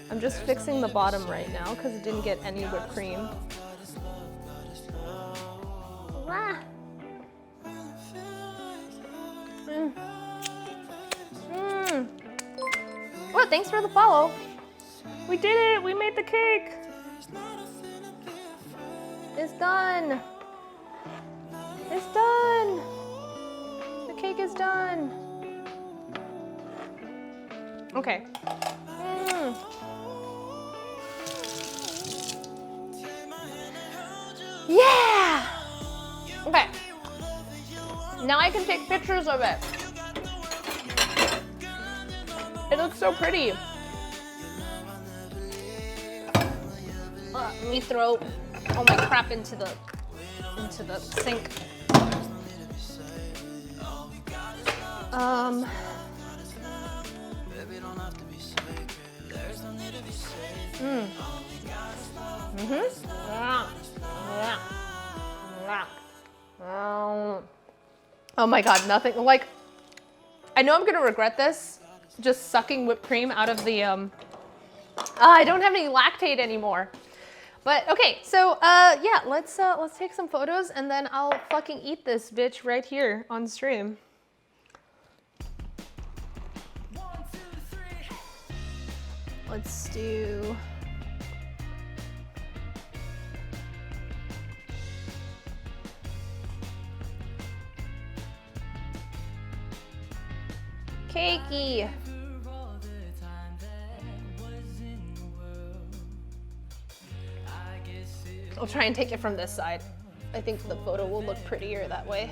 I'm just fixing the bottom right now because it didn't get any whipped cream. Ah. Well, thanks for the follow. We did it! We made the cake! It's done! It's done! The cake is done! Okay. Yeah! Okay. Now I can take pictures of it. It looks so pretty. Let me throw all my crap into the sink. Oh my god, nothing like. I know I'm gonna regret this. Just sucking whipped cream out of the. I don't have any lactate anymore. But okay, so yeah, let's take some photos and then I'll fucking eat this bitch right here on stream. Let's do. Cakey. I'll try and take it from this side. I think the photo will look prettier that way.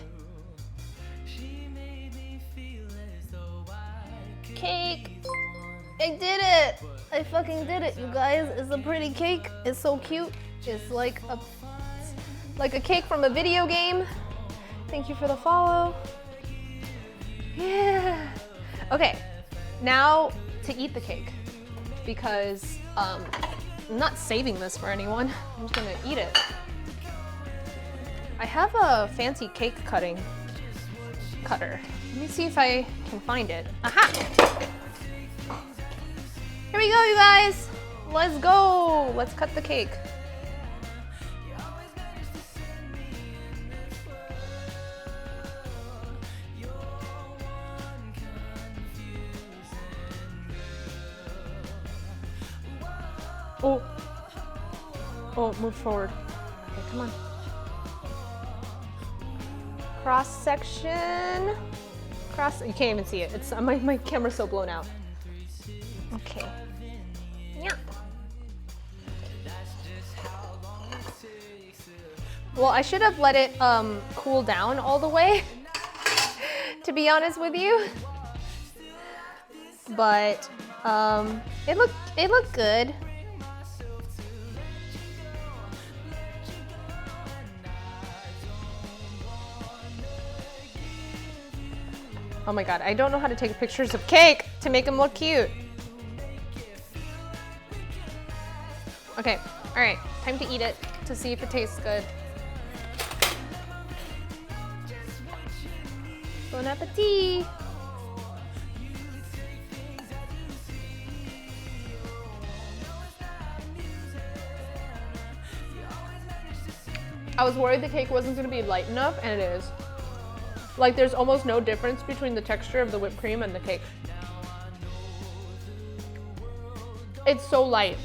Cake! I did it! I fucking did it, you guys. It's a pretty cake. It's so cute. It's like a cake from a video game. Thank you for the follow. Yeah. Okay, now to eat the cake because I'm not saving this for anyone. I'm just gonna eat it. I have a fancy cake cutter. Let me see if I can find it. Aha! Here we go, you guys. Let's go. Let's cut the cake. Oh, move forward. Okay, come on. Cross section. You can't even see it. It's my camera's so blown out. Okay. Yeah. Well, I should have let it cool down all the way, to be honest with you. But it looked good. Oh my god, I don't know how to take pictures of cake to make them look cute. Okay, all right, time to eat it to see if it tastes good. Bon appetit! I was worried the cake wasn't gonna be light enough, and it is. Like, there's almost no difference between the texture of the whipped cream and the cake. It's so light.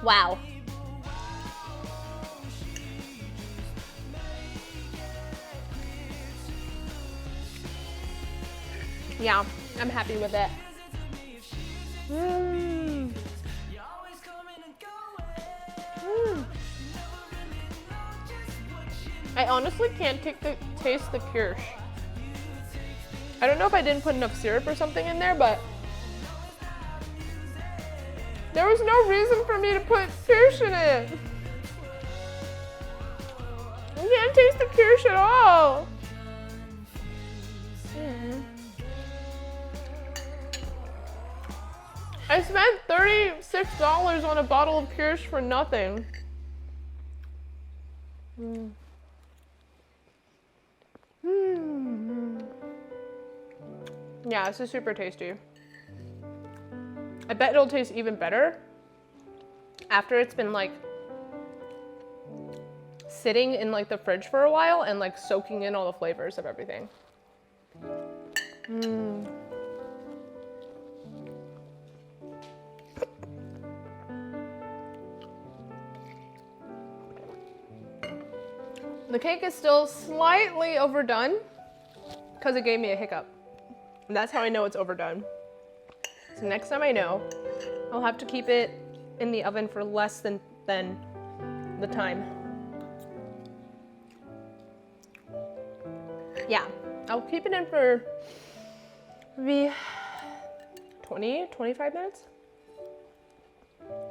Wow. Yeah, I'm happy with it. Mm. Mm. I honestly can't taste the kirsch. I don't know if I didn't put enough syrup or something in there, but there was no reason for me to put kirsch in it. I can't taste the kirsch at all. I spent $36 on a bottle of kirsch for nothing. Yeah, this is super tasty. I bet it'll taste even better after it's been like sitting in like the fridge for a while and like soaking in all the flavors of everything. The cake is still slightly overdone because it gave me a hiccup. And that's how I know it's overdone. So next time I know, I'll have to keep it in the oven for less than the time. Yeah, I'll keep it in for maybe 25 minutes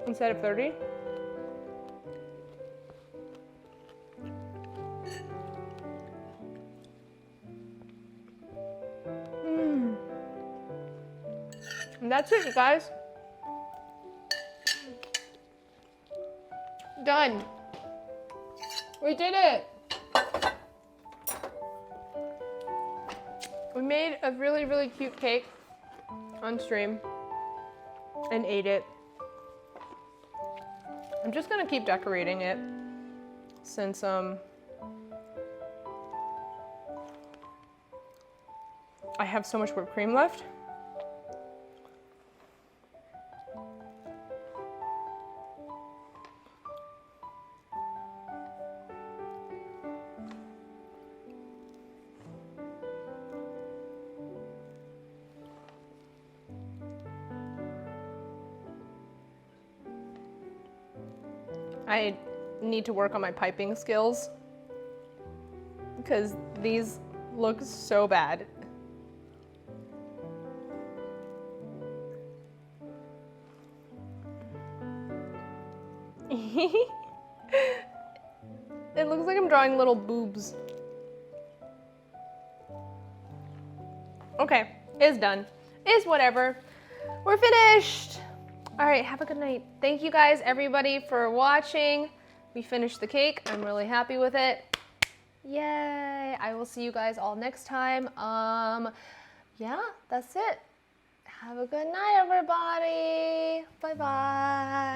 instead of 30. And that's it, you guys. Done. We did it. We made a really, really cute cake on stream and ate it. I'm just gonna keep decorating it since I have so much whipped cream left. I need to work on my piping skills because these look so bad. It looks like I'm drawing little boobs. Okay, it's done. It's whatever. We're finished. All right, have a good night. Thank you guys, everybody, for watching. We finished the cake. I'm really happy with it. Yay. I will see you guys all next time. Yeah, that's it. Have a good night, everybody. Bye-bye.